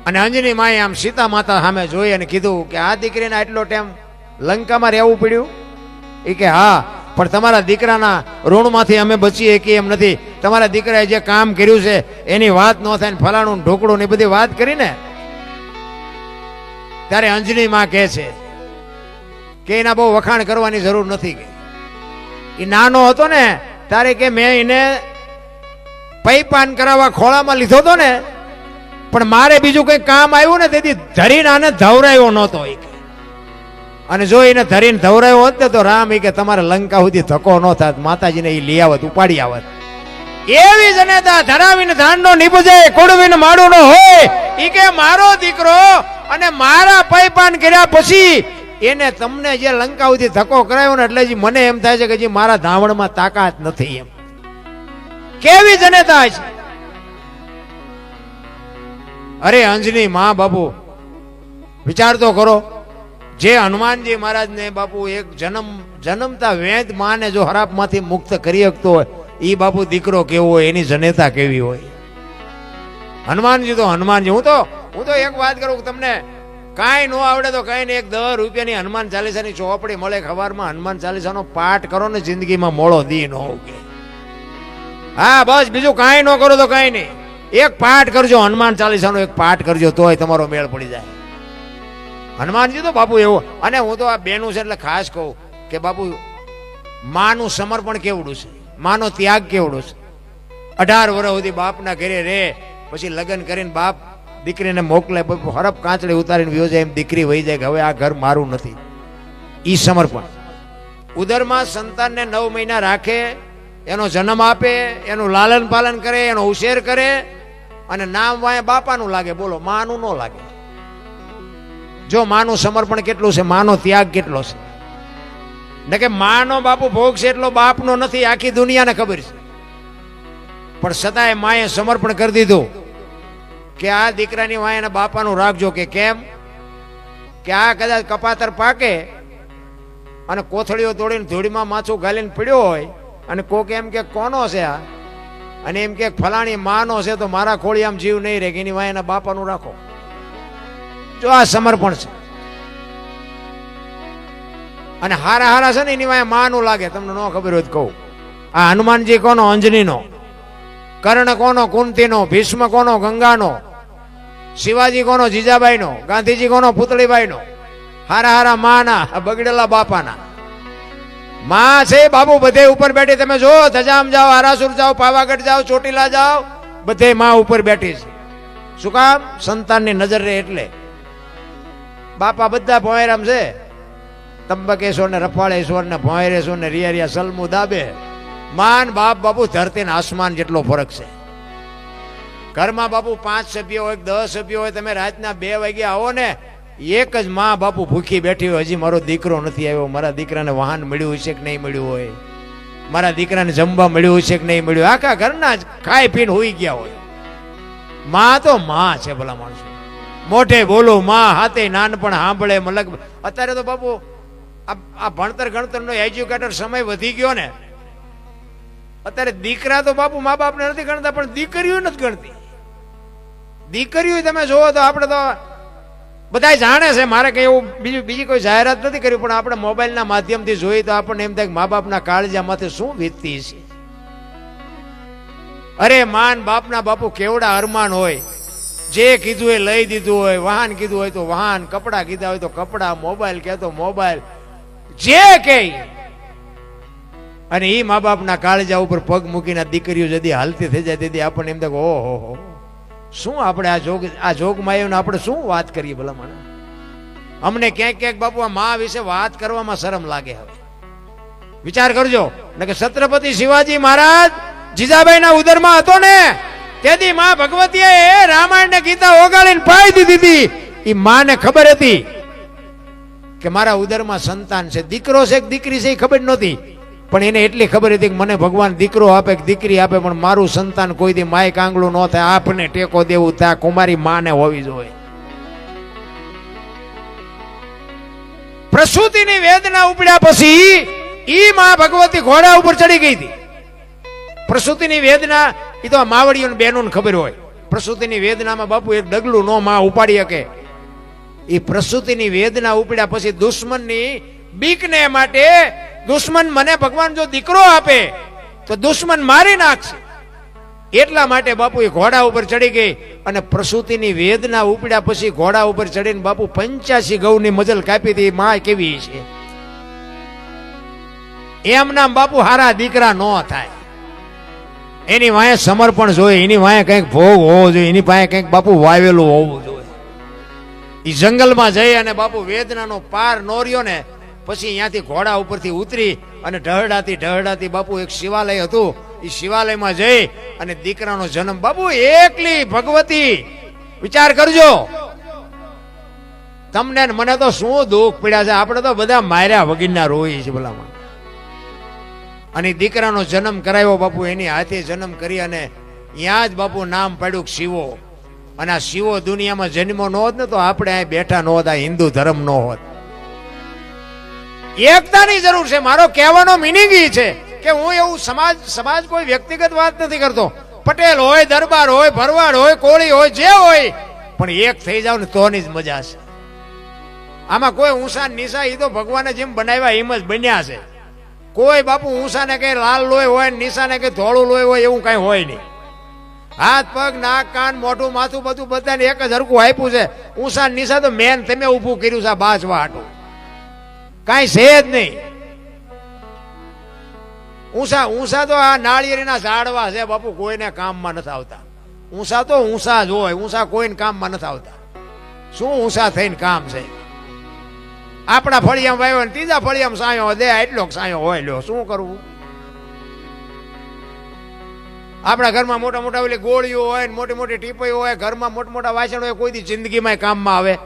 S1: અને અંજની માએ આમ સીતા માતા સામે જોઈ અને કીધું કે આ દીકરીને આટલો ટાઈમ લંકામાં રહેવું પડ્યું. એ કે હા, પણ તમારા દીકરાના ઋણમાંથી અમે બચીએ કે એમ નથી. તમારા દીકરાએ જે કામ કર્યું છે એની વાત ન થાય ને ફલાણું ઢોકળું ને બધી વાત કરીને ત્યારે અંજની માં કહે છે કે એના બહુ વખાણ કરવાની જરૂર નથી. કે એ નાનો હતો ને ત્યારે કે મેં એને પૈપાન કરાવવા ખોળામાં લીધો હતો ને, પણ મારે બીજું કઈ કામ આવ્યું ને તેથી ધરીને આને ધવરાયો નહોતો. અને જો એને ધરીને ધવરાયો હોત ને તો રામ કે તમારે લંકા સુધી ધક્કો ન થાત, માતાજીને એ લઈ આવત, ઉપાડી આવત. એવી જનેતા ધરાવીને ધાનનો નીપજે કોડવીને માડું ન હોય. ઈ કે મારો દીકરો અને મારા પૈપાન કર્યા પછી એને તમને જે લંકા સુધી ધક્કો કરાયો ને એટલે મને એમ થાય છે કે જે મારા ધાવણમાં તાકાત નથી. એમ કેવી જનેતા છે. અરે અંજની માં બાપુ વિચાર તો કરો, જે હનુમાનજી મહારાજને બાપુ એક જન્મતા વેદ માને જો હરાપમાંથી મુક્ત કરી શકતો હોય, ઈ બાપુ દીકરો કેવો હોય, એની જનેતા કેવી હોય. હનુમાનજી તો હનુમાનજી. હું તો એક વાત કરું, તમને કાંઈ ન આવડે તો કાંઈ નહીં, એક 10 રૂપિયાની હનુમાન ચાલીસાની ચોપડી મળે, ખબરમાં હનુમાન ચાલીસાનો પાઠ કરો ને જિંદગીમાં મોળો દી ન ઉગે. હા બસ, બીજું કાંઈ ન કરો તો કાંઈ નહીં, એક પાઠ કરજો, હનુમાન ચાલીસાનો એક પાઠ કરજો તોય તમારો મેળ પડી જાય. હનુમાનજી તો બાપુ એવો. અને હું તો આ બેનું છે એટલે ખાસ કહું કે બાપુ માનું સમર્પણ કેવડું છે, માનો ત્યાગ કેવડો છે. 18 વર્ષ સુધી બાપના ઘરે રે, પછી લગ્ન કરીને બાપ દીકરીને મોકલે, હરપ કાંચળી ઉતારીને વ્યો જાય, એમ દીકરી વહી જાય કે હવે આ ઘર મારું નથી. ઈ સમર્પણ. ઉદરમાં સંતાનને 9 મહિના રાખે, એનો જન્મ આપે, એનું લાલન પાલન કરે, એનો ઉછેર કરે, અને નામ વાય બાપાનું લાગે, બોલો માનું ન લાગે. જો માનું સમર્પણ કેટલું છે, માનો ત્યાગ કેટલો છે. ને કે માનો બાપુ ભોગ છે એટલો બાપનો નથી, આખી દુનિયાને ખબર છે. પણ છતાંય માએ સમર્પણ કરી દીધું કે આ દીકરાની વાય એના બાપાનું રાખજો. કે કેમ? કે આ કદાચ કપાતર પાકે અને કોથળીઓ તોડીને ધૂળીમાં માથું ગાલીને પડ્યો હોય અને કોક એમ કે કોનો છે આ, અને એમ કે ફલાણી માનો છે, તો મારા ખોળી આમ જીવ નહીં રહે, કે એની વાય એના બાપાનું રાખો. જો આ સમર્પણ છે. અને હારા હારા છે ને એની વાય માનું લાગે. તમને ન ખબર હોય તો કહું, આ હનુમાનજી કોનો? અંજનીનો. કર્ણ કોનો? કુંતીનો. ભીષ્મ કોનો? ગંગાનો. શિવાજી કોનો? જીજાબાઈનો. ગાંધીજી કોનો? પુતળીબાઈનો. હારા હારા માના, બગડેલા બાપાના. માં છે બાબુ બધે ઉપર બેઠી. તમે જો ધજામ જાઓ, આરાસુર જાઓ, પાવાગઢ જાઓ, ચોટીલા જાઓ, બધે માં ઉપર બેઠી છે. શું કામ? સંતાનની નજર રહે એટલે. બાપા બધા ભોંયરામ છે, તંબકેશ્વર ને રફાળેશ્વર ને ભોંયરેશ્વર ને રિયા સલમુ દાબે. માન બાપ બાપુ ધરતી ને આસમાન જેટલો ફરક છે. ઘરમાં બાપુ 5 સભ્યો હોય, 10 સભ્યો હોય, તમે રાતના 2 વાગે આવો ને, એક જ માં બાપુ ભૂખી બેઠી હોય, હજી મારો દીકરો નથી આવ્યો, મારા દીકરાને વાહન મળ્યું હશે કે નહીં મળ્યું હોય, મારા દીકરાને જમવા મળ્યું હશે કે નહીં મળ્યું. આખા ઘરના જ ખાઈ પીને હોઈ ગયા હોય. માં તો માં છે ભલા માણસો. મોઢે બોલો માં, હાથે નાનપણ સાંભળે મલક. અત્યારે તો બાપુ આ ભણતર ગણતરનો એજ્યુકેટર સમય વધી ગયો ને, અત્યારે દીકરા તો બાપુ મા બાપને નથી ગણતા, પણ દીકરીઓ નથી ગણતી. દીકરીઓ તમે જોવો તો આપણે તો બધા જાણે છે. મારે કઈ એવું બીજી કોઈ જાહેરાત નથી કરી, પણ આપણે મોબાઈલના માધ્યમથી જોઈએ તો આપણને એમ થાય કે મા બાપના કાળજામાંથી શું વીતતી છે. અરે માન બાપના બાપુ કેવડા અરમાન હોય. જે કીધું એ લઈ દીધું હોય, વાહન કીધું હોય તો વાહન, કપડા કીધા હોય તો કપડા, મોબાઈલ કહે તો મોબાઈલ, જે કે. અને એ મા બાપના કાળજા ઉપર પગ મૂકીને દીકરીઓ જદી હાલતી થઈ જાય તેથી આપણને એમ થાય ઓહો શું આપણે આ જોગમાં આવ્યું, આપણે શું વાત કરીએ ભલા મને. અમને ક્યાંક બાપુ આ મા વિશે વાત કરવામાં શરમ લાગે. હવે વિચાર કરજો ને કે છત્રપતિ શિવાજી મહારાજ જીજાબાઈના ઉદરમાં હતો ને, તેથી માં ભગવતીએ રામાયણ ને ગીતા ઓગાળીને પાઈ દીધી હતી. એ માને ખબર હતી કે મારા ઉદરમાં સંતાન છે, દીકરો છે કે દીકરી છે એ ખબર નહોતી, પણ એને એટલી ખબર હતી કે મને ભગવાન દીકરો આપે કે દીકરી આપે, પણ મારું સંતાન કોઈ દી માય કાંગલું ન થાય, આપને ટેકો દેવું ત્યાં કુમારી માને હોવી જોઈએ. પ્રસૂતિની વેદના ઉપડ્યા પછી ઈ માં ભગવતી ઘોડા ઉપર ચડી ગઈ હતી. પ્રસૂતિની વેદના એ તો માવડીઓ બેનો ખબર હોય, પ્રસૂતિની વેદનામાં બાપુ એક ડગલું નો માં ઉપાડી શકે. એ પ્રસૂતિની વેદના ઉપડ્યા પછી દુશ્મનની બીકને માટે, દુશ્મન મને ભગવાન જો દીકરો આપે તો દુશ્મન મારી નાખશે, એટલા માટે બાપુ એ ઘોડા ઉપર ચડી ગઈ અને પ્રસૂતિની વેદના ઉપડ્યા પછી ઘોડા ઉપર ચડીને બાપુ 85 ગૌની મજલ કાપી હતી. માં કેવી છે એમ નામ બાપુ હારા દીકરા ન થાય. એની વાંહે સમર્પણ જોઈએ, એની વાંહે કંઈક ભોગ હોવો જોઈએ, એની પાસે કંઈક બાપુ વાવેલું હોવું જોઈએ. એ જંગલમાં જઈ અને બાપુ વેદનાનો પાર નોર્યો ને પછી અહીંયાથી ઘોડા ઉપરથી ઉતરી અને ઢહડાતી બાપુ એક શિવાલય હતું, એ શિવાલયમાં જઈ અને દીકરાનો જન્મ. બાપુ એકલી ભગવતી, વિચાર કરજો તમને ને મને તો શું દુઃખ પડ્યા છે. આપણે તો બધા માર્યા વગીરના રોઈ છે ભલામાં. અને દીકરાનો જન્મ કરાવ્યો બાપુ, એની હાથે જન્મ કરી અને ત્યાં જ બાપુ નામ પાડ્યું શિવો. અને આ શિવો દુનિયામાં જન્મો ન હોત ને તો આપણે અહીં બેઠા ન હોત, આ હિન્દુ ધર્મ ન હોત. એકતાની જરૂર છે. મારો કહેવાનો મિનિંગ એ છે કે હું એવું સમાજ કોઈ વ્યક્તિગત વાત નથી કરતો. પટેલ હોય, દરબાર હોય, ભરવાડ હોય, કોળી હોય, જે હોય, પણ એક થઈ જાવ ને તોની જ મજા છે. આમાં કોઈ ઊંસા નીસા એ તો ભગવાને જેમ બનાવ્યા એમ જ બન્યા છે. કોઈ બાપુ ઊંસા ને કઈ લાલ લોહી હોય, નીસા ને કઈ ધોળું લોહી હોય એવું કઈ હોય નહીં. હાથ પગ નાક કાન મોઢું માથું બધું બધાને એક જ હરખું આપ્યું છે. ઊંસા નીસા તો મેન તમે ઊભું કર્યું છે બાજવા હાટું, કઈ છે જ નહીં. ઊંસા તો આ નાળિયેરીના ઝાડવા છે બાપુ, કોઈને કામમાં નથી આવતા. ઊંસા તો ઊંસા જ હોય, ઊંસા કોઈને કામમાં નથી આવતા. શું ઊંસા થઈને કામ છે? આપણા ફળિયામાં વાવ્યો ને ત્રીજા ફળિયામાં સાયો દે, એટલો સાયો હોય લ્યો, શું કરવું? આપણા ઘરમાં મોટા મોટા ઓલી ગોળીઓ હોય ને મોટી મોટી ટીપીઓ હોય, ઘરમાં મોટા મોટા વાસણ હોય, કોઈ દી જિંદગીમાં કામમાં આવે.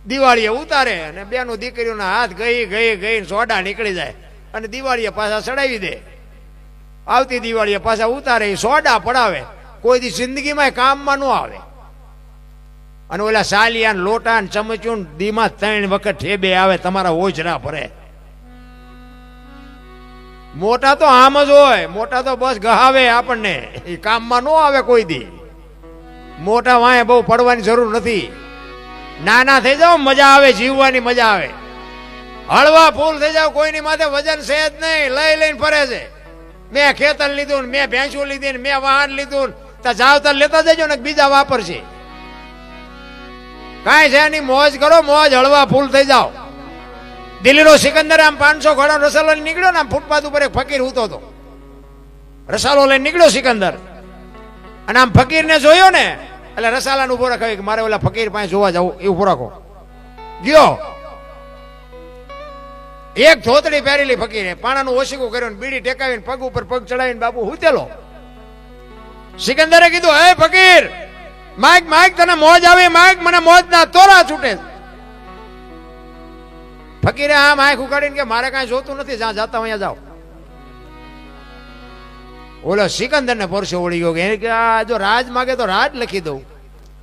S1: દિવાળીએ ઉતારે અને બેનું દીકરીઓના હાથ ગઈ સોડા નીકળી જાય અને દિવાળીએ પાછા ચડાવી દે. આવતી દિવાળીએ પાછા ઉતારે, સોડા પડાવે, કોઈ દી જિંદગીમાં કામમાં ન આવે. અને ઓલા સાલિયા લોટા ને ચમચું દીમાં 3 વખત ઠેબે આવે, તમારા ઓજરા ભરે. મોટા તો આમ જ હોય, મોટા તો બસ ગહાવે આપણને, એ કામમાં ન આવે કોઈ દી. મોટા વાંહે બહુ પડવાની જરૂર નથી. નાના થઈ જાવ મજા આવે, જીવવાની મજા આવે. હળવા ફૂલ થઈ જાવ, કોઈની માથે વજન છે જ નહીં, લઈ લઈને ફરે છે. મેં ખેતર લીધું ને મેં ભેંસું લીધી ને મેં વાહન લીધું, ત્યાં જાવ તાર લેતા જજો ને બીજા વાપરશે. કાંઈ છે એની મોજ કરો, મોજ હળવા ફૂલ થઈ જાવ. દિલ્હીનો સિકંદર આમ 500 ઘોડા રસાલો લઈને નીકળ્યો ને, આમ ફૂટપાથ ઉપર એક ફકીર ઉતો હતો, રસાલો લઈને નીકળ્યો સિકંદર. અને આમ ફકીરને જોયો ને એટલે રસાલાને ઉભો રાખ્યો કે મારે ઓલા ફકીર પાસે જોવા જવું, એ ઉભો રાખો. ગયો, એક ધોતડી પહેરેલી ફકીરે પાણાનું ઓશીકું કર્યું, બીડી ટેકાવીને પગ ઉપર પગ ચડાવીને બાપુ હુતેલો. સિકંદરે કીધું, હે ફકીર, માગ તને મોજ આવે, માગ, મને મોજ ના તોરા છૂટે. ફકીરે આમ આંખ ઉગાડીને કે મારે કાંઈ જોતું નથી, જ્યાં જાતા અહીંયા જાઓ. ઓલો સિકંદર ને પરસો વળી ગયો કે આ જો રાજ માગે તો રાજ લખી દઉં,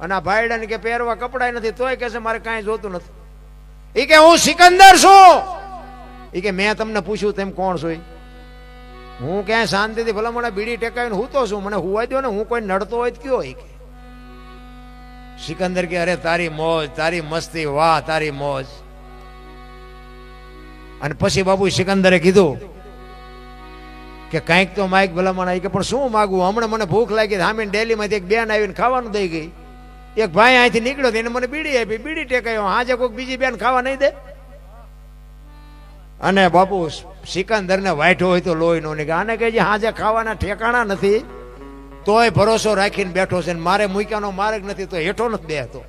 S1: અને આ ભાઈડાને કે પહેરવા કપડાય નથી તોય કે છે મારે કાંઈ જોતું નથી. એ કે હું સિકંદર છું. એ કે મેં તમને પૂછ્યું તેમ કોણ છો? હું ક્યાંય શાંતિથી ભલા મને બીડી ટેકાવીને હું તો છું, મને હુવા દો ને, હું કોઈ નડતો હોય કયો? એ કે સિકંદર કે અરે તારી મોજ, તારી મસ્તી, વાહ તારી મોજ. અને પછી બાપુ સિકંદરે કીધું કે કંઈક તો માઇક ભલામણ. કે પણ શું માગવું? હમણાં મને ભૂખ લાગી, સામે ડેલીમાંથી એક બેન આવીને ખાવાનું દઈ ગઈ. એક ભાઈ અહીંથી નીકળ્યો એને મને બીડી આપી, બીડી ટેકાયો. હાજે કોઈક બીજી બેન ખાવા નહીં દે? અને બાપુ સિકંદરને વાઈઠો હોય તો લોહી નો નીકળે. આને કહે છે હાજે ખાવાના ઠેકાણા નથી તોય ભરોસો રાખીને બેઠો છે, મારે મૂક્યાનો માર્ગ નથી તો હેઠો નથી બેહતો.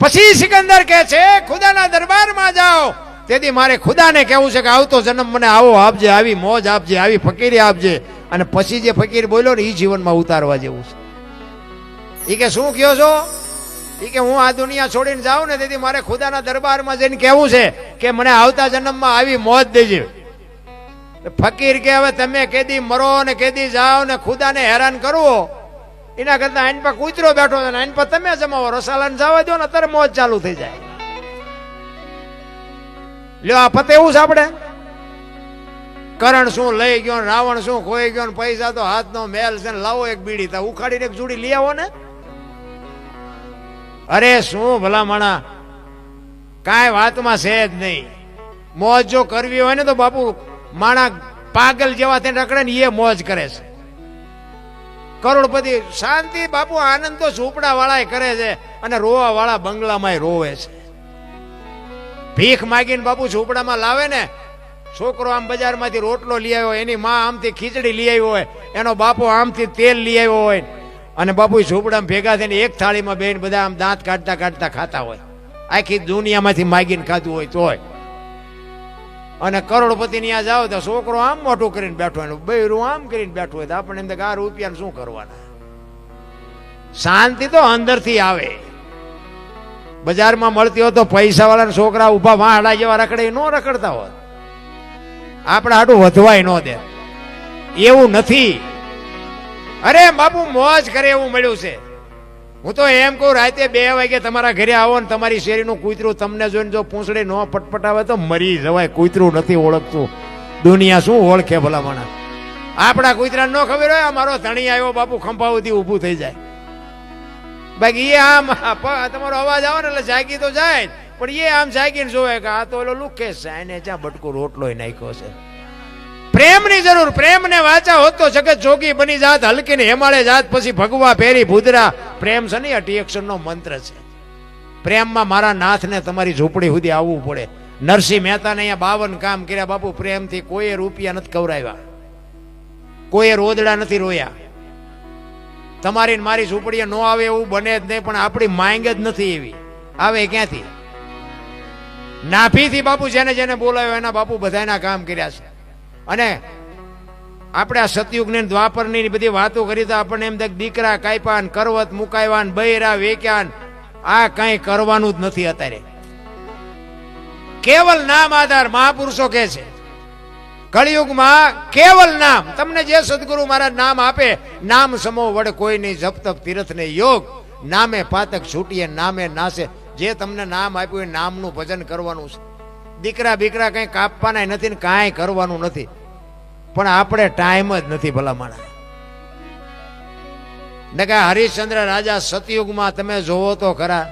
S1: પછી સિકંદર કહે છે ખુદાના દરબારમાં જાઓ. તેથી મારે ખુદાને કહેવું છે કે આવતો જન્મ મને આવો આપજે, આવી મોજ આપજે, આવી ફકીરી આપજે. અને પછી જે ફકીર બોલ્યો ને એ જીવનમાં ઉતારવા જેવું છે. એ કે શું કહો છો? એ કે હું આ દુનિયા છોડીને જાઉં ને તેથી મારે ખુદાના દરબારમાં જઈને કહેવું છે કે મને આવતા જન્મમાં આવી મોજ દેજે. ફકીર કે હવે તમે કેદી મરો ને કેદી જાઓ ને ખુદાને હેરાન કરવો, એના કરતા આઈન પર કૂતરો બેઠો છે, આઈન પર તમે જમાવો, રસાલાને જવા દો ને અત્યારે મોજ ચાલુ થઈ જાય. લ્યો આ પતે એવું છે આપણે કરણ શું લઈ ગયો, રાવણ શું ખોઈ ગયો, પૈસા તો હાથનો મેલ છે, લાવો એક બીડી, તા ઉખાડીને એક જોડી લઈ આવો ને. અરે શું ભલા માણા, કાંઈ વાતમાં છે જ નહીં. મોજ જો કરવી હોય ને તો બાપુ માણા પાગલ જેવા થઈને રખડે ને એ મોજ કરે છે. કરોડપતિ શાંતિ બાપુ, આનંદ તો ઝૂંપડા વાળા કરે છે અને રોવા વાળા બંગલામાં રોવે છે. ભીખ માગીને બાપુ ઝૂંપડામાં લાવે ને, છોકરો આમ બજારમાંથી રોટલો લઈ આવ્યો, એની માં આમથી ખીચડી લઈ આવ્યો હોય, એનો બાપુ આમથી તેલ લઈ આવ્યો હોય, અને બાપુ ઝૂંપડામાં ભેગા થઈને એક થાળીમાં બેન બધા આમ દાંત કાઢતા કાઢતા ખાતા હોય. આખી દુનિયામાંથી માગીને ખાધું હોય તોય. અને કરોડપતિ ત્યાં જાઓ તો છોકરો આમ મોટું કરીને બેઠો હોય, બૈરું આમ કરીને બેઠું હોય, તો આપણે એમ આ રૂપિયા શું કરવાના. શાંતિ તો અંદરથી આવે. બજારમાં મળતી હોય તો પૈસા વાળા છોકરા ઉભા વાહડા જેવા રખડે ન રખડતા હોત, આપણે હાટું વધવાય ન દે. એવું નથી. અરે બાપુ મોજ કરે એવું મળ્યું છે. હું તો એમ કહું, રાતે 2 વાગે તમારા ઘરે આવો ને તમારી શેરીનું કૂતરું તમને જોઈને જો પૂંછડી ન પટપટાવે તો મરી જવાય. કૂતરું નથી ઓળખતું, દુનિયા શું ઓળખે ભલા માણા. આપણા કૂતરાને ન ખબર હોય, મારો ધણી આવ્યો બાપુ ખંભાવતી ઊભું થઈ જાય. બાકી એ આમ તમારો અવાજ આવે ને એટલે જાગી તો જાય, પણ એ આમ જાગીને જોવે કે આ તો ઓલો લુકેશ છે, એને જ્યાં બટકું રોટલો નાખ્યો છે. પ્રેમની જરૂર, પ્રેમને વાંચા હોત તો જગત જોગી બની જાત, હલકીને હેમાળે જાત, પછી ભગવા ફેરી ભૂદરા. પ્રેમ છે ને 8 અક્ષરનો મંત્ર છે. પ્રેમમાં મારા નાથને તમારી ઝૂંપડી સુધી આવવું પડે. નરસિંહ મહેતાને અહીંયા 52 કામ કર્યા બાપુ. પ્રેમથી કોઈએ રૂપિયા નથી કવરાવ્યા, કોઈએ રોદડા નથી રોયા. તમારી મારી ઝૂંપડીએ ન આવે એવું બને જ નહીં, પણ આપણી માંગ જ નથી એવી. આવે ક્યાંથી? નાભીથી બાપુ જેને જેને બોલાવ્યો એના બાપુ બધાના કામ કર્યા છે. અને આપણે આ સતયુગની દ્વાપરની બધી વાતો કરી તો આપણને એમ થાય દીકરા કાપ્યા, કરવત મુકાવ્યા, બૈરા વેક્યા, આ કઈ કરવાનું જ નથી અત્યારે. કેવલ નામ આધાર મહાપુરુષો કહે છે. કળિયુગમાં કેવલ નામ. તમને જે સદગુરુ મહારાજ નામ આપે, નામ સમો વડ કોઈ નહીં, જપ તપ તીર્થ ને યોગ, નામે પાતક છૂટીએ નામે નાશે. જે તમને નામ આપ્યું એ નામનું ભજન કરવાનું છે. દીકરા બીકરા કઈ કાપવાના નથી ને કાંઈ કરવાનું નથી, પણ આપણે ટાઈમ જ નથી ભલા માણા. ને કે હરિશ્ચંદ્ર રાજા સતયુગમાં તમે જોવો તો ખરા,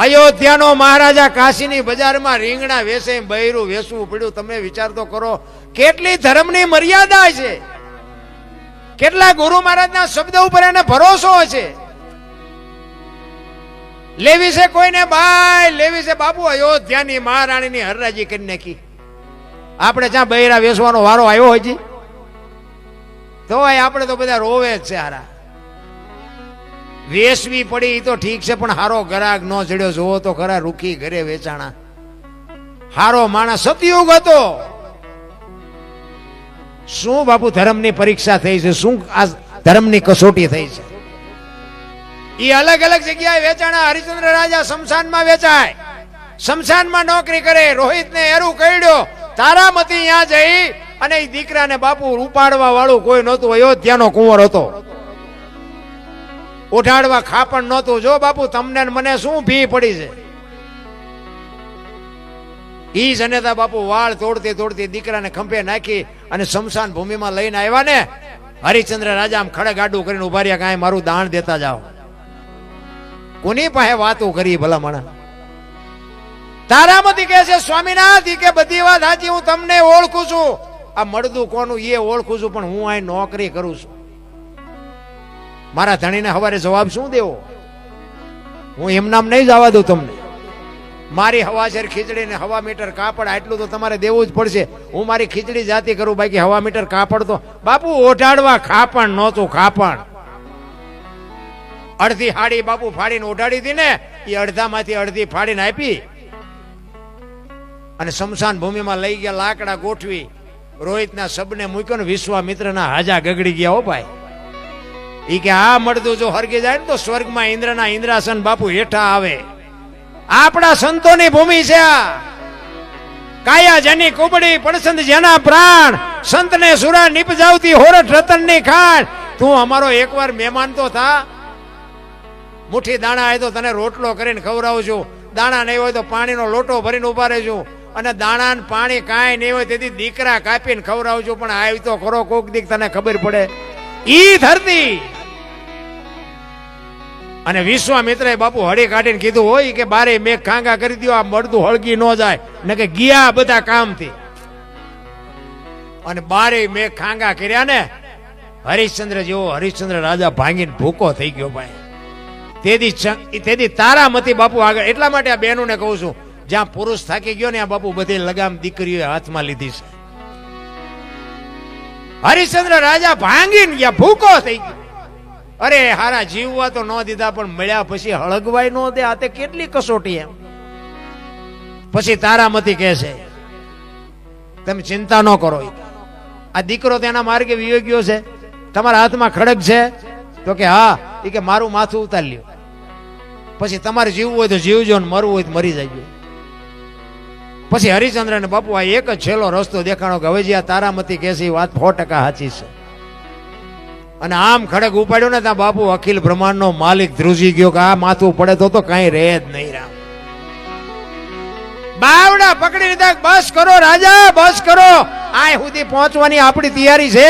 S1: અયોધ્યાનો મહારાજા કાશીની બજારમાં રીંગણા વેચે, બૈરું વેચવું પડ્યું. તમે વિચાર તો કરો, કેટલી ધર્મની મર્યાદા છે, કેટલા ગુરુ મહારાજના શબ્દ ઉપર એને ભરોસો છે. લેવી છે કોઈને બાય, લેવી છે બાપુ અયોધ્યાની મહારાણીની હરરાજી કરી નાખી. આપણે જ્યાં બૈરા વેચવાનો વારો આવ્યો હજી તો આપણે તો બધા રોવે જ છે. હારા વેચવી પડી તો ઠીક છે, પણ હારો ગરાગ ન ચડ્યો. જોવો તો ખરા, રૂખી ઘરે વેચાણા. હારો માણસ સતયુગ હતો. શું બાપુ ધર્મની પરીક્ષા થઈ છે, શું આ ધર્મની કસોટી થઈ છે. એ અલગ અલગ જગ્યાએ વેચાણા. હરિશ્ચંદ્ર રાજા શમશાનમાં વેચાય, શમશાનમાં નોકરી કરે. રોહિતને એરું કહ્યો, તારામતી ત્યાં જઈ અને એ દીકરાને બાપુ ઉપાડવા વાળું કોઈ નહોતું. અયોધ્યાનો કુંવર હતો, ઉઠાડવા ખાપણ નહોતું. જો બાપુ તમને મને શું ભી પડી છે. ઈ જનેતા બાપુ વાળ તોડતી તોડતી દીકરાને ખંભે નાખી અને શમશાન ભૂમિમાં લઈને આવ્યા ને. હરિશ્ચંદ્ર રાજા આમ ખડગાડું કરીને ઉભા રહ્યા, કાંઈ મારું દાણ દેતા જાઓ. કોની પાસે વાતો કરી ભલા માણા. તારામતી કહે છે, સ્વામિનાથ કે બધી વાત સાચી, હું તમને ઓળખું છું. આ મળદું કોનું એ ઓળખું છું, પણ હું અહીં નોકરી કરું છું. મારા ધણીને હવારે જવાબ શું દેવો? હું એમ નામ નહીં જવા દઉં તમને. મારી હવાશેર ખીચડી ને 1.5 મીટર કાપડ આટલું તો તમારે દેવું જ પડશે. હું મારી ખીચડી જાતી કરું, બાકી 1.5 મીટર કાપડ તો બાપુ ઓઢાડવા ખાપણ નહોતું. ખાપણ અડધી હાડી બાપુ ફાડીને ઓઢાડી હતી ને, એ અડધામાંથી અડધી ફાડીને આપી અને શમશાન ભૂમિમાં લઈ ગયા. લાકડા ગોઠવી રોહિતના શબને મૂક્યો ને વિશ્વામિત્રના હાજા ગગડી ગયા. હો ભાઈ, ઈ કે આ મળદું જો હરગી જાય ને તો સ્વર્ગમાં ઇન્દ્રના ઇન્દ્રાસન બાપુ હેઠા આવે. આપણા સંતોની ભૂમિ છે આ. કાયા જેની કુબડી, પડસંદ જેના પ્રાણ, સંતને સુરા નિપજાવતી હોરઠ રતનની ખાણ. તું અમારો એકવાર મહેમાન તો થા. મુઠ્ઠી દાણા હોય તો તને રોટલો કરીને ખવડાવું છું, દાણા નહીં હોય તો પાણીનો લોટો ભરીને ઉભા રહેશું. અને દાણા ને પાણી કાંઈ નહીં હોય તેથી દીકરા કાપીને ખવડાવજો, પણ આવી તો ખરો કોક દીક તને ખબર પડે. ઈ ધરતી અને વિશ્વામિત્રએ બાપુ હળી કાઢીને કીધું હોય કે બારે મેઘ ખાંગા કરી દો, આ મળતું હળગી ન જાય ને કે ગયા બધા કામથી. અને બારે મેઘ ખાંગા કર્યા ને હરિશ્ચંદ્ર જેવો હરિશ્ચંદ્ર રાજા ભાંગીને ભૂકો થઈ ગયો ભાઈ. તેથી તારામતી બાપુ આગળ. એટલા માટે આ બહેનોને કહું છું, જ્યાં પુરુષ થાકી ગયો ને આ બાપુ બધી લગામ દીકરીઓએ હાથમાં લીધી છે. હરિશ્ચંદ્ર રાજા ભાંગીને ગયા, ભૂકો થઈ ગયો. અરે હારા જીવવા તો ન દીધા, પણ મળ્યા પછી હળગવાય ન દે. આ તે કેટલી કસોટી એમ. પછી તારામતી કહે છે તમે ચિંતા ન કરો, આ દીકરો તેના માર્ગે વિયો ગયો છે, તમારા હાથમાં ખડગ છે? તો કે હા. એ કે મારું માથું ઉતારી લ્યો, પછી તમારે જીવવું હોય તો જીવજો ને મરવું હોય તો મરી જાય. પછી હરિશ્ચંદ્ર ને બાપુ આ એક જ છેલ્લો રસ્તો દેખાણો કે હવે જે આ તારામતી કહે છે એ વાત 100% સાચી છે. અને આમ ખડગ ઉપાડ્યો ને ત્યાં બાપુ અખિલ બ્રહ્માંડ નો માલિક ધ્રુજી ગયો કે આ માથું પડે તો કઈ રહે જ નહીં. રામ બાવડા પકડી લીધા, બસ કરો રાજા, બસ કરો. આ સુધી પહોંચવાની આપણી તૈયારી છે.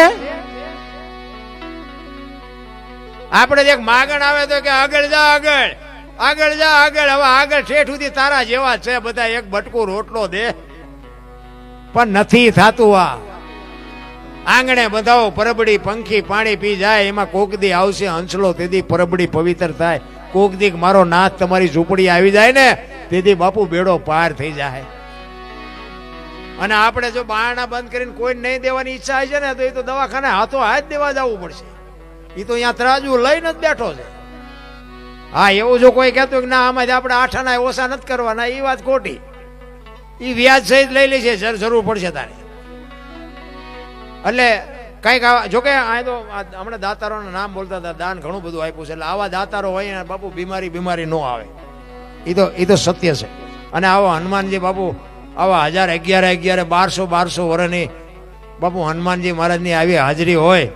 S1: આપણે એક માગણ આવે તો કે આગળ જા, આગળ આગળ જા, આગળ. હવે આગળ ઠેઠ સુધી તારા જેવા છે બધા, એક બટકું રોટલો દે. પણ નથી થાતું. આ આંગણે બધાઓ પરબડી પંખી પાણી પી જાય, એમાં કોકદી આવશે હંસલો, તેથી પરબડી પવિત્ર થાય. કોકદી મારો નાથ તમારી ઝૂંપડી આવી જાય ને તેથી બાપુ બેડો પાર થઈ જાય. અને આપણે જો બારણા બંધ કરીને કોઈ નહીં દેવાની ઈચ્છા છે ને તો એ તો દવાખાને હાથો હાથ દેવા જવું પડશે. એ તો અહીંયા તરાજુ લઈને જ બેઠો છે. હા, એવું જો કોઈ કહેતું કે ના આમાં આપણે આઠાના ઓછા નથી કરવાના, એ વાત ખોટી. એ વ્યાજ સહિત લઈ લેશે, જરૂર પડશે તારે. એટલે કઈક જોકે આ તો હમણાં દાતારોના નામ બોલતા હતા, દાન ઘણું બધું આપ્યું છે. એટલે આવા દાતારો હોય ને બાપુ બીમારી ન આવે, એ તો સત્ય છે. અને આવો હનુમાનજી બાપુ આવા 1011 1200 વર્ષની બાપુ હનુમાનજી મહારાજની આવી હાજરી હોય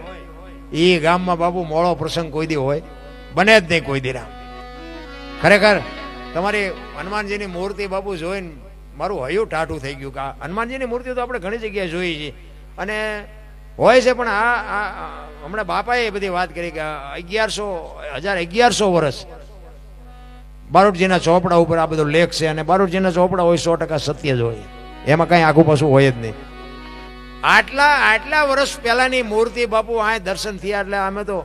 S1: એ ગામમાં બાપુ મોળો પ્રસંગ કોઈ દી હોય બને જ નહીં કોઈ દી. રામ ખરેખર તમારી હનુમાનજીની મૂર્તિ બાપુ જોઈને મારું હૈયું ટાઢું થઈ ગયું. કે હનુમાનજીની મૂર્તિ તો આપણે ઘણી જગ્યાએ જોઈ છે અને હોય છે, પણ આ હમણાં બાપાએ એ બધી વાત કરી કે 1100 વર્ષ બારોટજીના ચોપડા ઉપર આ બધો લેખ છે. અને બારોટજીના ચોપડા હોય 100% સત્ય જ હોય, એમાં કઈ આખું પાછું હોય જ નહીં. આટલા વર્ષ પહેલાની મૂર્તિ બાપુ આ દર્શન થયા. એટલે અમે તો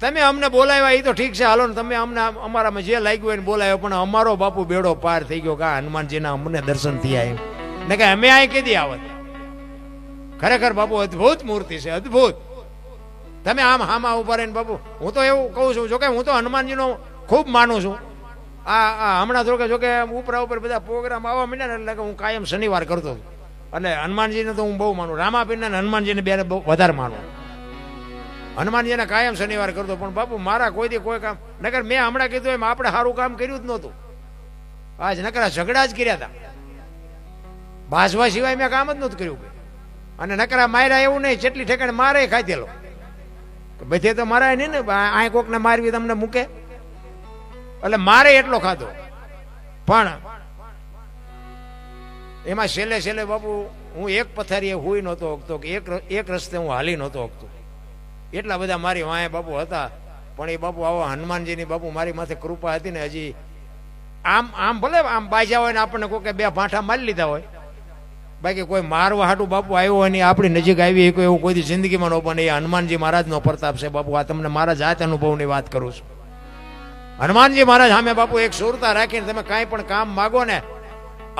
S1: તમે અમને બોલાવ્યા એ તો ઠીક છે, હાલો ને તમે અમને અમારામાં જે લાગ્યું હોય ને બોલાવ્યો, પણ અમારો બાપુ બેડો પાર થઈ ગયો કે હનુમાનજીના અમને દર્શન થયા એમ ને કે અમે અહીં કીધી આવત. ખરેખર બાપુ અદભુત મૂર્તિ છે, અદભુત. તમે આમ હામાં ઉભા રહીને બાપુ, હું તો એવું કહું છું, જોકે હું તો હનુમાનજીનો ખૂબ માનું છું. આ હમણાં જોકે ઉપર બધા પ્રોગ્રામ આવવા માંડ્યા ને એટલે હું કાયમ શનિવાર કરતો હતો. એટલે હનુમાનજીને તો હું બહુ માનું, રામાપીરને હનુમાનજીને બે વધારે માનું. હનુમાનજીને કાયમ શનિવાર કરતો, પણ બાપુ મારા કોઈ કામ નકર મેં હમણાં કીધું એમ આપણે સારું કામ કર્યું જ નહોતું. આજ નકરા ઝઘડા જ કર્યા હતા, ભાજવા સિવાય મેં કામ જ નહોતું કર્યું. અને નકરા માર્યા એવું નહીં, જેટલી ઠેકાણે મારે ખાધેલો બધે તો મારાય નહીં ને. આ કોકને મારવી તમને મૂકે, એટલે મારે એટલો ખાધો. પણ એમાં છેલ્લે બાપુ હું એક પથારીએ હુઈ નહોતો હકતો કે એક રસ્તે હું હાલી નહોતો હકતો. એટલા બધા મારી વાંહે બાપુ હતા. પણ એ બાપુ આવા હનુમાનજીની બાપુ મારી માથે કૃપા હતી ને હજી આમ ભલે આમ બાજા હોય ને આપણને કોઈ બે ભાંઠા મારી લીધા હોય, બાકી કોઈ મારવા હાટું બાપુ આવ્યો હોય ને આપણી નજીક આવી કોઈ એવું કોઈ જિંદગીમાં ન બને. એ હનુમાનજી મહારાજનો પ્રતાપ છે બાપુ. આ તમને મારા જાત અનુભવની વાત કરું છું. હનુમાનજી મહારાજ સામે બાપુ એક સુરતા રાખીને તમે કાંઈ પણ કામ માગો ને,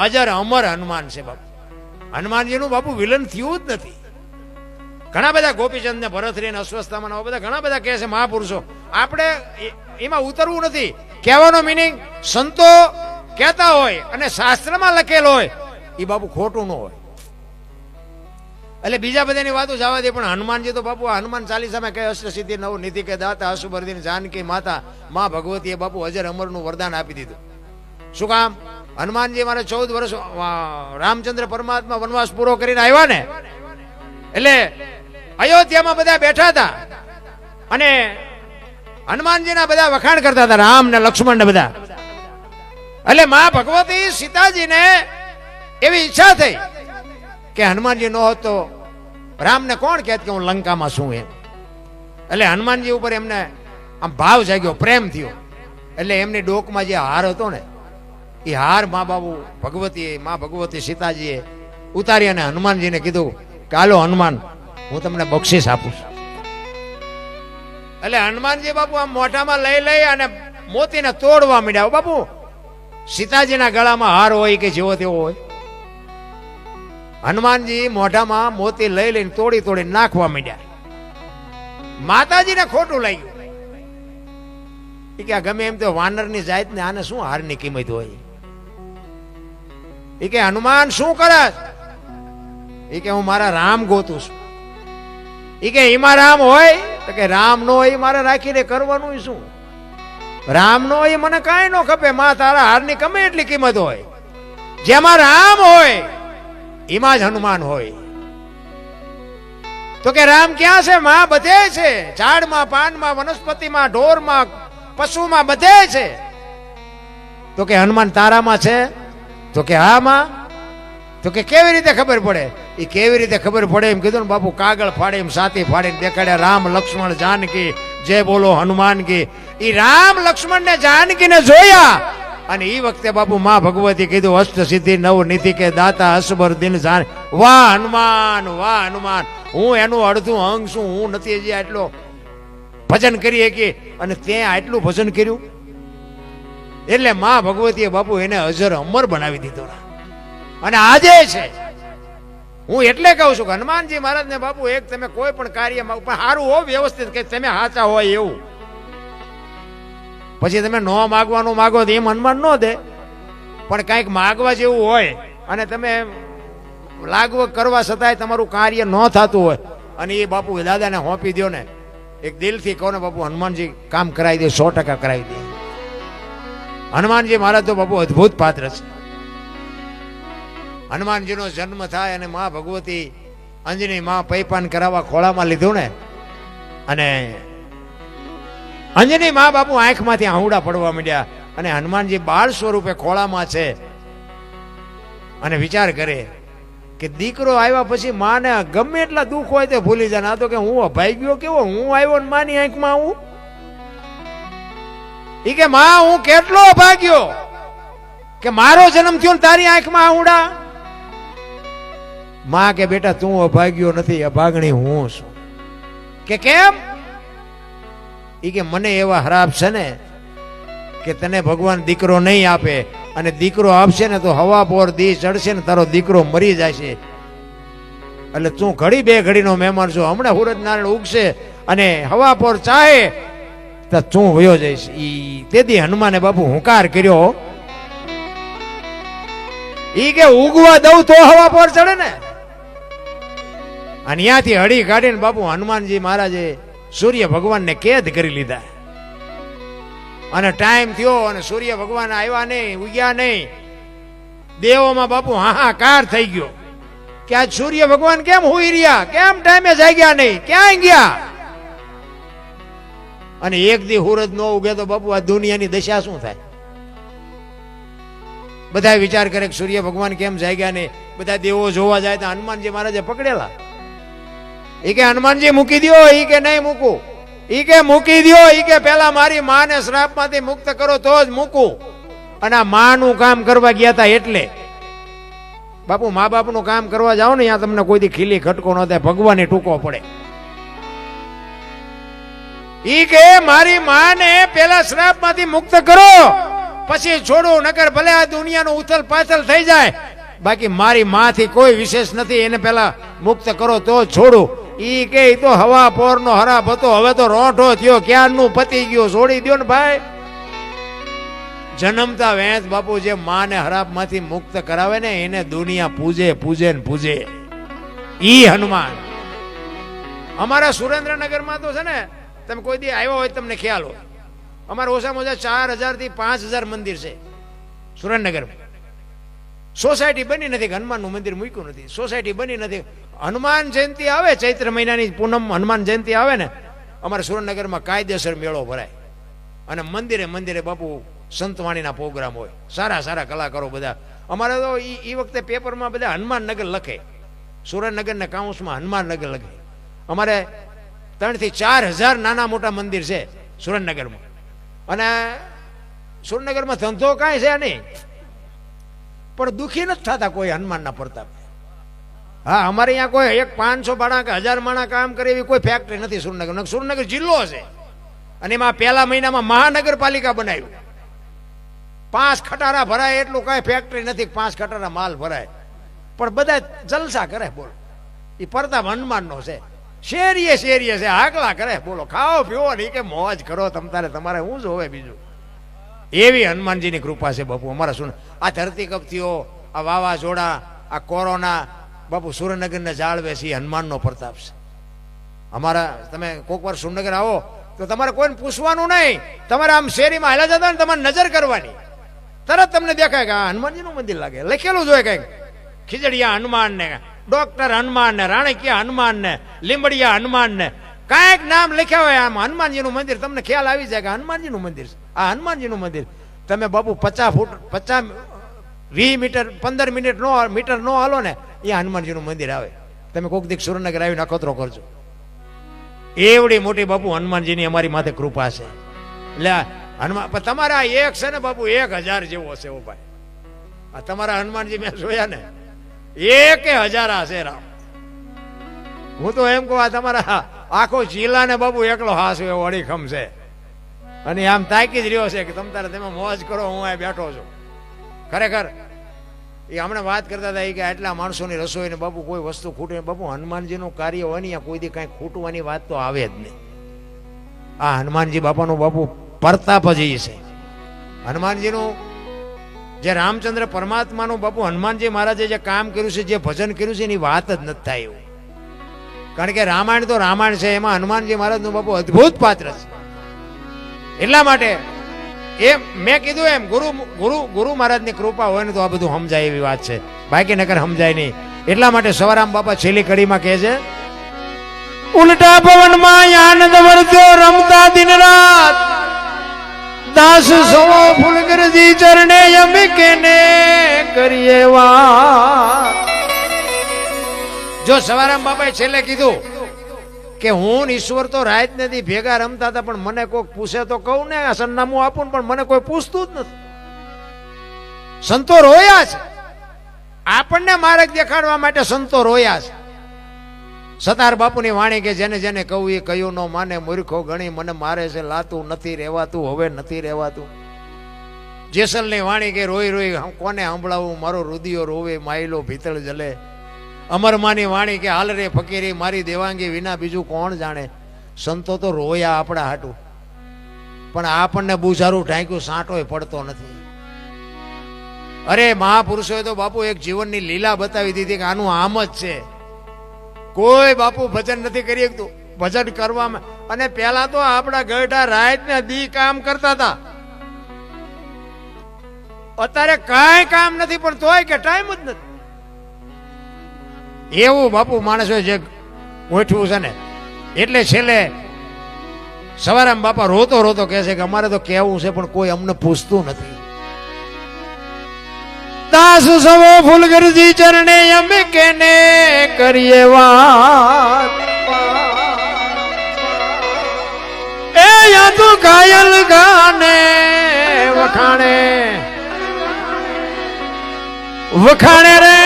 S1: અજર અમર હનુમાન છે બાપુ. હનુમાનજીનું બાપુ વિલન થયું જ નથી. ઘણા બધા ગોપીચંદ ને ભરતરી ને અસ્વસ્થામાં બધા ઘણા બધા કહે છે મહાપુરુષો, આપણે એમાં ઉતરવું નથી. કહેવાનો મિનિંગ સંતો કહેતા હોય અને શાસ્ત્રમાં લખેલ હોય એ બાપુ ખોટું ન હોય. એટલે બીજા બધાની વાતો જવા દે, પણ હનુમાનજી તો બાપુ હનુમાન ચાલીસામાં કહે અષ્ટસિદ્ધિ નવ નીતિ કે દાતા અશુભર્દિન જાનકી માતા મા ભગવતીએ બાપુ અજર અમરનું વરદાન આપી દીધું. શું કામ? હનુમાનજી મારે 14 વર્ષ રામચંદ્ર પરમાત્મા વનવાસ પૂરો કરીને આવ્યા ને, એટલે અયોધ્યામાં બધા બેઠા હતા અને હનુમાનજીના બધા વખાણ કરતા હતા, રામ ને લક્ષ્મણ ને બધા. એટલે મા ભગવતી સીતાજીને એવી ઈચ્છા થઈ કે હનુમાનજી નો હોત તો રામને કોણ કહેત કે હું લંકામાં છું એમ. એટલે હનુમાનજી ઉપર એમને આમ ભાવ જાગ્યો, પ્રેમ થયો. એટલે એમની ડોકમાં જે હાર હતો ને એ હાર મા ભગવતી સીતાજીએ ઉતારી અને હનુમાનજીને કીધું કે હાલો હનુમાન, હું તમને બક્ષિસ આપું છું. એટલે હનુમાનજી બાપુ આમ મોઢામાં લઈ અને મોતીને તોડવા માંડ્યા. બાપુ સીતાજીના ગળામાં હાર હોય કે જેવો તેવો હોય, હનુમાનજી મોઢામાં મોતી લઈને તોડી નાખવા માંડ્યા. માતાજીને ખોટું લાગ્યું કે આ ગમે એમ તો વાનરની જાત ને આને શું હારની કિંમત હોય. એ કે હનુમાન શું કરે? એ કે હું મારા રામ ગોતું છું. એ કે એમાં રામ હોય તો કે રામ નો હોય મારે રાખીને કરવાનું શું? રામ નો હોય મને કાંઈ ન ખપે. માં તારા હારની ગમે એટલી કિંમત હોય, જેમાં રામ હોય એમાં જ હનુમાન હોય. તો કે રામ ક્યાં છે? માં બધે છે, ઝાડમાં, પાનમાં, વનસ્પતિમાં, ઢોરમાં, પશુમાં, બધે છે. તો કે હનુમાન તારામાં છે? તો કે હા માં. તો કે કેવી રીતે ખબર પડે? એ કેવી રીતે ખબર પડે એમ કીધું ને બાપુ, કાગળ ફાડે એમ સાથી ફાડીને દેખાડ્યા. રામ લક્ષ્મણ જાનકી જય બોલો હનુમાન કી. એ રામ લક્ષ્મણ ને જાનકી ને જોયા અને એ વખતે બાપુ માં ભગવતી કીધું અષ્ટ સિદ્ધિ નવ નીતિ કે દાતા અસબર દિન જાન. વાહ હનુમાન, વાહ હનુમાન, હું એનું અડધું અંગ છું. હું નથી હજી આટલો ભજન કરીએ કે, અને ત્યાં આટલું ભજન કર્યું. એટલે માં ભગવતીએ બાપુ એને અજર અમર બનાવી દીધો. અને આજે છે. હું એટલે કહું છું કે હનુમાનજી મહારાજ ને બાપુ એક તમે કોઈ પણ કાર્યમાં પણ સારું હો, વ્યવસ્થિત કે તમે સાચા હોય એવું. પછી તમે નો માગવાનું માગો તો એમ હનુમાન ન દે, પણ કંઈક માગવા જેવું હોય અને તમે લાગવગ કરવા છતાંય તમારું કાર્ય ન થતું હોય અને એ બાપુ દાદાને હોંપી દો ને, એક દિલથી કહો ને બાપુ, હનુમાનજી કામ કરાવી દે, 100% કરાવી દે. હનુમાનજી મહારાજ તો બાપુ અદભુત પાત્ર છે. હનુમાનજીનો જન્મ થાય અને માં ભગવતી અંજની માં પૈપાન કરાવવા ખોળામાં લીધું ને, અને અંજની માં બાપુ આંખમાંથી આહુડા પડવા માંડ્યા અને હનુમાનજી બાળ સ્વરૂપે ખોળામાં છે અને વિચાર કરે કે દીકરો આવ્યા પછી માને ગમે એટલા દુઃખ હોય તે ભૂલી જાય. આ તો કે હું અભાઈ ગયો કેવો, હું આવ્યો ને માની આંખમાં આવું. એ કે માં હું કેટલો અભાગ્યો કે મારો જન્મ થયો ને તારી આંખમાં આહુડા. માં કે બેટા તું અભાગ્યો નથી, અભાગણી હું છું. કે કેમ? એ કે મને એવા હરાપ છે ને કે તને ભગવાન દીકરો નહીં આપે, અને દીકરો આપશે ને તો હવા પોર દી ચડશે ને તારો દીકરો મરી જાય છે. એટલે તું ઘડી બે ઘડીનો મહેમાન છો. હમણાં સૂરજ નારાયણ ઉગશે અને હવા પોર ચાહે તો તું વયો જઈશ. તેથી હનુમાને બાપુ હુંકાર કર્યો. ઈ કે ઉગવા દઉં તો હવા પોર ચડે ને. અને ત્યાંથી હળી કાઢીને બાપુ હનુમાનજી મહારાજે સૂર્ય ભગવાનને કેદ કરી લીધા. અને ટાઈમ થયો અને સૂર્ય ભગવાન આવ્યા નહીં, ઉગ્યા નહીં. દેવોમાં બાપુ હાહાકાર થઈ ગયો કે આજ સૂર્ય ભગવાન કેમ હુઈ રહ્યા, કેમ ટાઈમે જાગ્યા નહીં, ક્યાંય ગયા. અને એક દી સૂરજ નો ઉગે તો બાપુ આ દુનિયાની દશા શું થાય? બધા વિચાર કરે કે સૂર્ય ભગવાન કેમ જાગ્યા નહીં. બધા દેવો જોવા જાય તો હનુમાનજી મહારાજે પકડેલા. એ કે હનુમાનજી મૂકી દો. એ કે નહીં મૂકું. એ કે મૂકી દો. એ કે પેલા મારી માને શ્રાપમાંથી મુક્ત કરો તો જ મૂકું. અને આ માનું કામ કરવા ગયા હતા. એટલે બાપુ મા બાપનું કામ કરવા જાઓ ને, ત્યાં તમને કોઈ ખીલી ખટકો ન થાય, ભગવાને ટૂંકો પડે. ઈ કે મારી માને પેલા શ્રાપમાંથી મુક્ત કરો પછી છોડું, નકર ભલે આ દુનિયાનું ઉથલ પાથલ થઈ જાય, બાકી મારી માથી કોઈ વિશેષ નથી. એને પેલા મુક્ત કરો તો છોડું. ઈ કે તો હવા પોરનો હરાપ હતો, હવે તો રોંઠો થયો, ક્યારનું પતી ગયો, છોડી દો ને ભાઈ. જન્મતા વેંત બાપુ જે માને હરાપમાંથી મુક્ત કરાવે ને એને દુનિયા પૂજે પૂજે ને પૂજે. ઈ હનુમાન. અમારા સુરેન્દ્રનગરમાં તો છે ને, તમે કોઈ દી આવ્યો હોય તમને ખ્યાલ હોય, અમારે ઓછામાં ઓછા 4000 થી 5000 મંદિર છે સુરેન્દ્રનગરમાં. સોસાયટી બની નથી, હનુમાનનું મંદિર મૂક્યું નથી, સોસાયટી બની નથી. હનુમાન જયંતિ આવે, ચૈત્ર મહિનાની પૂનમ હનુમાન જયંતિ આવે ને, અમારા સુરેન્દ્રનગરમાં કાયદેસર મેળો ભરાય. અને મંદિરે મંદિરે બાપુ સંતવાણીના પ્રોગ્રામ હોય, સારા સારા કલાકારો બધા અમારે તો એ વખતે પેપરમાં બધા હનુમાનનગર લખે, સુરેન્દ્રનગરના કાઉન્સમાં હનુમાનનગર લખે. અમારે 3 થી 4 હજાર નાના મોટા મંદિર છે સુરેન્દ્રનગરમાં, અને સુરેન્દ્રનગરમાં ધંધો કાંઈ છે નહીં, પણ દુઃખી નથી થતા કોઈ હનુમાનના પ્રતાપ. હા, અમારે અહીંયા કોઈ 500 માણા કે 1000 માણા કામ કરે એવી કોઈ ફેક્ટરી નથી સુરેન્દ્રનગર. સુરેન્દ્રનગર જિલ્લો છે, અને એમાં પહેલા મહિનામાં મહાનગરપાલિકા બનાવ્યું. 5 ખટારા ભરાય એટલું કાંઈ ફેક્ટરી નથી, 5 ખટારા માલ ભરાય, પણ બધા જલસા કરે. બોલો, એ પ્રતાપ હનુમાનનો છે. શેરીએ શેરીએ છે, હાકલા કરે. બોલો, ખાઓ પીવો નહીં કે મોજ કરો તમતારે, તમારે શું જોવે બીજું. એવી હનુમાનજીની કૃપા છે બાપુ અમારા. શું આ ધરતીકંપ થયો, આ વાવાઝોડા, આ કોરોના, બાપુ સુરેન્દ્રનગરને જાળવે છે હનુમાનનો પ્રતાપ છે અમારા. તમે કોઈક વાર સુરેન્દ્રનગર આવો તો તમારે કોઈને પૂછવાનું નહીં, તમારે આમ શેરીમાં હાલ્યા જતા ને તમારે નજર કરવાની, તરત તમને દેખાય કે આ હનુમાનજીનું મંદિર લાગે. લખેલું જોઈએ કંઈક ખીજડીયા હનુમાન ને, ડોક્ટર હનુમાન ને, રાણકીયા હનુમાન ને, લીંબડિયા હનુમાન ને, કાંઈક નામ લખ્યા હોય આમ હનુમાનજીનું મંદિર, તમને ખ્યાલ આવી જાય કે હનુમાનજીનું મંદિર છે. આ હનુમાનજીનું મંદિર. તમે બાપુ 50 ફૂટ 50 20 મીટર 15 મીટર નો હાલો ને, એ હનુમાનજીનું મંદિર આવે. તમે કોઈક દીક સુરેન્દ્રનગર આવીને અખતરો કરજો. એવડી મોટી બાપુ હનુમાનજીની અમારી માથે કૃપા છે. એટલે હનુમાન તમારા એક છે ને બાપુ 1000 જેવો છે. ઓ ભાઈ, આ તમારા હનુમાનજી મેં જોયા ને 1000 છે રામ. હું તો એમ કહું આ તમારા આખો જિલ્લાને બાપુ એકલો હાસ એવો અડીખમ છે, અને આમ તાકી જ રહ્યો છે કે તમે મોજ કરો, હું આ બેઠો છું. ખરેખર એ હમણાં વાત કરતા હતા કે આટલા માણસોની રસોઈ ને બાપુ કોઈ વસ્તુ ખૂટે. બાપુ હનુમાનજીનું કાર્ય હોય ને કોઈ દી કાંઈ ખૂટવાની વાત તો આવે જ નહીં. આ હનુમાનજી બાપાનું બાપુ પ્રતાપ જ છે. હનુમાનજીનું જે રામચંદ્ર પરમાત્માનું બાપુ હનુમાનજી મહારાજે જે કામ કર્યું છે, જે ભજન કર્યું છે, એની વાત જ નથી થાય એવું. કારણ કે રામાયણ તો રામાયણ છે, એમાં હનુમાનજી મહારાજનું બાપુ અદ્ભુત પાત્ર છે. એટલા માટે એમ મેં કીધું એમ ગુરુ મહારાજની કૃપા હોય ને તો આ બધું સમજાય એવી વાત છે, બાકી નકર સમજાય નહીં. એટલા માટે સવારામ બાપા છેલ્લી કડીમાં કહે છે, ઉલટા પવનમાં આનંદ વર્ત્યો રમતા દિન રાત, દાસ સવો ફૂલગરજી ચરણે અમે કેને કરીએ વાત. જો સવારામ બાપાએ છેલ્લે કીધું કે હું ઈશ્વર તો રાત નથી ભેગા રમતા હતા, પણ મને કોઈ પૂછે તો કહું ને, આ સરનામું આપું, પણ મને કોઈ પૂછતું જ નથી. સંતો રોયા છે, આપણને માર્ગ દેખાડવા માટે સંતો રોયા છે. સતાર બાપુની વાણી કે જેને જેને કહું એ કયું ન માને, મૂર્ખો ગણી મને મારે છે લાતું, નથી રહેવાતું હવે નથી રહેવાતું. જેસલની વાણી કે રોઈ રોઈ કોને સાંભળાવું, મારો રુદિયો રોવે માયલો ભીતળ જલે. અમરમાની વાણી કે હાલ રે ફકીરી મારી દેવાંગી વિના બીજું કોણ જાણે. સંતો તો રોયા આપણા હાટું, પણ આપણને બુઝારું ઢાંક્યું સાંટોય પડતો નથી. અરે મહાપુરુષોએ તો બાપુ એક જીવનની લીલા બતાવી દીધી કે આનું આમ જ છે. કોઈ બાપુ ભજન નથી કરી શકતું. ભજન કરવામાં અને પેલા તો આપણા ગઢા રાત ને દી કામ કરતા હતા. અત્યારે કાંઈ કામ નથી, પણ તોય કે ટાઈમ જ નથી. એવું બાપુ માણસો જે ગોઠવું છે ને, એટલે છેલ્લે સવારામ બાપા રોતો રોતો કહે છે કે અમારે તો કહેવું છે પણ કોઈ અમને પૂછતું નથી. દાસ સવો ફૂલગરજી ચરણે અમે કેને કરીએ વાત. એ યા તો ઘાયલ ગાને વખાણે વખાણે રે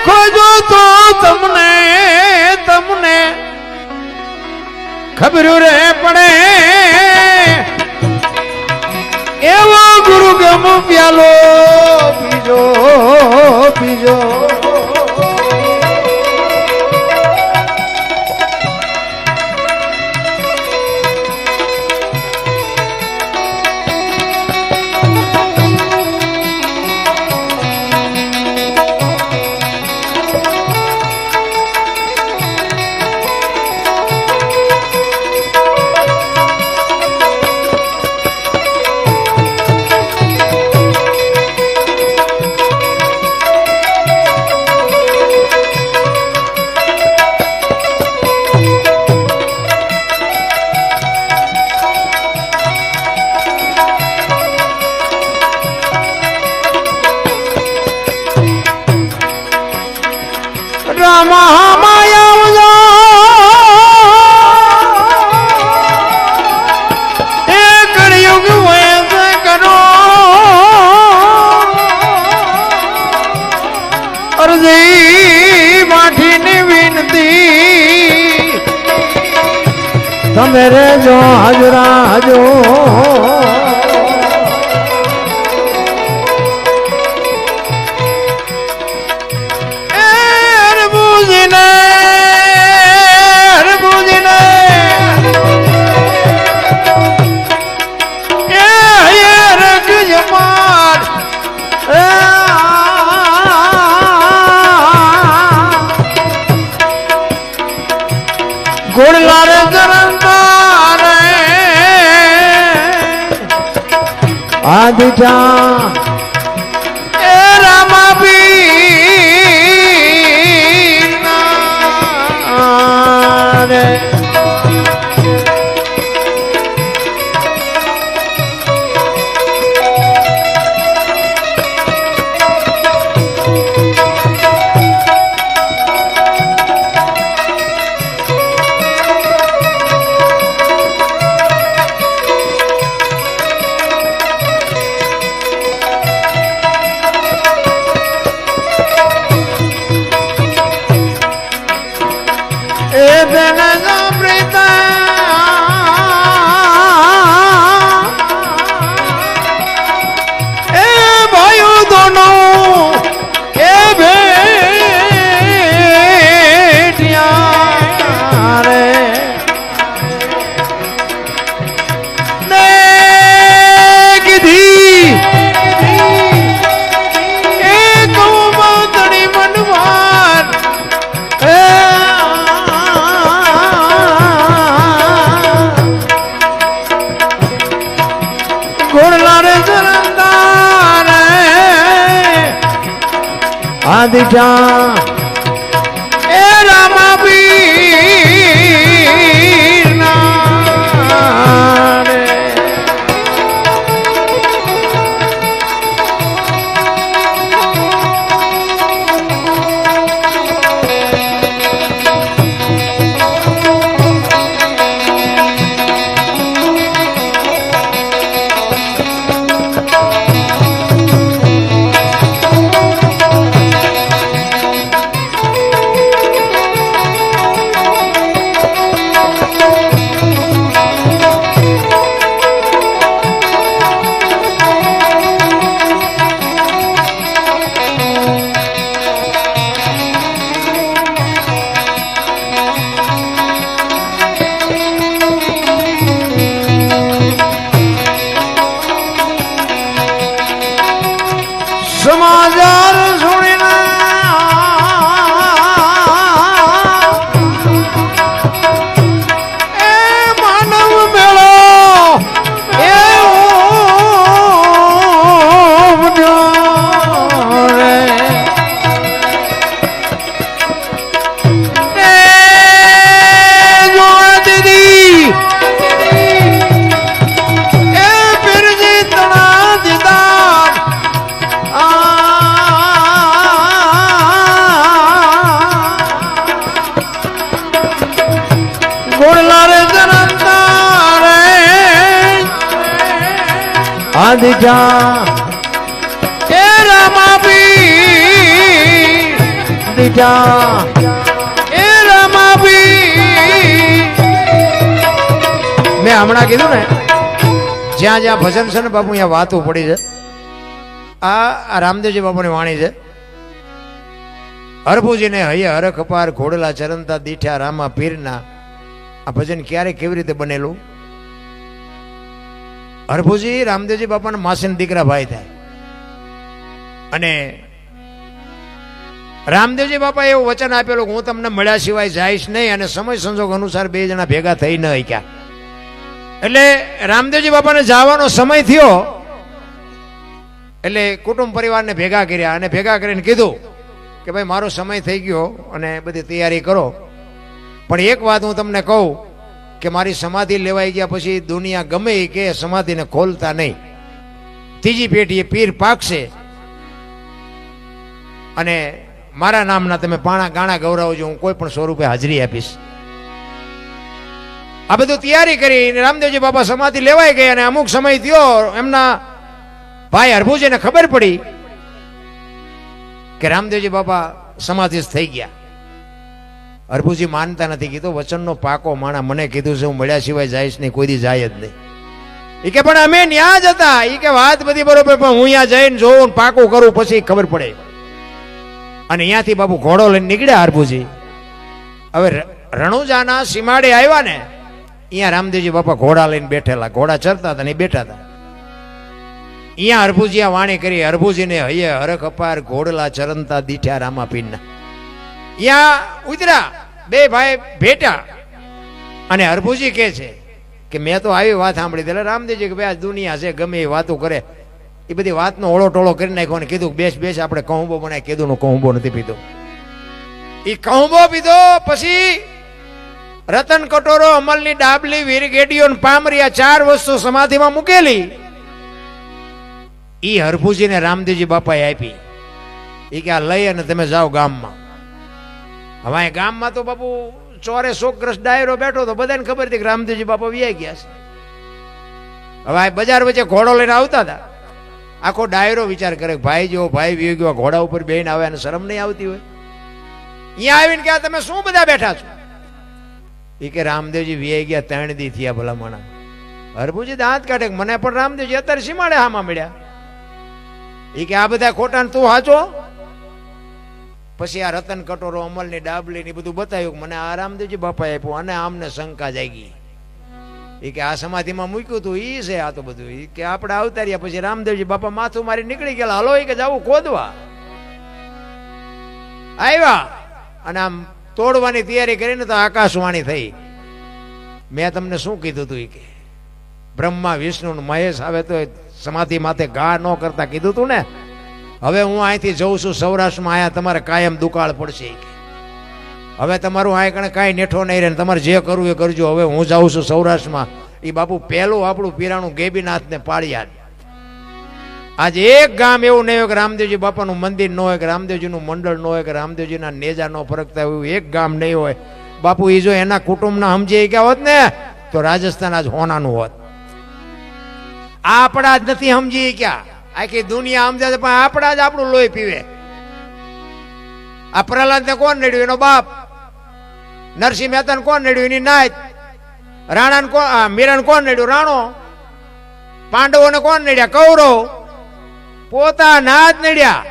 S1: ખોજો તો તમને તમને ખબર રે પડે. એવો ગુરુ ગમ પ્યાલો પીજો પીજો. મેરે જો હજરા જો આદિજા એ રામા પીર રે આદિજા એ રામા પીર ના રે સમાચાર સુણીને એ માનવ મેળો એ આદિજા એ રામા પીર આદિજા એ રામા પીર મેં હમણાં કીધું ને જ્યાં જ્યાં ભજન છે ને બાપુ અહીંયા વાતો પડી છે આ રામદેવજી બાપુની વાણી છે હરભુજીને હૈયે હરખ અપાર ઘોડલા ચરંતા દીઠા રામા પીરના આ ભજન ક્યારે કેવી રીતે બનેલું હરભુજી રામદેવજી બાપાના માસીના દીકરા ભાઈ થાય અને રામદેવજી બાપા એવું વચન આપેલું કે હું તમને મળ્યા સિવાય જઈશ નહીં અને સમય સંજોગ અનુસાર બે જણા ભેગા થઈ ન શક્યા એટલે રામદેવજી બાપાને જવાનો સમય થયો એટલે કુટુંબ પરિવારને ભેગા કર્યા અને ભેગા કરીને કીધું કે ભાઈ મારો સમય થઈ ગયો અને બધી તૈયારી કરો પણ એક વાત હું તમને કહું કે મારી સમાધિ લેવાઈ ગયા પછી દુનિયા ગમે કે સમાધિને ખોલતા નહીં ત્રીજી પેઢીએ પીર પાકશે અને મારા નામના તમે પાણા ગાણા ગૌરવજો હું કોઈ પણ સ્વરૂપે હાજરી આપીશ આ બધું તૈયારી કરી રામદેવજી બાપા સમાધિ લેવાઈ ગઈ અને અમુક સમય થયો એમના ભાઈ હરભુજીને ખબર પડી કે રામદેવજી બાપા સમાધિસ્થ થઈ ગયા હરભુજી માનતા નથી. કીધું વચનનો પાકો માણા, મને કીધું છે હું મળ્યા સિવાય જઈશ નહીં, કોઈ દી જાય જ નહીં. એ કે પણ અમે ન્યા જ હતા. એ કે વાત બધી બરોબર, પણ હું અહીંયા જઈને જોઉં પાકું કરું પછી ખબર પડે. અને અહીંયાથી બાપુ ઘોડો લઈને નીકળ્યા હરભુજી. હવે રણુજાના સીમાડે આવ્યા ને, અહીંયા રામદેવજી બાપા ઘોડા લઈને બેઠેલા, ઘોડા ચરતા હતા ને બેઠા હતા. અહીંયા હરભુજી આ વાણી કરી, હરભુજીને હૈયે હરખ અપાર ઘોડલા ચરંતા દીઠ્યા રામાપીરના. અહીંયા ઉતરા બે ભાઈ ભેટા, અને હરભુજી કહે છે કે મેં તો આવી વાત સાંભળી. એટલે રામદેવજી કે ભાઈ આ દુનિયા છે, ગમે એ વાતો કરે, એ બધી વાતનો ઓળો ટોળો કરી નાખ્યો અને કીધું બેસ બેસ આપણે કહુંબો બનાવી. કીધું નો કહુંબો નથી પીધો. એ કહુંબો પીધો પછી રતન કટોરો, અમલની ડાબલી, વીરગેડીઓ, પામરી, આ 4 વસ્તુ સમાધિમાં મૂકેલી. ઈ હરભુજીને રામદેવજી બાપાએ આપી. એ કે આ લઈ અને તમે જાઓ ગામમાં. હવે ગામમાં તો બાપુ ચોરે શોકગ્રસ્ત ડાયરો બેઠો તો બધાને ખબર હતી કે રામદેવજી બાપા વ્યાઈ ગયા છે. હવે આ બજાર વચ્ચે ઘોડો લઈને આવતા હતા. આખો ડાયરો વિચાર કરે ભાઈ જો ભાઈ વી ગયો, ઘોડા ઉપર બેહીને આવે અને શરમ નહીં આવતી હોય. અહીંયા આવીને કે તમે શું બધા બેઠા છો? એ કે રામદેવજી વ્યાઈ ગયા, 3 દી થયા ભલામણા. હરભુજી દાંત કાઢે, મને પણ રામદેવજી અત્યારે સીમાડે હામાં મળ્યા. એ કે આ બધા ખોટા તું હાચો? પછી આ રતન કટોરો, અમલની ડાબલી ને બધું બતાવ્યું. મને આ રામદેવજી બાપાએ આપ્યું અને આમને શંકા જાગી. એ કે આ સમાધિમાં મૂક્યું તું ઈ છે આ તો બધું. એ કે આપણે આવતા રહ્યા. પછી રામદેવજી બાપા માથું મારી નીકળી ગયા. હાલો એ કે જાવું ખોદવા. આવ્યા અને આમ તોડવાની તૈયારી કરીને તો આકાશવાણી થઈ. મેં તમને શું કીધું તું? કે બ્રહ્મા વિષ્ણુ મહેશ આવે તો સમાધિ માથે ઘા ન કરતા કીધું તું ને. હવે હું અહીંથી જઉં છું સૌરાષ્ટ્રમાં, આયા તમારે કાયમ દુકાળ પડશે. હવે તમારું આ કણે કાંઈ નેઠો નહીં રહે, તમારે જે કરવું એ કરજો. હવે હું જાઉં છું સૌરાષ્ટ્રમાં. એ બાપુ પહેલું આપણું પીરાણું ગેબીનાથને પાળ્યા. આજે એક ગામ એવું નહીં હોય કે રામદેવજી બાપાનું મંદિર ન હોય, કે રામદેવજીનું મંડળ ન હોય, કે રામદેવજીના નેજા ન ફરકતા એવું એક ગામ નહીં હોય. બાપુ એ જો એના કુટુંબના સમજી ગયા હોત ને તો રાજસ્થાન આજ હોનાનું હોત. આપણા જ નથી સમજી ક્યાં, આખી દુનિયા સમજે પણ આપણા જ આપણું લોહી પીવે. આ પ્રહલાદ ને કોણ નડ્યું? એનો બાપ. નરસિંહ મહેતા ને કોણ નડ્યું? એની નાત. રાણા ને કોણ? મીરાને કોણ નડ્યું? રાણો. પાંડવોને કોણ નડ્યા? કૌરવ. પોતાના જ નડ્યા.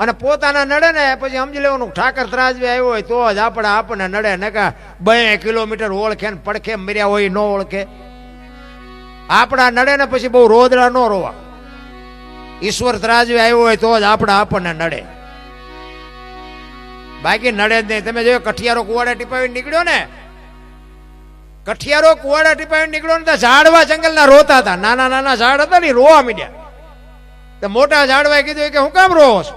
S1: અને પોતાના નડે ને પછી સમજી લેવાનું ઠાકર ત્રાજવે આવ્યો હોય તો જ આપણને નડે. ને કે 2 કિલોમીટર ઓળખે ને પડખે મર્યા હોય ન ઓળખે. આપણા નડે ને પછી બહુ રોદડા ન રોવા. ઈશ્વર ત્રાજવે આવ્યો હોય તો જ આપણને નડે, બાકી નડે જ નહીં. તમે જોયો કઠિયારો કુવાડા ટીપાવીને નીકળ્યો ને, કઠિયારો કુવાડા ટીપાવીને નીકળ્યો ને તો ઝાડવા જંગલના રોતા હતા. નાના નાના ઝાડ હતા ને રોવા મીડ્યા. તો મોટા ઝાડવાએ કીધું કે હું કામ રોવો છો?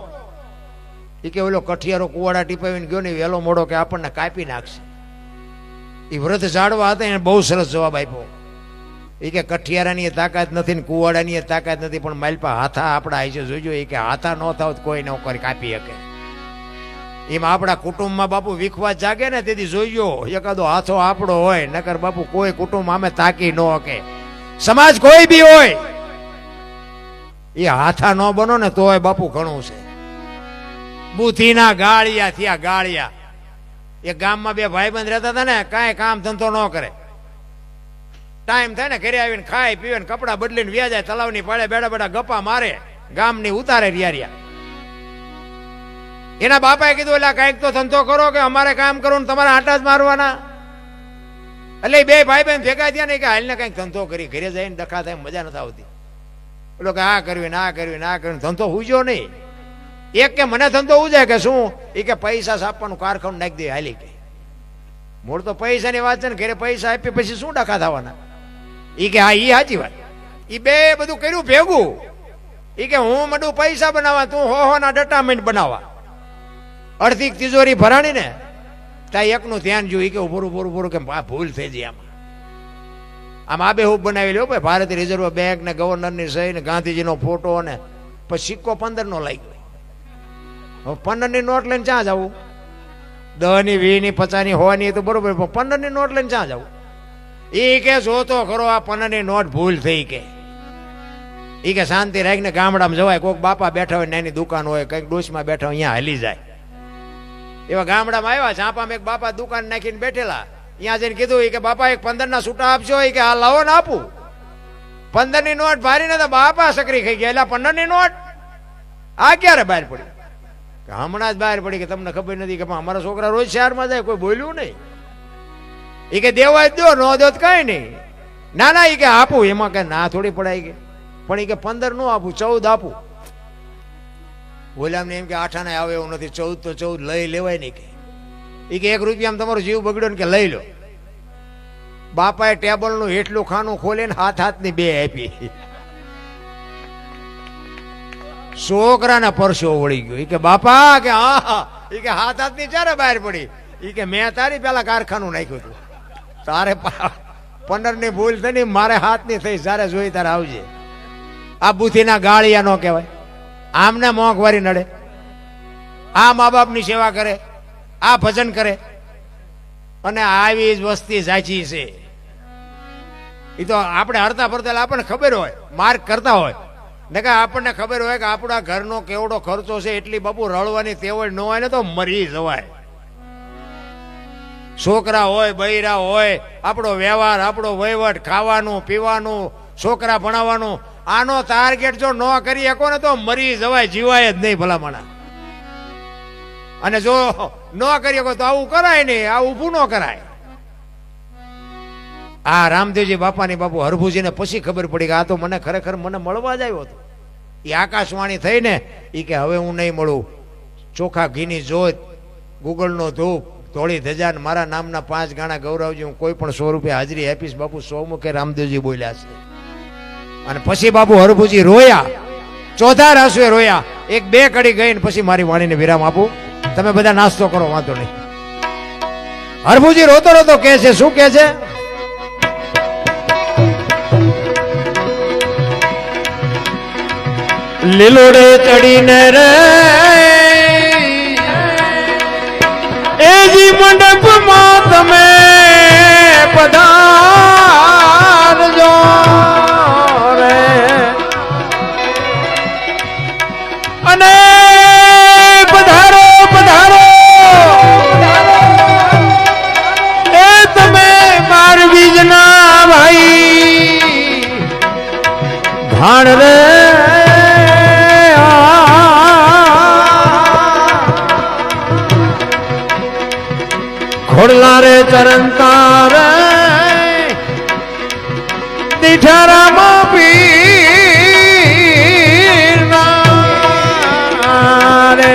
S1: એ કે ઓલો કઠિયારો કુવાડા ટીપાવીને ગયો ને વહેલો મોડો કે આપણને કાપી નાખશે. એ વૃદ્ધ ઝાડવા હતા એને બહુ સરસ જવાબ આપ્યો. એ કે કઠિયારાની તાકાત નથી ને કુવાડાની તાકાત નથી, પણ માલપા હાથા આપણા આવી છે જોઈજો. એ કે હાથા ન થાવ કોઈ ન કરી કાપી શકે. એમાં આપણા કુટુંબમાં બાપુ વિખવાદ જાગે ને તેથી જોઈજો એકાદો હાથો આપણો હોય, નકર બાપુ કોઈ કુટુંબ આમે તાકી ન શકે. સમાજ કોઈ બી હોય એ હાથા ન બનો ને તોય બાપુ ઘણું છે. બુદ્ધિના ગાળિયા થયા ગાળિયા. એક ગામમાં 2 ભાઈબંધ રહેતા હતા ને, કાંઈ કામ ધંધો ન કરે. ટાઈમ થાય ને ઘરે આવીને ખાય પીવે ને કપડા બદલીને વ્યા જાય, તલાવની પાળે બેડા બેડા ગપ્પા મારે, ગામની ઉતારે રિયા. એના બાપાએ કીધું એટલે કઈક તો ધંધો કરો કે અમારે કામ કરવું ને તમારે આટા જ મારવાના. એટલે 2 ભાઈ બહેન ભેગા થયા ને કે હાલને કઈક ધંધો કરી. ઘરે જઈને ડખા થાય મજા નથી આવતી. પેલો કે આ કરવી ના કરવી ના કરવી, ધંધો હુજો નહીં. એક કે મને ધંધો ઉજાય કે શું? એ કે પૈસા આપવાનું કારખાનું નાખી દે હાલી. કે મૂળ તો પૈસાની વાત છે ને, ઘરે પૈસા આપી પછી શું ડખા થવાના? એ કે હા એ સાચી વાત. એ 2 બધું કર્યું ભેગું. એ કે હું મડું પૈસા બનાવવા, તું હોના ડટામેન્ટ બનાવવા. અડધી તિજોરી ભરાણી ને ત્યાં એકનું ધ્યાન જોયું કે પૂરું પૂરું પૂરું કે ભૂલ થઈ જાય. આમ આબેહૂબ બનાવી લ્યો ભાઈ. ભારતીય રિઝર્વ બેંક ને ગવર્નરની સહી ને ગાંધીજીનો ફોટો ને પછી સિક્કો 15 નો લાગ્યો. હવે 15 ની નોટ લઈને ક્યાં જવું? 10 ની 20 ની 50 ની 100 ની તો બરોબર, 15 ની નોટ લઈને ક્યાં જવું? એ કે જોતો ખરો આ 15 ની નોટ ભૂલ થઈ. કે એ કે શાંતિ રાખીને ગામડામાં જવાય. કોઈક બાપા બેઠા હોય, નાની દુકાન હોય, કંઈક ડોશમાં બેઠા હોય, અહીંયા હાલી જાય. એવા ગામડામાં આવ્યા, ચાંપામાં એક બાપા દુકાન નાખીને બેઠેલા. ત્યાં જઈને કીધું કે બાપા એક 15ના છૂટા આપશો? કે હા લાવો ને આપું. 15ની નોટ ભારીને તો બાપા સકરી ખાઈ ગયા. એટલે 15ની નોટ આ ક્યારે બહાર પડી? હમણાં જ બહાર પડી. કે તમને ખબર નથી કે અમારા છોકરા રોજ શહેરમાં જાય, કોઈ બોલ્યું નહીં. એ કે દેવા જ દો, ન દો તો કઈ નહીં. ના ના, એ કે આપું. એમાં કે ના થોડી પડાય કે, પણ એ કે 15 નો આપું, 14 આપું. બોલ્યા એમ કે 8 આવે એવું નથી, 14 તો 14 લઈ લેવાય નહીં. કે એ કે 1 રૂપિયામાં તમારો જીવ બગડ્યો ને, કે લઈ લો. બાપાએ ટેબલનું હેઠલું ખાનું ખોલીને હાથની 2 આપી. છોકરાના પરસો વળી ગયો. એ કે બાપા, કે હા, એ કે હાથની ચારે બહાર પડી. એ કે મેં તારી પેલા કારખાનું નાખ્યું હતું, તારે 15ની ભૂલ થઈ, મારે હાથની થઈ, જ્યારે જોઈ તારે આવજે. આ બુથીના ગાળિયા નો કહેવાય. આમને મોંઘવારી નડે, આ મા બાપની સેવા કરે, આ ભજન કરે, અને આવી જ વસ્તી સાચી છે. એ તો આપણે હરતા ફરતા આપણને ખબર હોય, માર્ક કરતા હોય ને, કે આપણને ખબર હોય કે આપણા ઘરનો કેવડો ખર્ચો છે, એટલી બાપુ રળવાની તેવડ ન હોય ને તો મરી જવાય. છોકરા હોય, બૈરા હોય, આપણો વ્યવહાર, આપણો વહીવટ, ખાવાનું પીવાનું, છોકરા ભણાવવાનું, આનો ટાર્ગેટ જો ન કરી શકો ને તો મરી જવાય, જીવાય જ નહીં ભલામણા. અને જો ન કરી શકો તો આવું કરાય નહીં, આ ઊભું ન કરાય. આ રામદેવજી બાપાની બાપુ હરભુજીને પછી ખબર પડી કે આ તો મને ખરેખર મને મળવા જ આવ્યો હતો. એ આકાશવાણી થઈને એ કે હવે હું નહીં મળું. ચોખા ઘીની જોત, ગુગળનો ધૂપ, ધોળી ધજા, મારા નામના 5 ગાણા ગૌરવજી, હું કોઈ પણ 100 રૂપિયા હાજરી આપીશ બાપુ. 100 મુખે રામદેવજી બોલ્યા છે. અને પછી બાપુ હરભુજી રોયા, ચોથા રાસુએ રોયા. 1-2 કડી ગઈને પછી મારી વાણીને વિરામ આપું. તમે બધા નાસ્તો કરો, વાંધો નહીં. હરભુજી રોતો રોતો કહે છે, શું કહે છે? લીલોડે ચડીને રે એજી મંડપમાં તમે પધારજો રે, અને પધારો પધારો એ તમે માર બીજના ભાઈ ભાણ રે. ખોડલા રે ચરણતા રે દીઠારામાં પીર રે.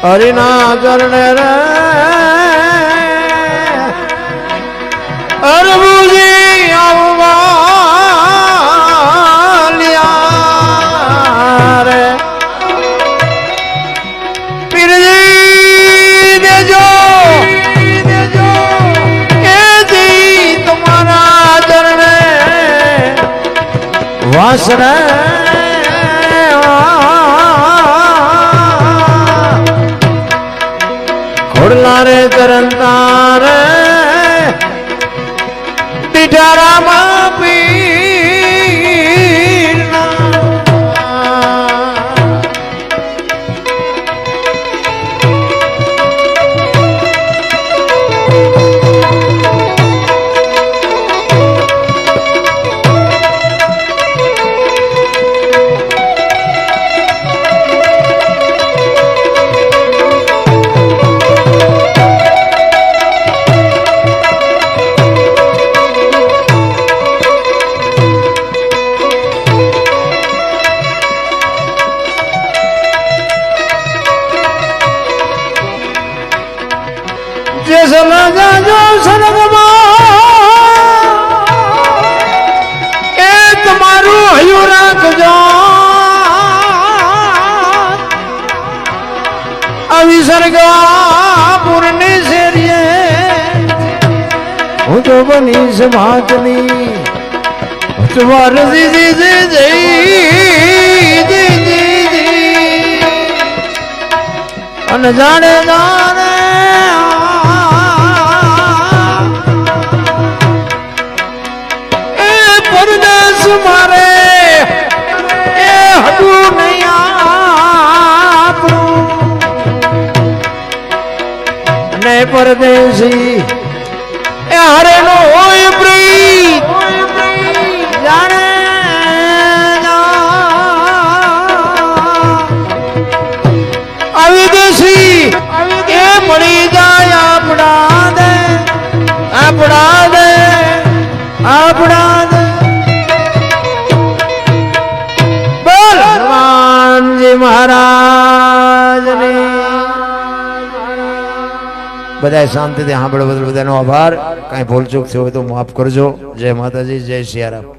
S1: હરિના ચરણે રે હરભુજી આવવાલ્યા રે. પીરજી દેજો કેજી તમારા ચરણે વાસણે ખોડલા રે ચરણતા રે દીઠારામાં પીર વિસર્ગા પૂર્ણી શેરીએ હું તો બની સમાજની અને જાણે જાણે એ પરદેશ મારે એ હજુ નહીં આપણું ને પરદેશી એ હરે નો હોય પ્રીત જાણે અવિદેશી એ મળી જાય આપણા દે આપણા દે આપણા દે બોલ હનુમાનજી મહારાજ બધાય શાંતિથી સાંભળો બદલ બધાનો આભાર. કાંઈ ભૂલચૂક થયો હોય તો માફ કરજો. જય માતાજી, જય સિયારામ.